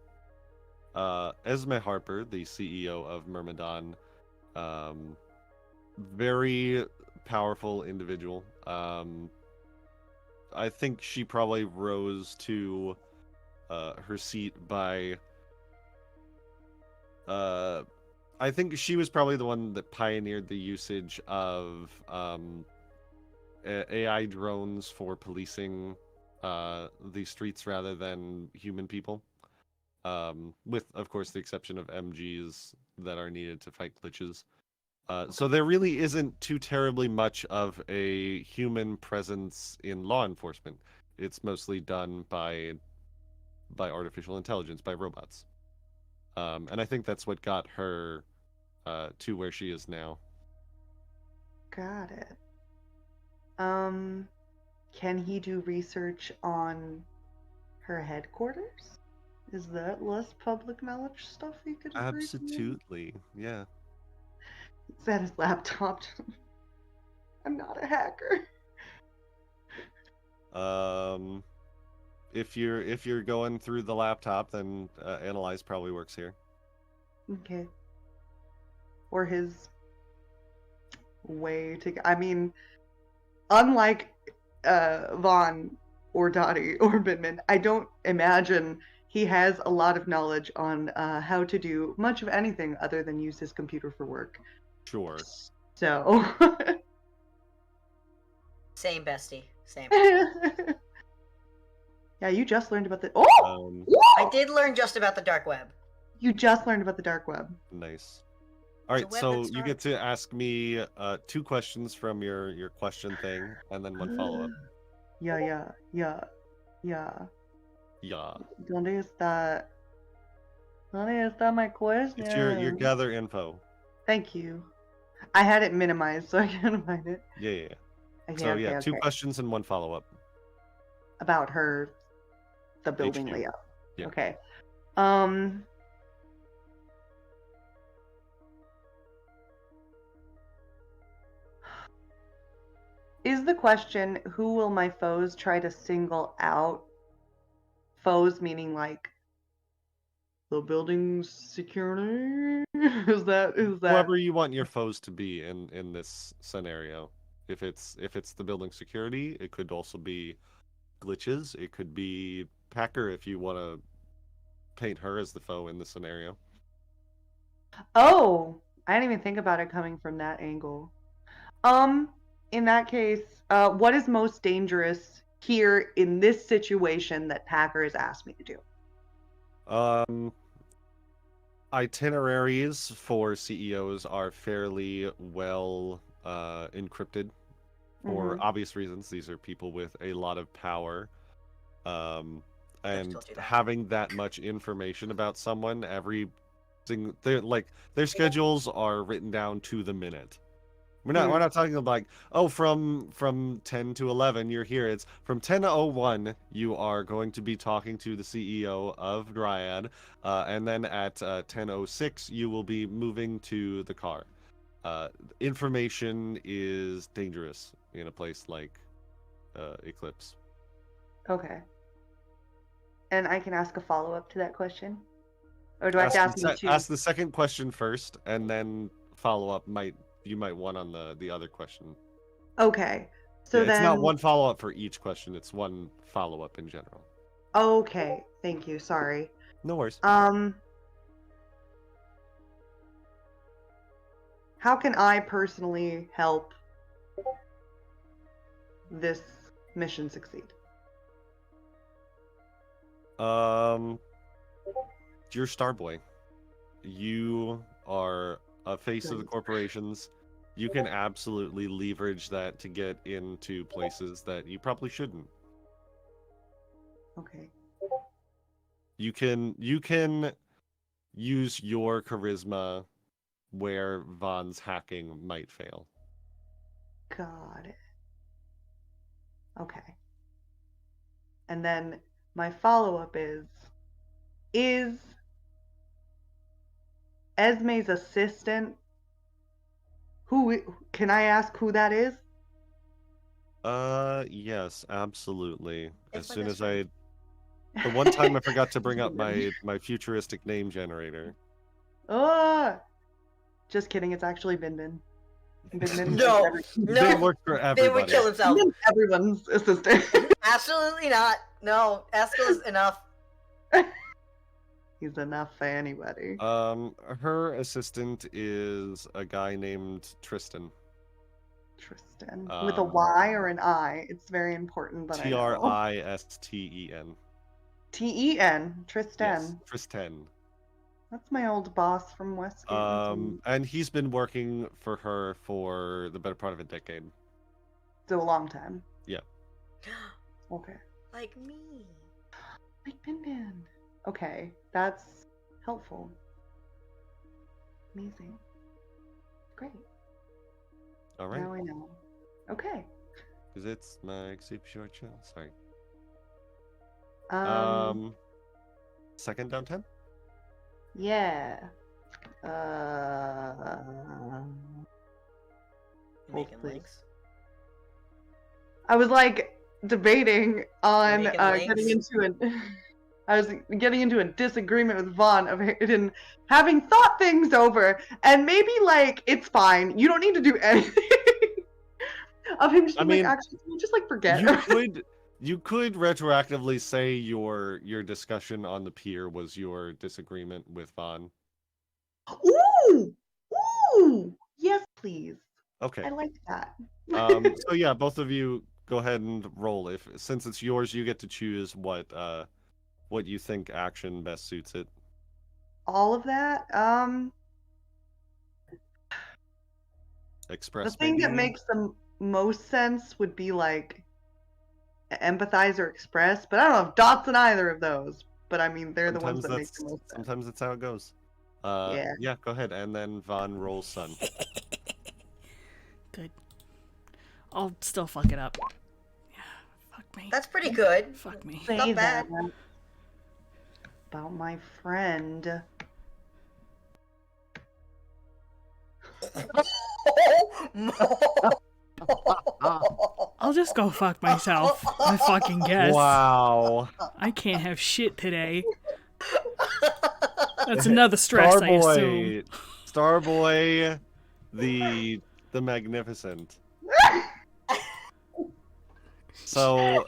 Esme Harper, the CEO of Myrmidon, very powerful individual. I think she probably rose to her seat by. I think she was probably the one that pioneered the usage of AI drones for policing the streets rather than human people. With, of course, the exception of MGs that are needed to fight glitches. So there really isn't too terribly much of a human presence in law enforcement. It's mostly done by artificial intelligence, by robots. And I think that's what got her to where she is now.
Got it. Can he do research on her headquarters? Is that less public knowledge stuff he could agree to?
Absolutely, yeah.
It's at his laptop. I'm not a hacker.
If you're going through the laptop, then Analyze probably works here.
Okay. Or his way to. I mean, unlike Vaughn or Dottie or Binman, I don't imagine he has a lot of knowledge on how to do much of anything other than use his computer for work.
Sure.
So.
Same, bestie. Same.
Yeah, you just learned about the. Oh!
I did learn just about the dark web.
You just learned about the dark web.
Nice. All right,
web
so
that
you get to ask me 2 questions from your question thing, and then 1 follow-up.
Yeah.
Yeah.
¿Dónde está? ¿Dónde está my question?
It's your gather info.
Thank you. I had it minimized, so I can't find it.
Yeah.
Okay,
So yeah,
okay,
2
okay.
questions and 1 follow-up.
About the building
HQ.
layout.
Yeah.
Okay. Is the question, who will my foes try to single out? Foes meaning like the building's security? Is that
Whoever you want your foes to be in this scenario. If it's the building security, it could also be glitches. It could be Packer if you want to paint her as the foe in the scenario.
Oh, I didn't even think about it coming from that angle. In that case, what is most dangerous here in this situation that Packer has asked me to do?
Itineraries for CEOs are fairly well encrypted for obvious reasons. These are people with a lot of power. And having that much information about someone, their schedules are written down to the minute. We're not talking about like, oh, from 10 to 11 you're here. It's from 10 to 01 you are going to be talking to the CEO of Dryad, and then at 10:06 you will be moving to the car. Information is dangerous in a place like Eclipse.
Okay. And I can ask a follow-up to that question? Or do I have to ask you two?
Ask the second question first, and then follow-up you might want on the other question.
Okay. So
yeah,
then...
It's not 1 follow-up for each question, it's 1 follow-up in general.
Okay. Thank you. Sorry.
No worries.
How can I personally help this mission succeed?
You're Starboy. You are a face of the corporations. You can absolutely leverage that to get into places that you probably shouldn't.
Okay.
You can use your charisma where Vaughn's hacking might fail.
Got it. Okay. And then my follow-up is Esme's assistant, can I ask who that is?
Yes, absolutely.
It's
As
my
soon
best
as
friend.
the one time I forgot to bring up my futuristic name generator.
Oh, just kidding. It's actually Binbin. Binbin
No,
They work for
They
everybody.
would kill himself.
Binbin's everyone's assistant.
Absolutely not. No, Eskel's enough.
He's enough for anybody.
Her assistant is a guy named Tristan.
Tristan. With a Y or an I? It's very important that I know.
Tristen.
T-E-N. Tristan.
Yes, Tristan.
That's my old boss from Westgate.
And he's been working for her for the better part of a decade.
So a long time.
Yeah.
Okay.
Like me.
Like Binbin. Okay, that's helpful. Amazing. Great.
All right.
Now I know. Okay.
Because it's my super short show. Sorry. Second down 10?
Yeah.
Making
please.
links.
I was like debating on
Making
getting
links?
into it. I was getting into a disagreement with Vaughn of Hayden having thought things over, and maybe like it's fine. You don't need to do anything. Of him just
I
being
mean,
like, actually, can you just like forget?
you could retroactively say your discussion on the pier was your disagreement with Vaughn.
Ooh, ooh, yes, please.
Okay.
I like that.
So yeah, both of you go ahead and roll. If since it's yours, you get to choose what you think action best suits it.
All of that.
Express
The thing
maybe,
that
you mean?
makes the most sense would be like empathize or express, but I don't have dots in either of those. But I mean, they're the ones that make the most sense.
Sometimes that's how it goes.
Yeah.
Yeah, go ahead, and then Vaughn rolls Sun.
Good. I'll still fuck it up. Yeah, fuck me.
That's pretty good.
Fuck me.
Say
Not bad.
that about my friend.
I'll just go fuck myself. I fucking guess.
Wow.
I can't have shit today. That's another stress, I assume.
Starboy, the magnificent. So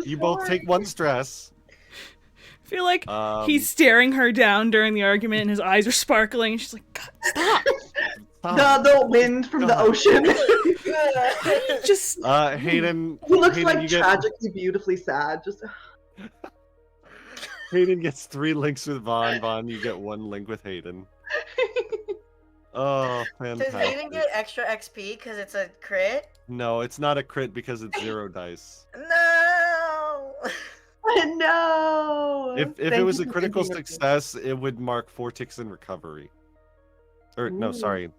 you both take one stress.
I feel like he's staring her down during the argument and his eyes are sparkling and she's like, God, stop!
The wind from the ocean.
Just
Hayden.
He looks
Hayden,
like tragically, beautifully sad. Just
Hayden gets 3 links with Vaughn. Vaughn, you get 1 link with Hayden. Oh,
Does
fantastic.
Hayden get extra XP because it's a crit?
No, it's not a crit because it's 0 dice.
No!
no.
If
Thank
it was
you
a
for
critical
thinking of me.
success, it would mark 4 ticks in recovery. Or no,
Ooh.
sorry.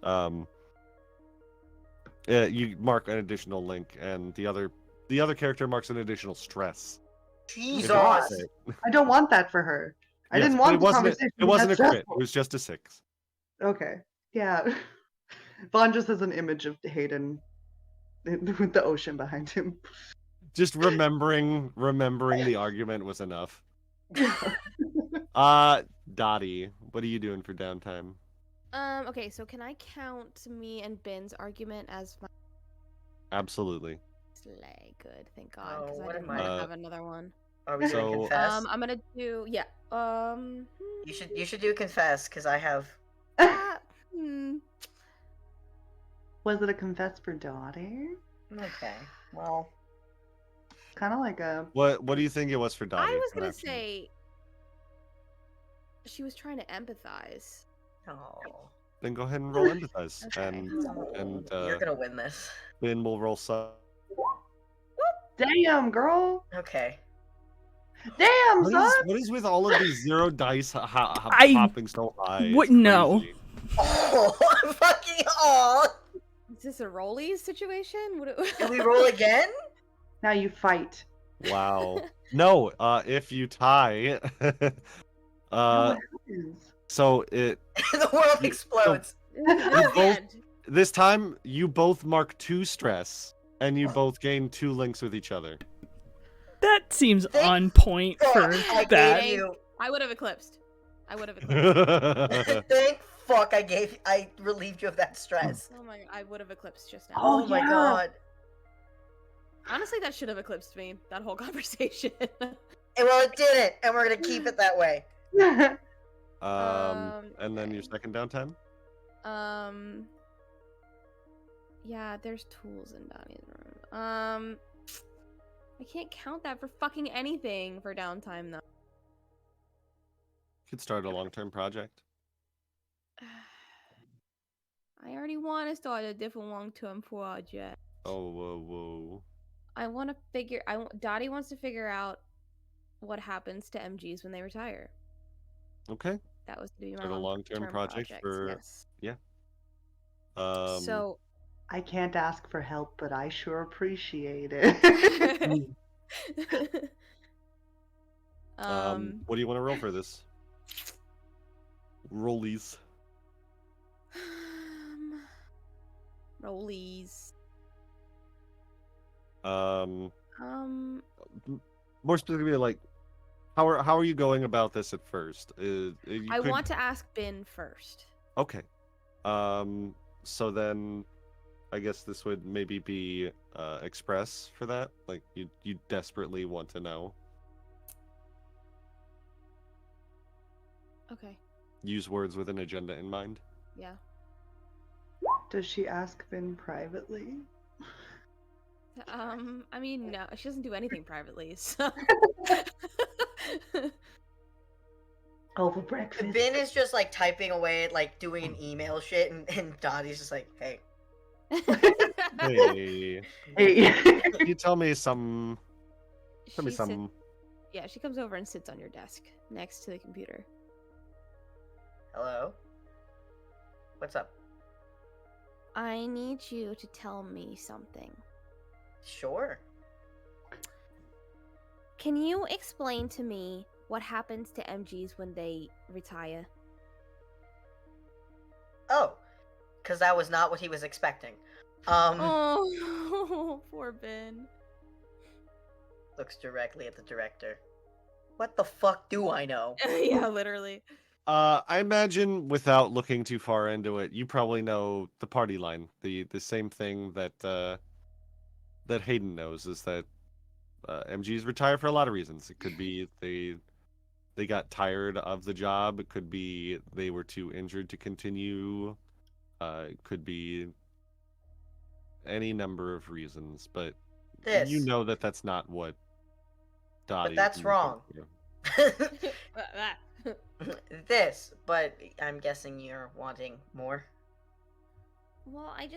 You mark an additional link, and the other character marks an additional stress.
Jesus!
I don't want that for her. I
Yes,
didn't
but
want
it
the
wasn't.
conversation.
It wasn't a
That's
crit. It
stressful.
was just a 6.
Okay. Yeah. Vaughn just has an image of Hayden with the ocean behind him.
Just remembering the argument was enough. Dottie, what are you doing for downtime?
Okay, so can I count me and Ben's argument as my
Absolutely.
slay? Good, thank God,
Oh,
because I
what
didn't
am
want
I-
to have another one.
Are we doing
So-
confess?
I'm gonna do
You should do confess because I have.
hmm.
Was it a confess for daughter?
Okay. Well,
Kind of like a.
What do you think it was for Dottie?
I was
What
gonna
action?
say she was trying to empathize.
oh,
Then go ahead and roll empathize,
Okay.
and
you're gonna win this.
Ben will roll Sun.
Damn, girl.
Okay.
Damn, son.
What is with all of these 0 dice
I
popping so high? It's
wouldn't know.
crazy.
Oh, fucking oh!
Is this a rollies situation?
Can we roll again?
Now you fight.
Wow. No, if you tie,
What happens?
so it
The world
You-
explodes.
both-
And
this time you both mark 2 stress, and you both gain 2 links with each other.
that seems
Thank
on point for
I
that.
gave you.
I would have eclipsed. Thank
Thank fuck I relieved you of that stress.
Oh my! I would have eclipsed just now.
Oh,
my
yeah.
god.
Honestly, that should have eclipsed me. That whole conversation.
Well, it didn't, and we're gonna keep it that way.
And then your
okay.
second downtime.
Yeah, there's tools in Donnie's room. I can't count that for fucking anything for downtime though.
Could start a long-term project.
I already want to start a different long-term project.
Oh, whoa.
I want to figure. Dottie wants to figure out what happens to MGs when they retire.
Okay.
That was to be my
Start a long-term project for-
Yes.
So
I can't ask for help, but I sure appreciate it.
what do you want to roll for this? Rollies.
Rollies.
More specifically, like, how are you going about this at first?
I want to ask Bin first.
Okay. So then, I guess this would maybe be express for that. Like you desperately want to know.
Okay.
Use words with an agenda in mind.
Yeah.
Does she ask Vin privately?
I mean, no, she doesn't do anything privately, so.
Over breakfast.
Ben is just like typing away, like doing an email shit, and Dottie's just like, hey.
Hey,
Hey.
can you tell me some? Tell me
She sits-
some.
yeah, she comes over and sits on your desk next to the computer.
Hello? What's up?
I need you to tell me something.
Sure.
Can you explain to me what happens to MGs when they retire?
Oh, because that was not what he was expecting.
Oh, poor Ben.
Looks directly at the director. What the fuck do I know?
Yeah, literally.
I imagine without looking too far into it, you probably know the party line. The same thing that that Hayden knows is that MGs retire for a lot of reasons. It could be they got tired of the job. It could be they were too injured to continue. It could be any number of reasons, but
This.
you know that that's not what Dottie.
that's wrong. This, but I'm guessing you're wanting more.
Well, I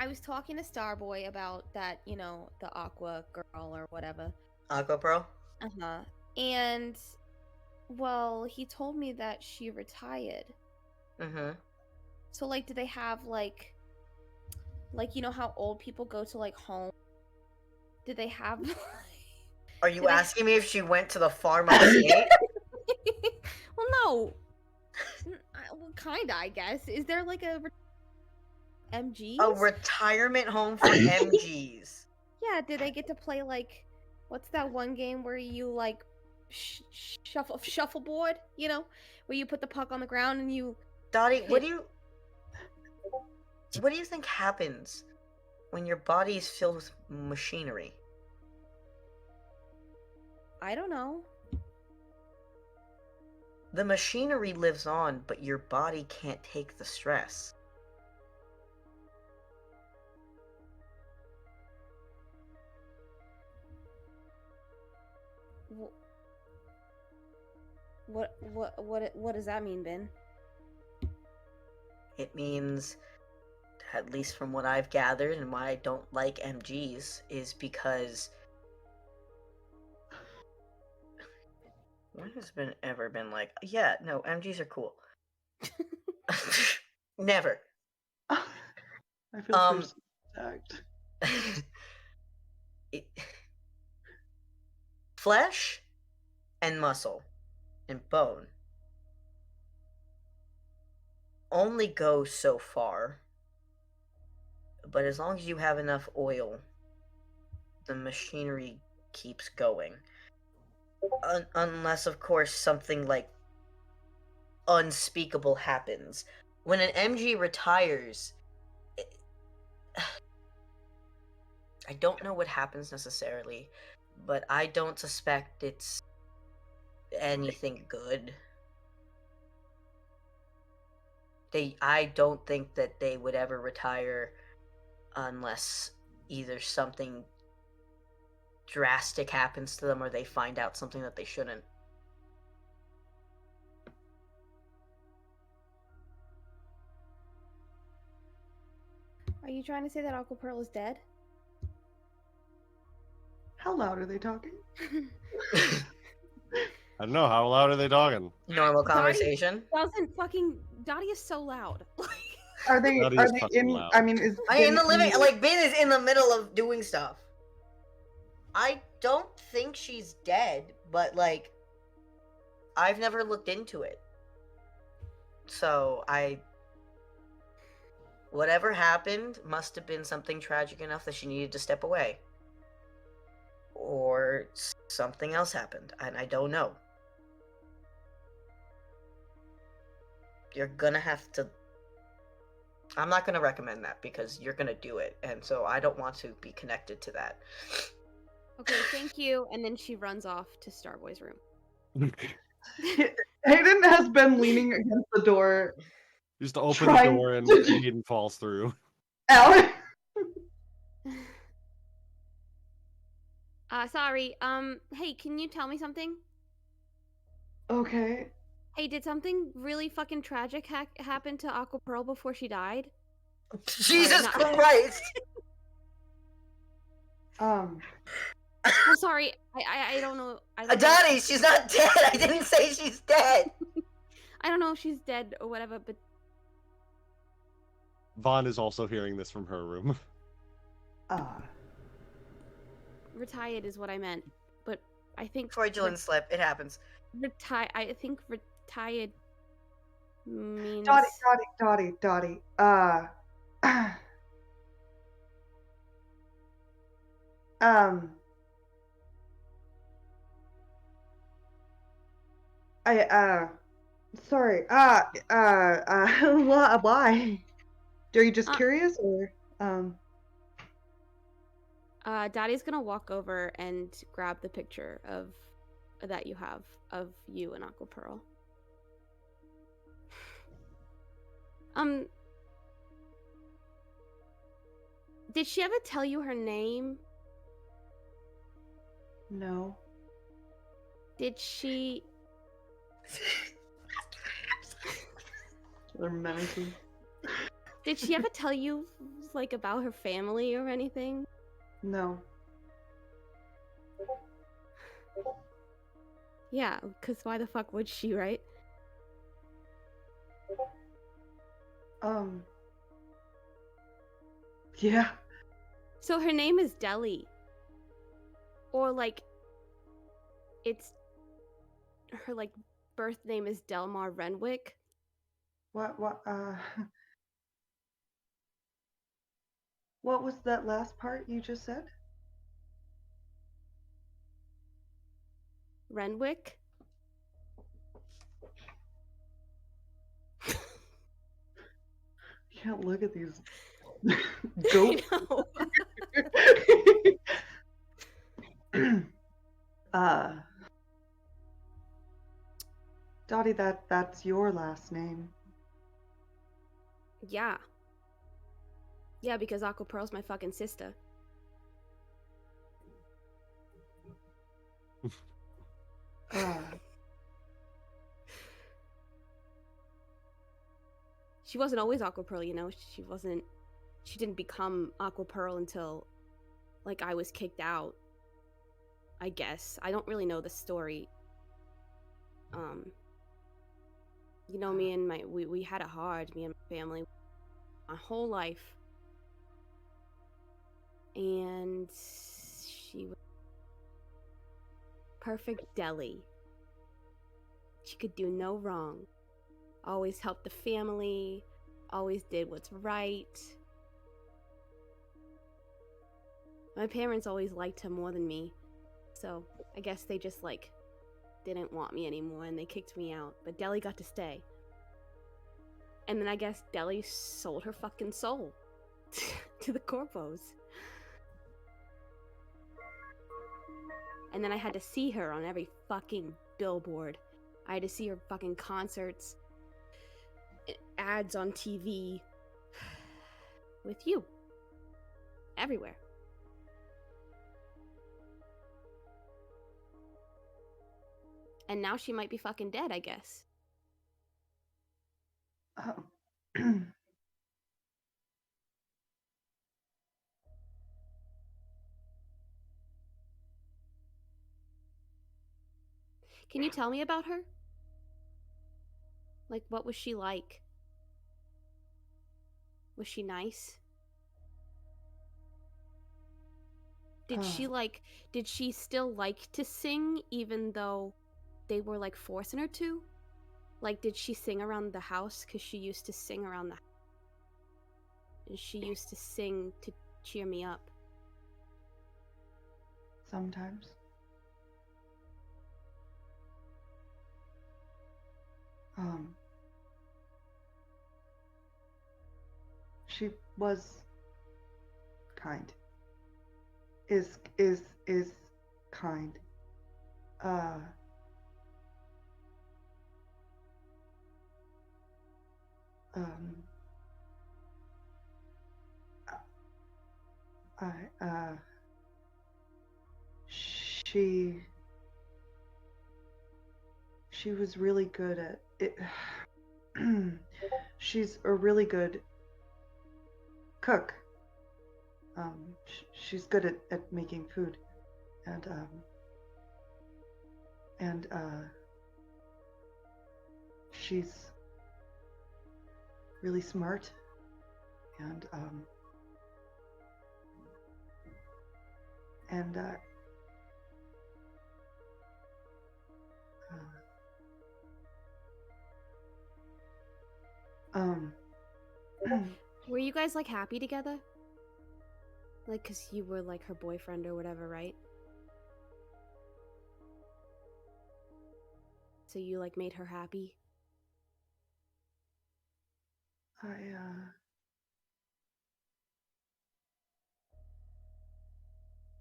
was talking to Starboy about that, you know, the Aqua girl or whatever.
Aqua Pro?
Uh-huh. And, well, he told me that she retired.
Mm-hmm.
So, like, do they have, like, you know how old people go to, like, home? Do they have...
Are you
Do they-
asking me if she went to the farm upstate?
Well, no. Well, kinda, I guess. Is there, like, a... MGs?
A retirement home for MGs.
Yeah, did they get to play, like... What's that one game where you, like, shuffleboard? You know? Where you put the puck on the ground and you...
Dottie, what do you think happens when your body is filled with machinery?
I don't know.
The machinery lives on, but your body can't take the stress.
What does that mean, Ben?
It means, at least from what I've gathered and why I don't like MGs, is because when has ever been like, yeah, no, MGs are cool. Never.
I feel personally attacked.
Flesh and muscle and bone only go so far, but as long as you have enough oil, the machinery keeps going. Unless, of course, something like unspeakable happens. When an MG retires, I don't know what happens necessarily, but I don't suspect it's anything good. I don't think that they would ever retire unless either something drastic happens to them or they find out something that they shouldn't.
Are you trying to say that Aqua Pearl is dead?
How loud are they talking?
I don't know. How loud are they talking?
Normal conversation.
Dottie is so loud.
Are they
That is fucking
in
loud.
I mean is
In the
Ben
living,
in-
like Ben is in the middle of doing stuff. I don't think she's dead, but like, I've never looked into it. So whatever happened must have been something tragic enough that she needed to step away. or something else happened, and I don't know. You're gonna have to. I'm not gonna recommend that because you're gonna do it, and so I don't want to be connected to that.
Okay, thank you. And then she runs off to Starboy's room.
Hayden has been leaning against the door.
Just open the door and Hayden falls through.
Out.
Sorry. Hey, can you tell me something?
Okay.
Hey, did something really fucking tragic happen to Aqua Pearl before she died?
Jesus
not-
Christ!
I'm sorry. I don't know. I don't know.
Adani, she's not dead. I didn't say she's dead.
I don't know if she's dead or whatever, but
Vaughn is also hearing this from her room.
retired is what I meant. But I think
Fraudulent slip. It happens.
I think retired means.
Dottie. Sorry. Why? Are you just curious, or
Daddy's gonna walk over and grab the picture of that you have of you and Aqua Pearl. Did she ever tell you her name?
No.
Did she?
They're menacing.
Did she ever tell you like about her family or anything?
No.
Yeah, because why the fuck would she, right?
Yeah.
So her name is Deli. Or like it's her like birth name is Delmar Renwick.
What was that last part you just said?
Renwick?
You can't look at these
I
goats.
know.
Dottie, that's your last name.
Yeah. Yeah, because Aqua Pearl's my fucking sister. She wasn't always Aqua Pearl, you know? She didn't become Aqua Pearl until, like, I was kicked out. I guess. I don't really know the story. You know, we had it hard, me and my family, my whole life. And she was perfect Deli. She could do no wrong. Always helped the family, always did what's right. My parents always liked her more than me, so I guess they just, like, didn't want me anymore and they kicked me out, but Deli got to stay. And then I guess Deli sold her fucking soul to the corpos. And then I had to see her on every fucking billboard. I had to see her fucking concerts, ads on TV, with you. Everywhere. And now she might be fucking dead, I guess.
Oh.
Can you tell me about her? Like, what was she like? Was she nice? Did she still like to sing even though they were like forcing her to? Like, did she sing around the house? Because she used to sing around the house. And she used to sing to cheer me up.
sometimes. She was kind. Is kind. Uh, um, I, she was really good at it. She's a really good cook. She's good at making food, and she's really smart, and and
Were you guys like happy together? Like, cause you were like her boyfriend or whatever, right? So you like made her happy?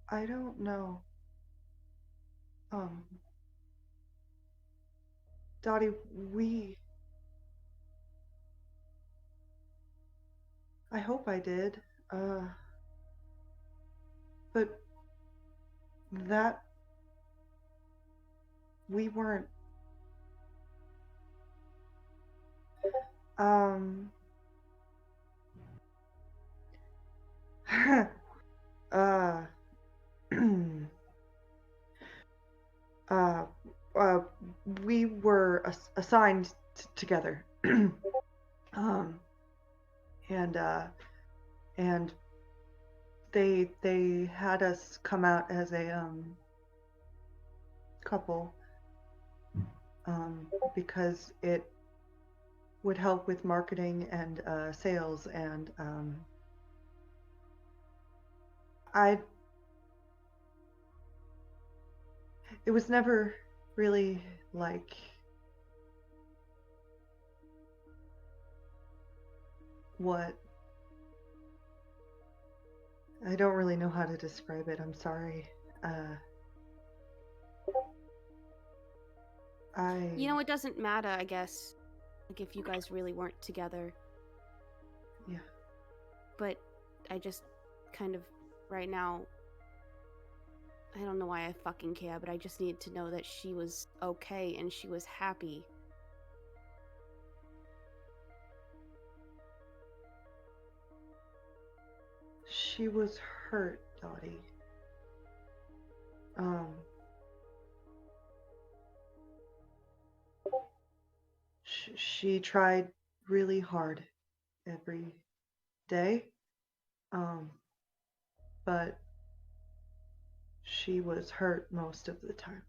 I don't know. Dottie, I hope I did. But that we weren't. uh, uh, uh, we were assigned together. And and they had us come out as a couple, because it would help with marketing and sales, and it was never really like what. I don't really know how to describe it. I'm sorry.
You know, it doesn't matter, I guess. Like, if you guys really weren't together.
Yeah.
But I just kind of, right now, I don't know why I fucking care, but I just needed to know that she was okay and she was happy.
She was hurt, Dottie. She tried really hard every day, but she was hurt most of the time.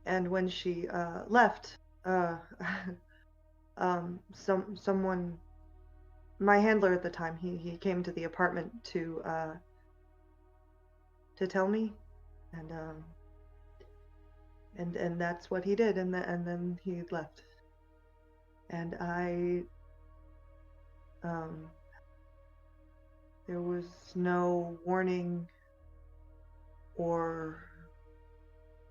And when she left, someone, my handler at the time, he came to the apartment to tell me, and that's what he did, and then he left, and there was no warning or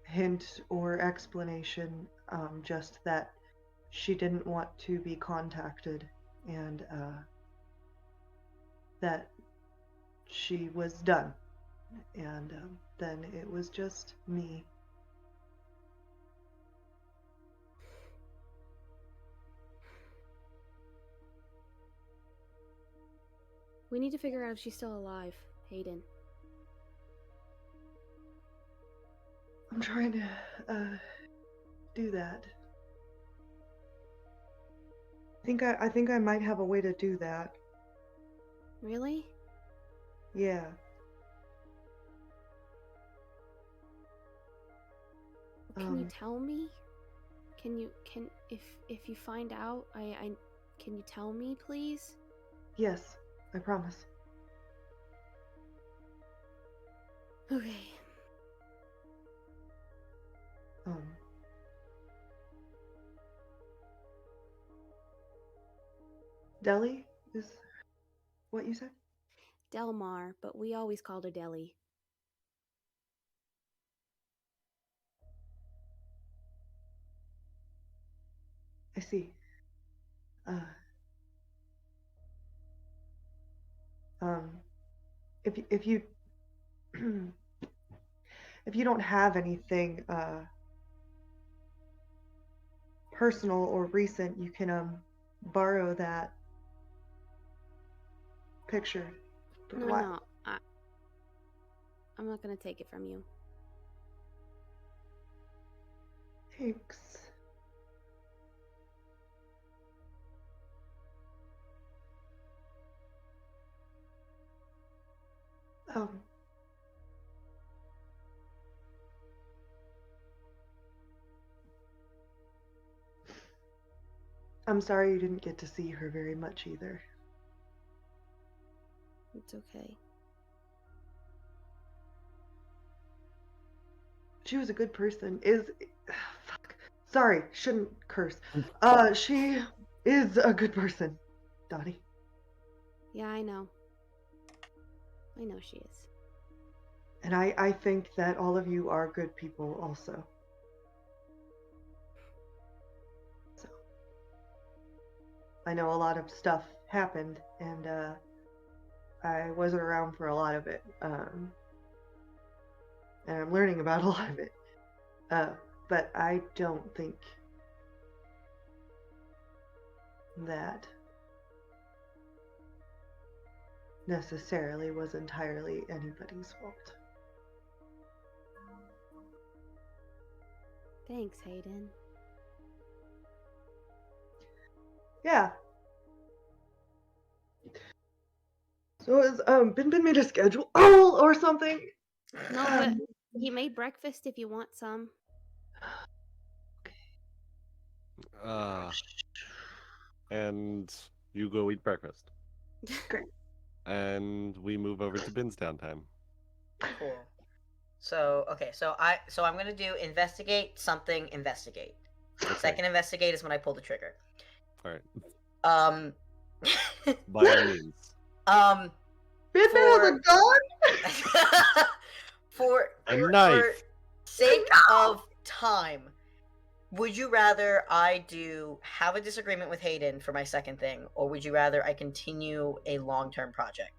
hint or explanation, just that she didn't want to be contacted, and that she was done, and then it was just me.
We need to figure out if she's still alive, Hayden.
I'm trying to do that. I think I might have a way to do that.
Really?
Yeah.
Can you tell me? if you find out, can you tell me, please?
Yes, I promise.
Okay.
Deli is what you said?
Delmar, but we always called her Deli.
I see. If you if you don't have anything personal or recent, you can borrow that picture. But
No,
why?
no, I'm not gonna take it from you.
Thanks. I'm sorry you didn't get to see her very much either.
It's okay.
She was a good person. Fuck. Sorry, shouldn't curse. She is a good person, Dottie.
Yeah, I know. I know she is.
And I think that all of you are good people also. So I know a lot of stuff happened, and I wasn't around for a lot of it. And I'm learning about a lot of it. But I don't think that necessarily was entirely anybody's fault.
Thanks, Hayden.
Yeah. So has Bin made a schedule or something?
No, but he made breakfast if you want some.
And you go eat breakfast.
Great.
And we move over to Bin's downtime.
Cool. So I'm gonna do investigate something. Investigate.
Okay.
Second investigate is when I pull the trigger.
All right.
By
all means.
Bin has a gun.
for
A knife.
For sake of time, would you rather I have a disagreement with Hayden for my second thing, or would you rather I continue a long-term project?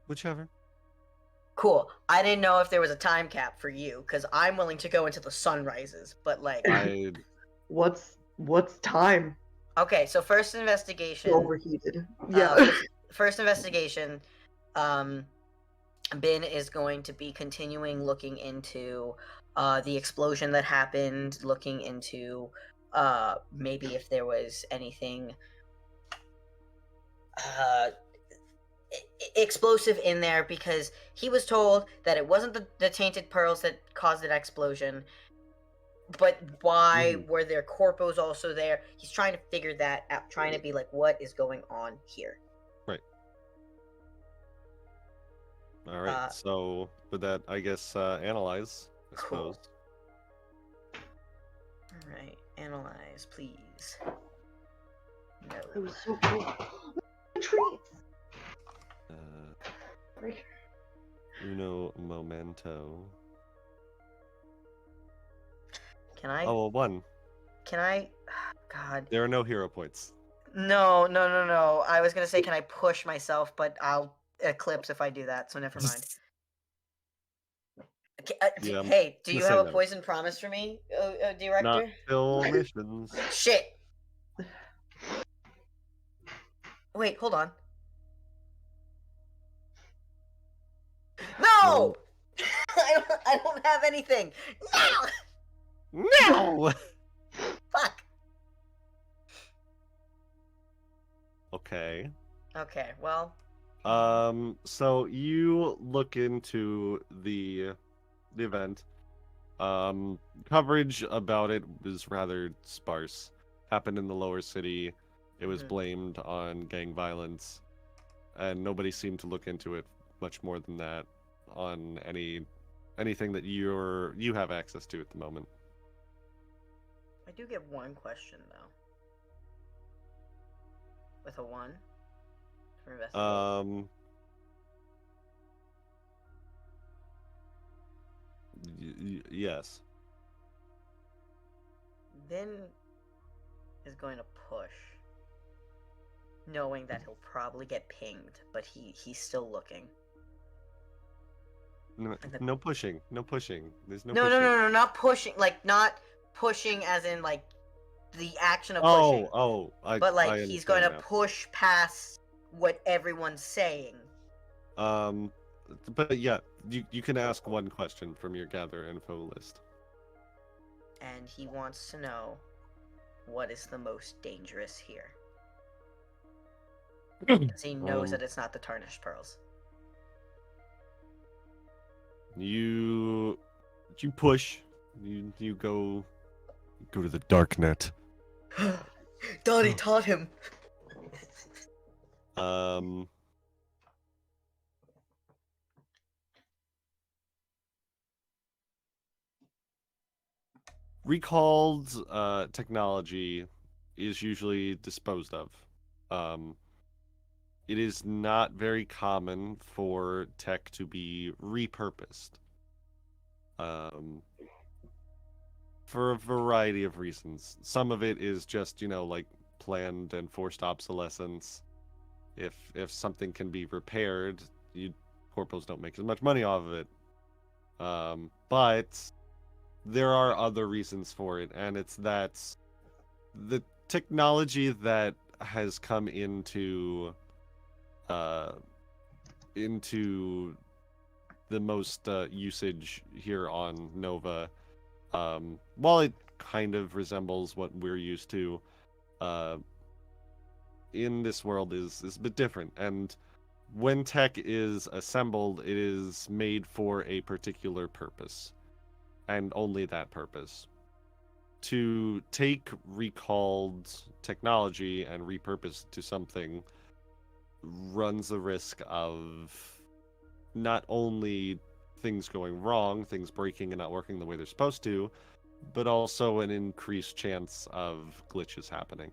Whichever.
Cool. I didn't know if there was a time cap for you, because I'm willing to go into the sunrises, but like...
What's time?
Okay, so first investigation...
Overheated. Yeah.
First investigation, Bin is going to be continuing looking into the explosion that happened, looking into maybe if there was anything explosive in there, because he was told that it wasn't the tainted pearls that caused that explosion, but why were there corpos also there? He's trying to figure that out, trying to be like, what is going on here?
Right. All right, so with that, I guess analyze, I suppose.
All right, analyze, please. No.
It was so cool. Treats.
Uno momento.
Can I?
Oh, well, 1.
Can I? God.
There are no hero points.
No. I was gonna say, can I push myself, but I'll eclipse if I do that, so never mind.
Yeah,
hey, do you have a
no.
poison promise for me, director?
Not fill missions.
Shit. Wait, hold on. No! I don't have anything. No!
No!
Fuck.
Okay.
Okay, well.
So you look into the event, Coverage about it was rather sparse. Happened in the lower city. It was
Mhm.
blamed on gang violence, and nobody seemed to look into it much more than that on anything that you have access to at the moment.
I do get one question though. With a 1 for investigate.
Yes.
Vin is going to push, knowing that he'll probably get pinged, but he's still looking.
No,
And the-
no pushing. No pushing. There's no
No,
pushing.
not pushing. Like not pushing, as in like the action of pushing. But like
I
he's going to
understand
push past what everyone's saying.
now. But yeah, you can ask one question from your gather info list.
And he wants to know what is the most dangerous here. Because he knows that it's not the tarnished pearls.
You push. You go to the dark net.
Donnie taught him.
Recalled technology is usually disposed of. It is not very common for tech to be repurposed. For a variety of reasons. Some of it is just, like planned and forced obsolescence. If something can be repaired, corpos don't make as much money off of it. But there are other reasons for it, and it's that the technology that has come into the most usage here on Nova, while it kind of resembles what we're used to, in this world is a bit different. And when tech is assembled, it is made for a particular purpose, and only that purpose. To take recalled technology and repurpose to something runs the risk of not only things going wrong, things breaking and not working the way they're supposed to, but also an increased chance of glitches happening.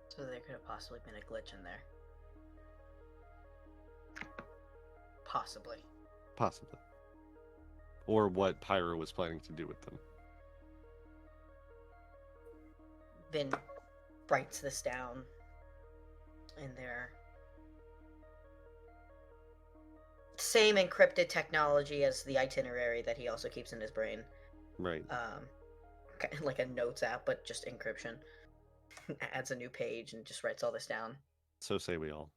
So there could have possibly been a glitch in there. Possibly.
Or what Pyro was planning to do with them.
Vin writes this down in their same encrypted technology as the itinerary that he also keeps in his brain.
Right.
Like a notes app, but just encryption. Adds a new page and just writes all this down.
So say we all.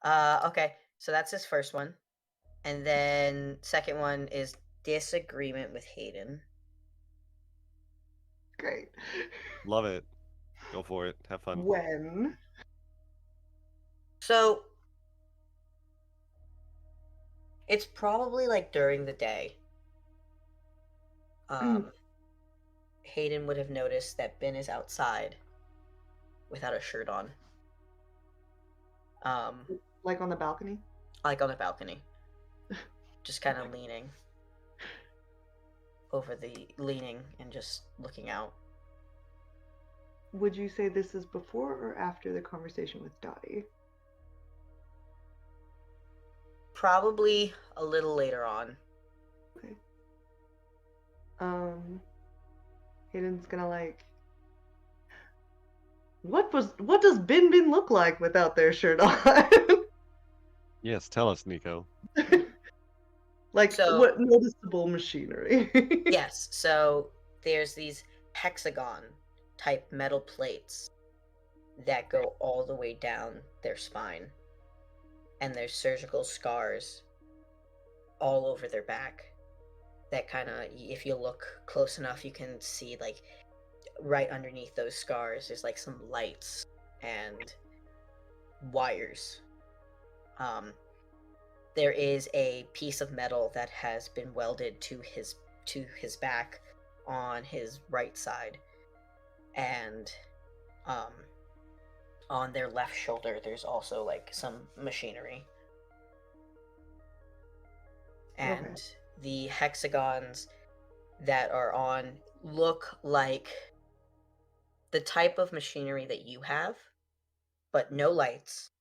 Okay, so that's his first one. And then second one is disagreement with Hayden.
Great.
Love it. Go for it. Have fun.
When?
So it's probably like during the day. Hayden would have noticed that Ben is outside without a shirt on.
Like on the balcony?
Like on the balcony. Just kind of leaning and just looking out.
Would you say this is before or after the conversation with Dottie?
Probably a little later on.
Okay. Hayden's gonna like, what does Bin Bin look like without their shirt on?
Yes, tell us, Nico.
Like,
So-
what noticeable machinery?
Yes, so there's these hexagon type metal plates that go all the way down their spine. And there's surgical scars all over their back. That kind of, if you look close enough, you can see like right underneath those scars, there's like some lights and wires. there is a piece of metal that has been welded to his back on his right side, and on their left shoulder there's also like some machinery. And
Okay.
the hexagons that are on look like the type of machinery that you have, but no lights,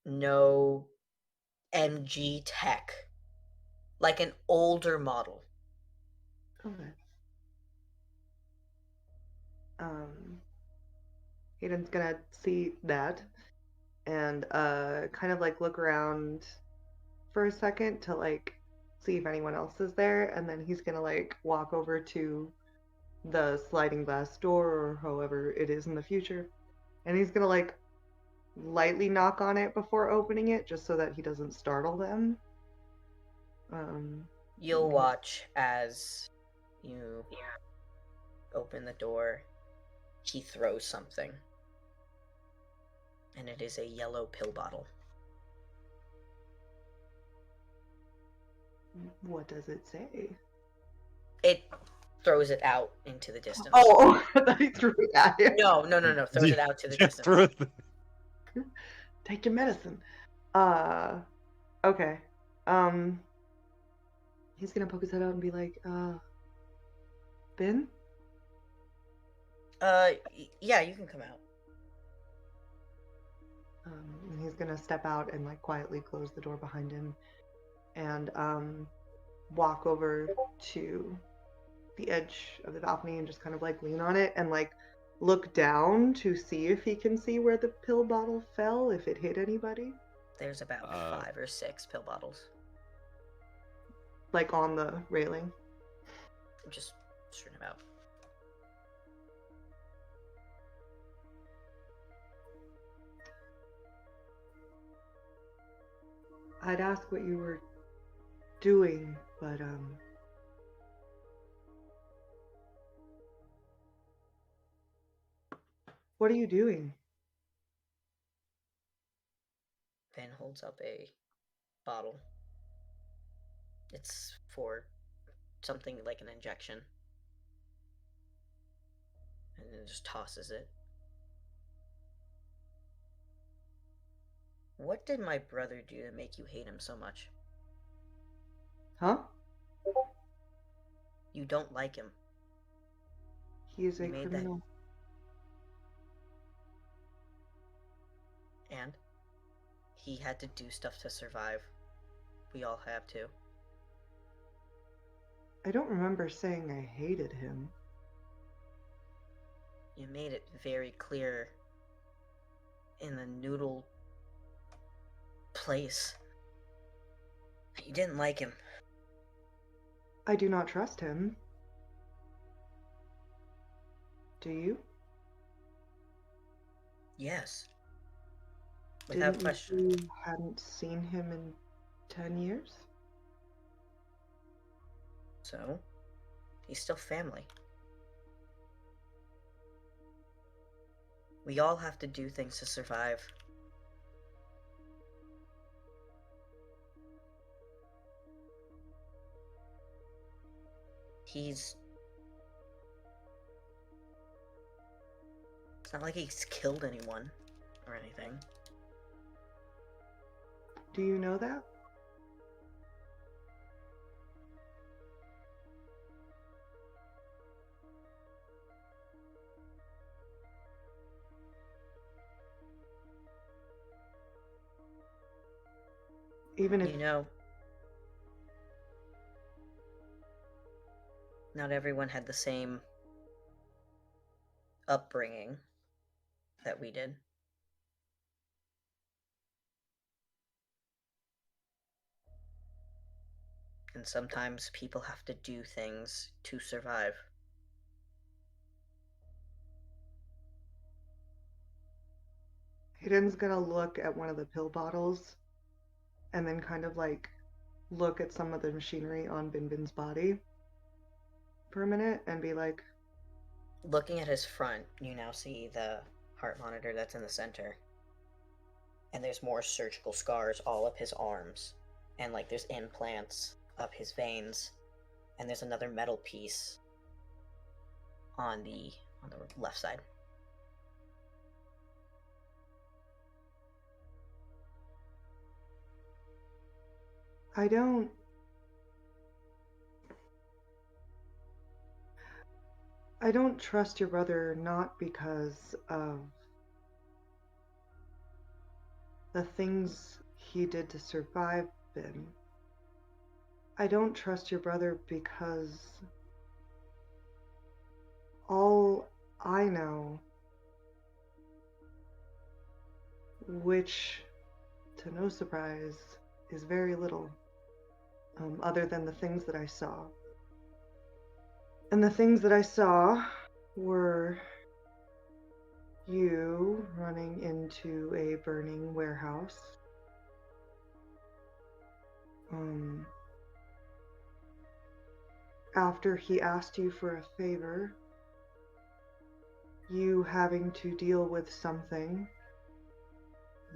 no MG tech, like an older model.
Okay. Hayden's gonna see that and kind of like look around for a second to like see if anyone else is there, and then he's gonna like walk over to the sliding glass door or however it is in the future, and he's gonna like lightly knock on it before opening it just so that he doesn't startle them.
You'll
Okay.
watch as you open the door. He throws something, and it is a yellow pill bottle.
What does it say?
It throws it out into the distance.
Oh, I thought he threw it at him.
No. Throws it out to the distance.
Throw it.
Take your medicine. Okay. He's gonna poke his head out and be like, Ben?
Yeah, you can come out.
And he's gonna step out and like quietly close the door behind him and walk over to the edge of the balcony and just kind of like lean on it and like look down to see if he can see where the pill bottle fell, if it hit anybody.
There's about 5 or 6 pill bottles.
Like on the railing.
Just strewn about.
I'd ask what you were doing, but what are you doing?
Ben holds up a bottle. It's for something like an injection. And then just tosses it. What did my brother do to make you hate him so much?
Huh?
You don't like him.
He is a
You made that-
criminal.
And he had to do stuff to survive. We all have to.
I don't remember saying I hated him.
You made it very clear in the noodle place that you didn't like him.
I do not trust him. Do you?
Yes. Without
Didn't
question.
you hadn't seen him in 10 years?
So, he's still family. We all have to do things to survive. It's not like he's killed anyone or anything.
Do you know that? Even if
You know, not everyone had the same upbringing that we did. And sometimes people have to do things to survive.
Hayden's gonna look at one of the pill bottles and then kind of like look at some of the machinery on Bin Bin's body for a minute and be like,
Looking at his front, you now see the heart monitor that's in the center. and there's more surgical scars all up his arms, and like there's implants up his veins, and there's another metal piece on the left side.
I don't trust your brother, not because of the things he did to survive them. I don't trust your brother because all I know, which to no surprise is very little, other than the things that I saw. And the things that I saw were you running into a burning warehouse. After he asked you for a favor, you having to deal with something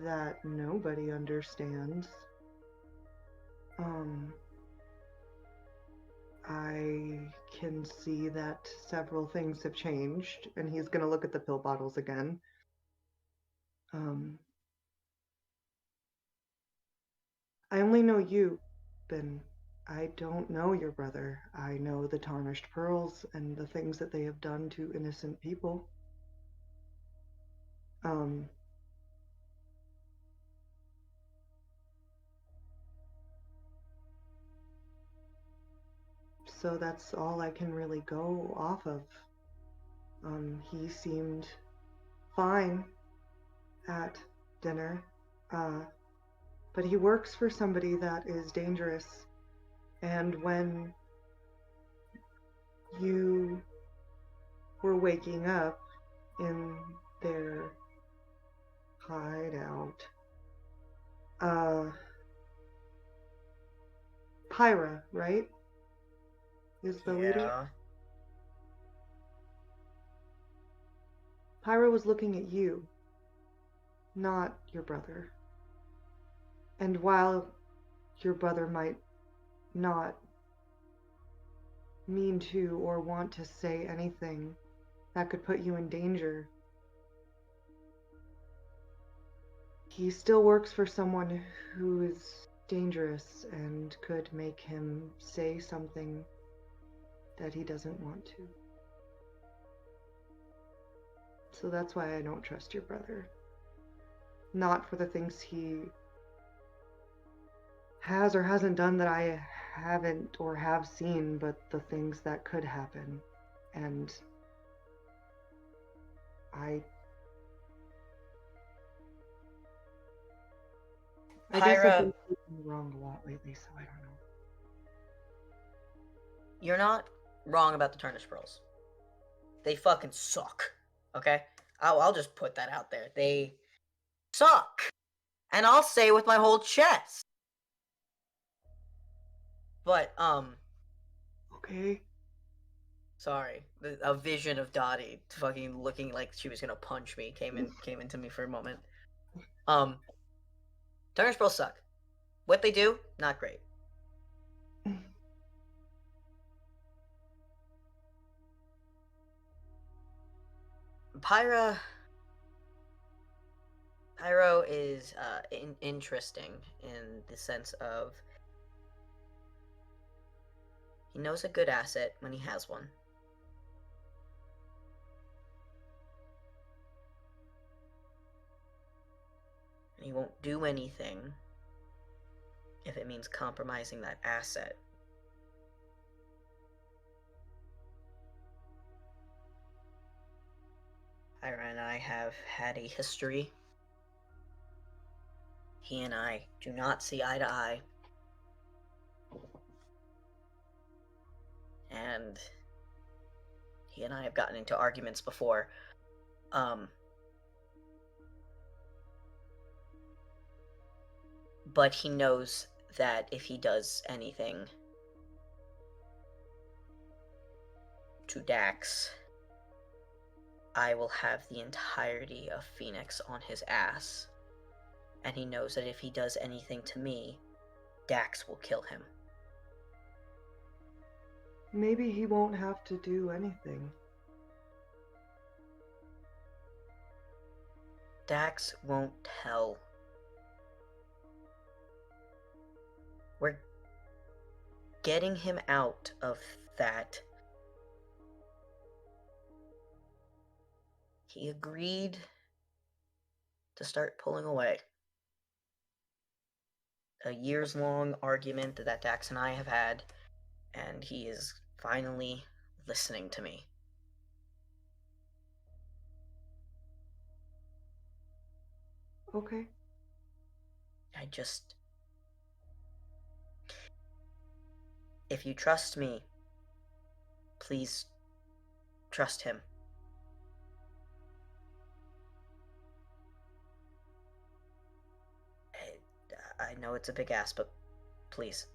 that nobody understands. I can see that several things have changed, and he's gonna look at the pill bottles again. I only know you, Ben. I don't know your brother. I know the tarnished pearls and the things that they have done to innocent people. So that's all I can really go off of. He seemed fine at dinner, but he works for somebody that is dangerous. And when you were waking up in their hideout, Pyra, right? Is the leader? Pyra was looking at you, not your brother. And while your brother might not mean to or want to say anything that could put you in danger, he still works for someone who is dangerous and could make him say something that he doesn't want to. So that's why I don't trust your brother. Not for the things he has or hasn't done that I haven't or have seen, but the things that could happen. And I guess I've been wrong a lot lately, so I don't know.
You're not wrong about the tarnished pearls. They fucking suck. Okay? I'll just put that out there. They suck. And I'll say it with my whole chest. But,
Okay.
Sorry. A vision of Dottie fucking looking like she was gonna punch me came into me for a moment. Tarnished pearls suck. What they do, not great. Pyro is interesting in the sense of he knows a good asset when he has one. And he won't do anything if it means compromising that asset. Ira and I have had a history. He and I do not see eye to eye. And he and I have gotten into arguments before. But he knows that if he does anything to Dax, I will have the entirety of Phoenix on his ass. And he knows that if he does anything to me, Dax will kill him.
Maybe he won't have to do anything.
Dax won't tell. We're getting him out of that. He agreed to start pulling away. A years-long argument that Dax and I have had, and he is finally listening to me.
Okay.
If you trust me, please trust him. I know it's a big ask, but please.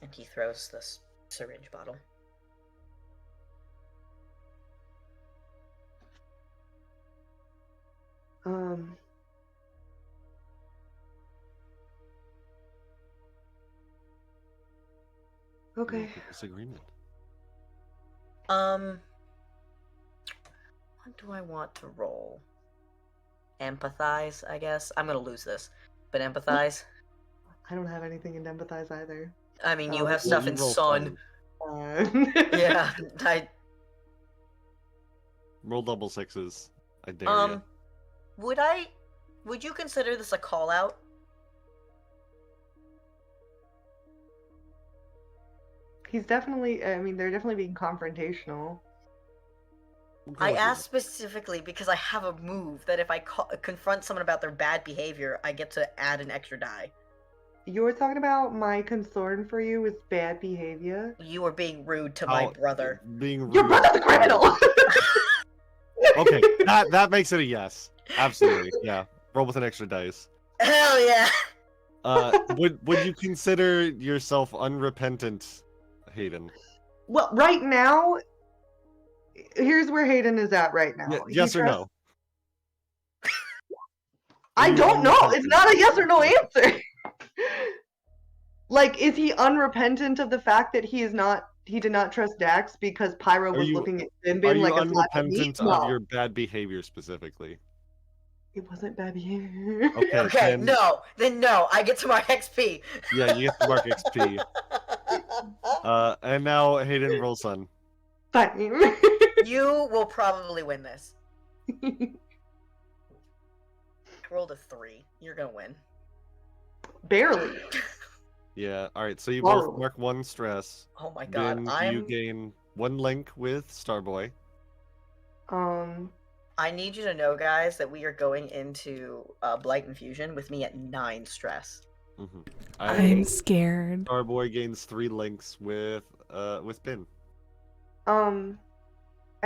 And he throws this syringe bottle.
Okay.
Disagreement.
What do I want to roll? Empathize, I guess. I'm gonna lose this, but empathize.
I don't have anything in empathize either.
I mean, you have
Well,
stuff
you
in
roll
Sun.
Yeah.
Roll double sixes. I dare you.
Would you consider this a call out?
He's definitely, I mean, they're definitely being confrontational.
I asked specifically because I have a move that if I confront someone about their bad behavior, I get to add an extra die.
You were talking about my concern for you is bad behavior.
You were being rude to my brother.
Being rude.
Your brother's a criminal!
Okay, that makes it a yes. Absolutely, yeah. Roll with an extra dice.
Hell yeah!
Would you consider yourself unrepentant, Hayden?
Well, right now, here's where Hayden is at right now.
Yes or no?
I don't know. It's not a yes or no answer. Like, is he unrepentant of the fact that he did not trust Dax because Pyro was looking at Bimbin like a slap of meat?
Unrepentant of your bad behavior specifically?
It wasn't bad behavior.
Okay, no. Then no, I get to mark XP.
Yeah, you get to mark XP. And now Hayden rolls Sun.
Fine.
You will probably win this. I rolled a 3. You're gonna win.
Barely.
Yeah, alright, so you both mark 1 stress.
Oh my god,
Then you gain 1 link with Starboy.
I need you to know, guys, that we are going into Blight Infusion with me at 9 stress.
Mm-hmm.
I'm scared.
Starboy gains 3 links with Bin.
I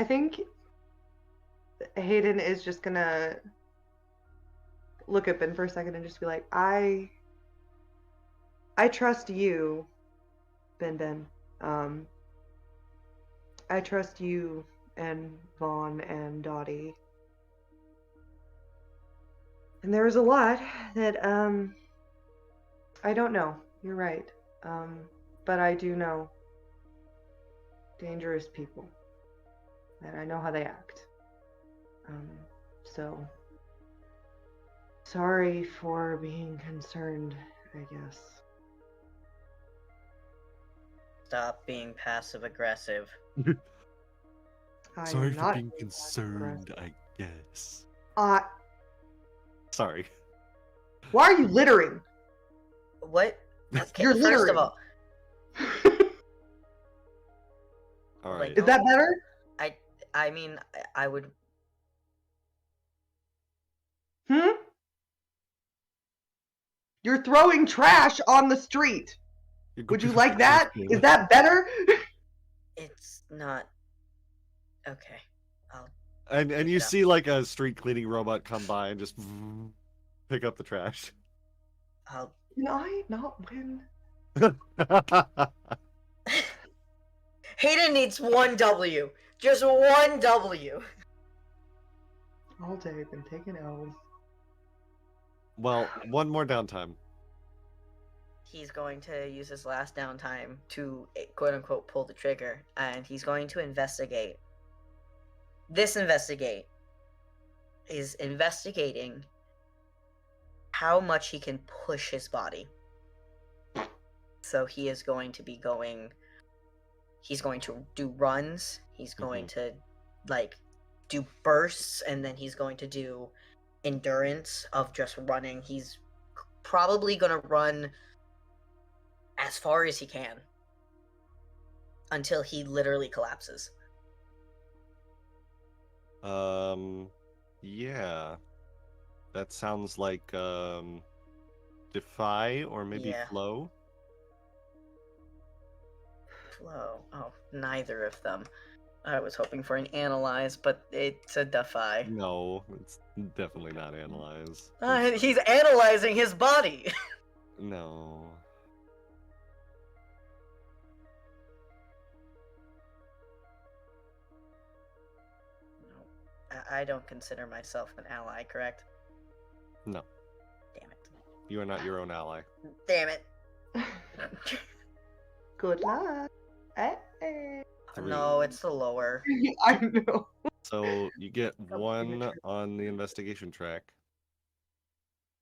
think Hayden is just gonna look at Ben for a second and just be like, I trust you, Ben. I trust you and Vaughn and Dottie. And there was a lot that I don't know. You're right. But I do know dangerous people. And I know how they act. So sorry for being concerned, I guess.
Stop being passive aggressive.
Sorry for being concerned, I guess. Sorry.
Why are you littering?
What? Okay,
You're littering.
First of all,
All right.
Is that better?
I mean, I would.
You're throwing trash on the street. Would you like that? Is that better?
It's not. Okay.
And you see like a street cleaning robot come by and just pick up the trash.
Can I not win?
Hayden needs 1 W. Just 1 W.
All day, been taking L's.
Well, one more downtime.
He's going to use his last downtime to quote unquote pull the trigger, and he's going to investigate. This investigate is investigating how much he can push his body. So he is going to be going. He's going to do runs. He's going to like do bursts, and then he's going to do endurance of just running. He's probably going to run as far as he can until he literally collapses.
Yeah. That sounds like Defy or maybe
Yeah.
Flow.
Flow. Oh, neither of them. I was hoping for an analyze, but it's a defy.
No, it's definitely not Analyze.
He's analyzing his body.
No.
I don't consider myself an ally, correct?
No.
Damn it.
You are not your own ally.
Damn it.
Good luck. Hey.
No, it's the lower.
I know.
So you get one on the investigation track.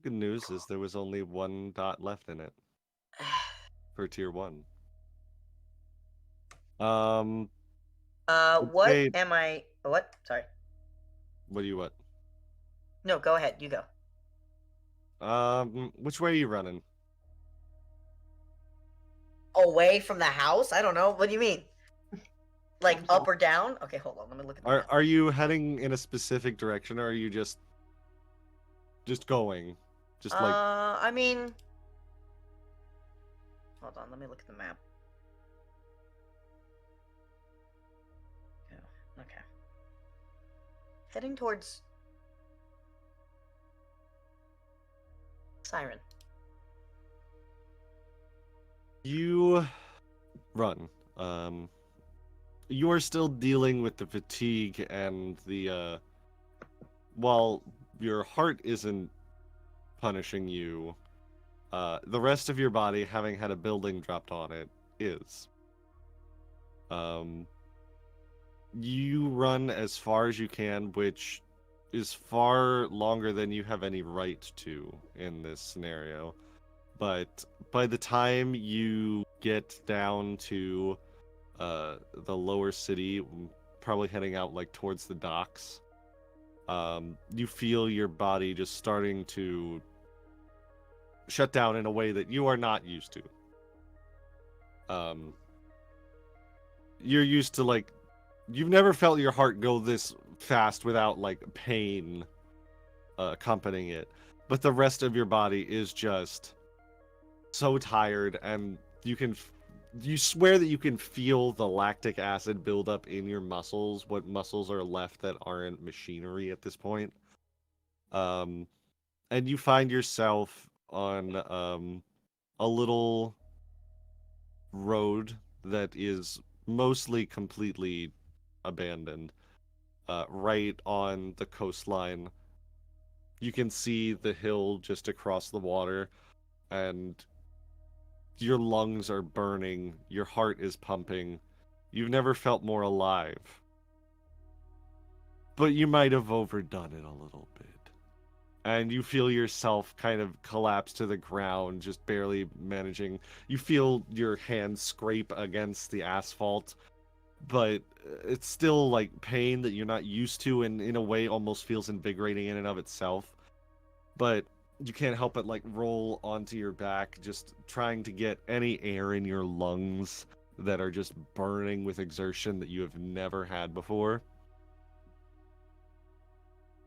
Good news is there was only one dot left in it for tier 1.
What
say-
am I? What? Sorry.
What do you what?
No, go ahead. You go.
Which way are you running?
Away from the house? I don't know. What do you mean? Like up or down? Okay, hold on. Let me look at the map.
Are you heading in a specific direction, or are you just going? Just like
I mean, hold on. Let me look at the map. Yeah, okay. Heading towards Siren.
you run. You're still dealing with the fatigue and the while your heart isn't punishing you, the rest of your body, having had a building dropped on it, is. You run as far as you can, which is far longer than you have any right to in this scenario. But by the time you get down to the lower city, probably heading out like towards the docks, you feel your body just starting to shut down in a way that you are not used to. You're used to like, you've never felt your heart go this fast without like pain accompanying it, but the rest of your body is just so tired, and you swear that you can feel the lactic acid build up in your muscles, what muscles are left that aren't machinery at this point. And you find yourself on a little road that is mostly completely abandoned, right on the coastline. You can see the hill just across the water, and your lungs are burning, your heart is pumping. You've never felt more alive. But you might have overdone it a little bit. And you feel yourself kind of collapse to the ground, just barely managing. You feel your hands scrape against the asphalt, but it's still like pain that you're not used to, and in a way almost feels invigorating in and of itself. But you can't help but like roll onto your back, just trying to get any air in your lungs that are just burning with exertion that you have never had before.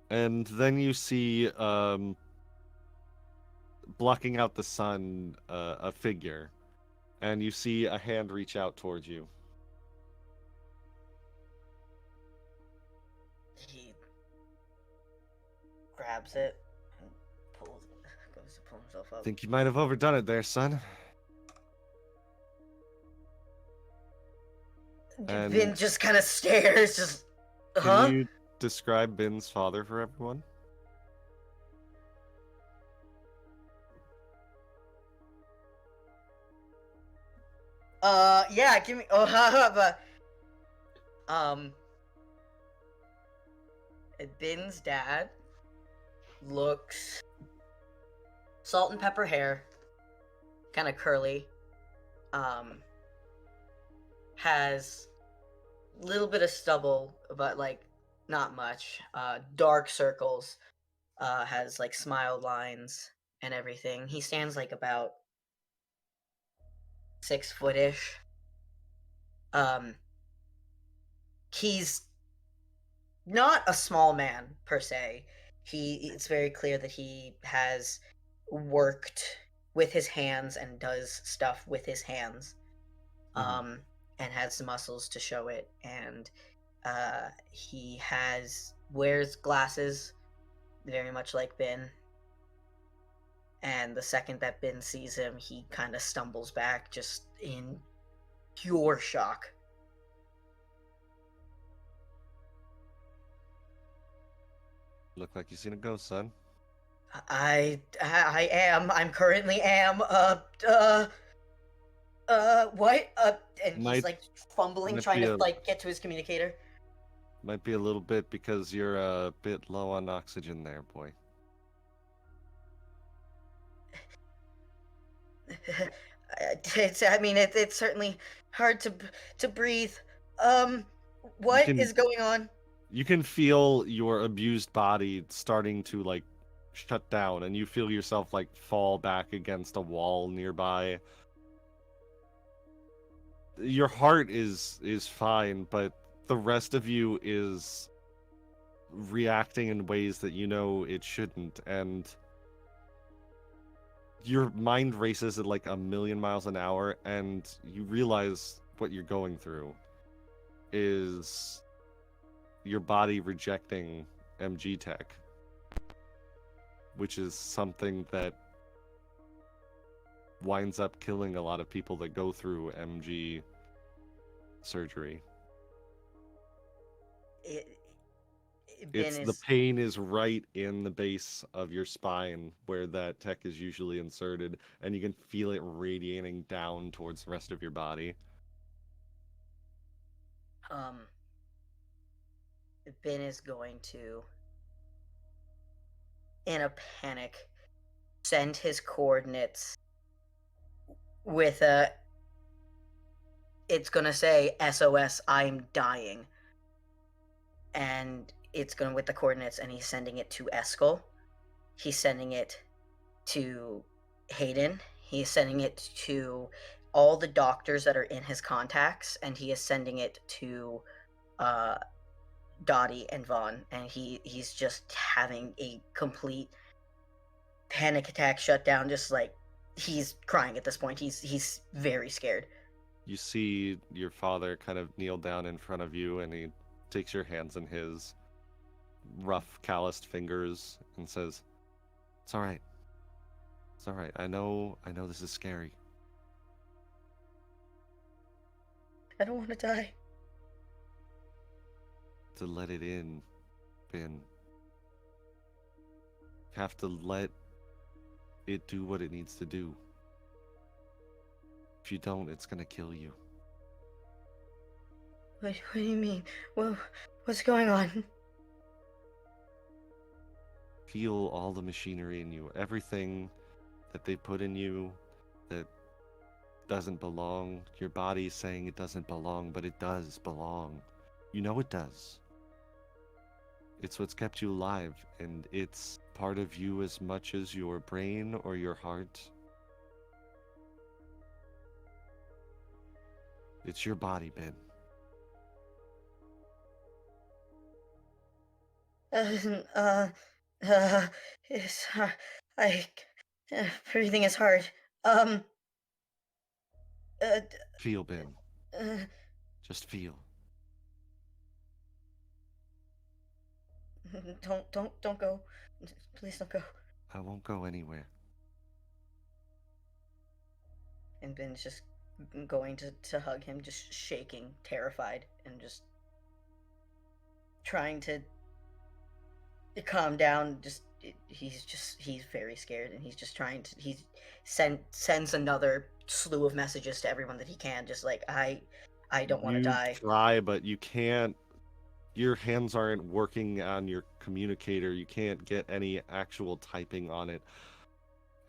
And then you see, blocking out the sun, a figure, and you see a hand reach out towards you.
He grabs it and goes to pull himself up.
Think you might have overdone it there, son. And
Vin just kind of stares, just,
can
huh?
you describe Bin's father for everyone?
Yeah, give me. Oh, but Bin's dad looks salt and pepper hair, kind of curly. Has a little bit of stubble, but like not much. Dark circles. Has like smile lines and everything. He stands like about 6 foot-ish. Um, he's not a small man per se. It's very clear that he has worked with his hands and does stuff with his hands. And has the muscles to show it. And he wears glasses, very much like Ben. And the second that Ben sees him, he kind of stumbles back, just in pure shock.
Look like you've seen a ghost, son.
I am. I'm currently am. What? And he's
Might-
like fumbling,
might
trying
be
to
a-
like get to his communicator.
Might be a little bit because you're a bit low on oxygen there, boy.
It's certainly hard to breathe. What is
can-
going on?
You can feel your abused body starting to like shut down, and you feel yourself like fall back against a wall nearby. Your heart is fine, but the rest of you is reacting in ways that you know it shouldn't, and your mind races at like 1,000,000 miles an hour, and you realize what you're going through is your body rejecting MG tech, which is something that winds up killing a lot of people that go through MG surgery. The pain is right in the base of your spine where that tech is usually inserted, and you can feel it radiating down towards the rest of your body.
Ben is going to, in a panic, send his coordinates with it's gonna say SOS, I'm dying. And it's going with the coordinates, and he's sending it to Eskel. He's sending it to Hayden. He's sending it to all the doctors that are in his contacts, and he is sending it to Dottie and Vaughn. And he's just having a complete panic attack, shutdown, just like he's crying at this point. He's very scared.
You see your father kind of kneel down in front of you, and he takes your hands in his rough, calloused fingers and says, "It's all right. It's all right. I know this is scary.
I don't want to die."
To let it in, Ben. You have to let it do what it needs to do. If you don't, it's gonna kill you."
What do you mean? What's going on?
Feel all the machinery in you, everything that they put in you that doesn't belong. Your body's saying it doesn't belong, but it does belong. You know it does. It's what's kept you alive, and it's part of you as much as your brain or your heart. It's your body, Ben.
It's breathing is hard.
Feel, Ben.
Uh,
Just feel.
don't go. Please don't go.
I won't go anywhere.
And Ben's just going to hug him, just shaking, terrified, and just trying to calm down. He's very scared, and he's just trying to. He sends another slew of messages to everyone that he can, just like I don't want to
You
die.
try, but you can't. Your hands aren't working on your communicator. You can't get any actual typing on it.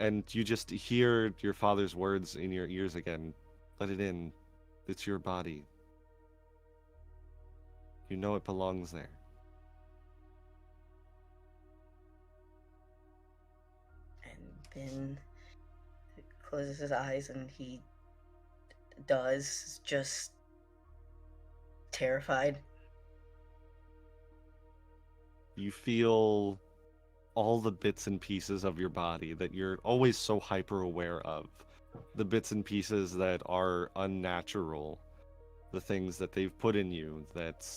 And you just hear your father's words in your ears again. Let it in. It's your body. You know it belongs there.
And Ben closes his eyes and he does, just terrified.
You feel all the bits and pieces of your body that you're always so hyper aware of. The bits and pieces that are unnatural. The things that they've put in you that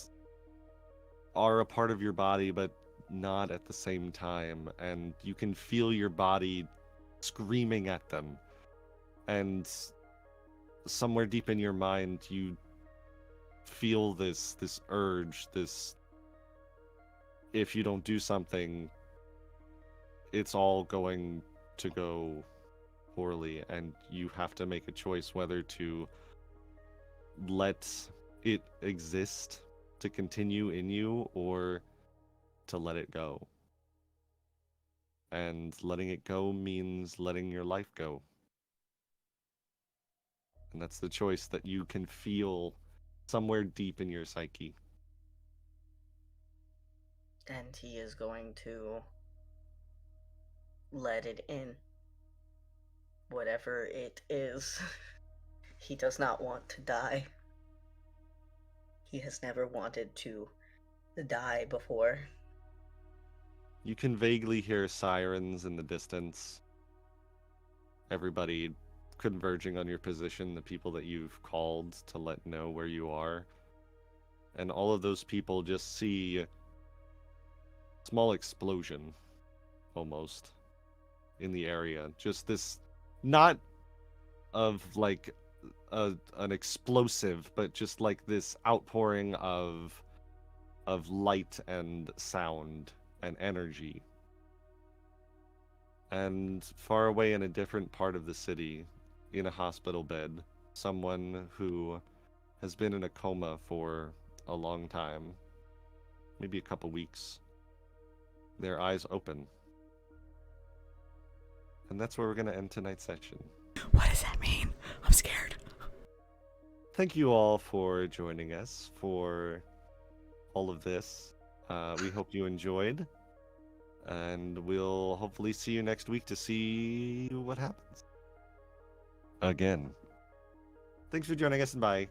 are a part of your body but not at the same time. And you can feel your body screaming at them. And somewhere deep in your mind, you feel this urge, this, if you don't do something, it's all going to go poorly, and you have to make a choice whether to let it exist to continue in you or to let it go. And letting it go means letting your life go. And that's the choice that you can feel somewhere deep in your psyche.
And he is going to let it in. Whatever it is. He does not want to die. He has never wanted to die before.
You can vaguely hear sirens in the distance. Everybody converging on your position, the people that you've called to let know where you are. And all of those people just see a small explosion, almost, in the area. Just this, not of like an explosive, but just like this outpouring of light and sound and energy. And far away in a different part of the city, in a hospital bed, someone who has been in a coma for a long time, maybe a couple weeks, their eyes open. And that's where we're going to end tonight's session.
What does that mean? I'm scared.
Thank you all for joining us for all of this. We hope you enjoyed. And we'll hopefully see you next week to see what happens. Again. Thanks for joining us, and bye.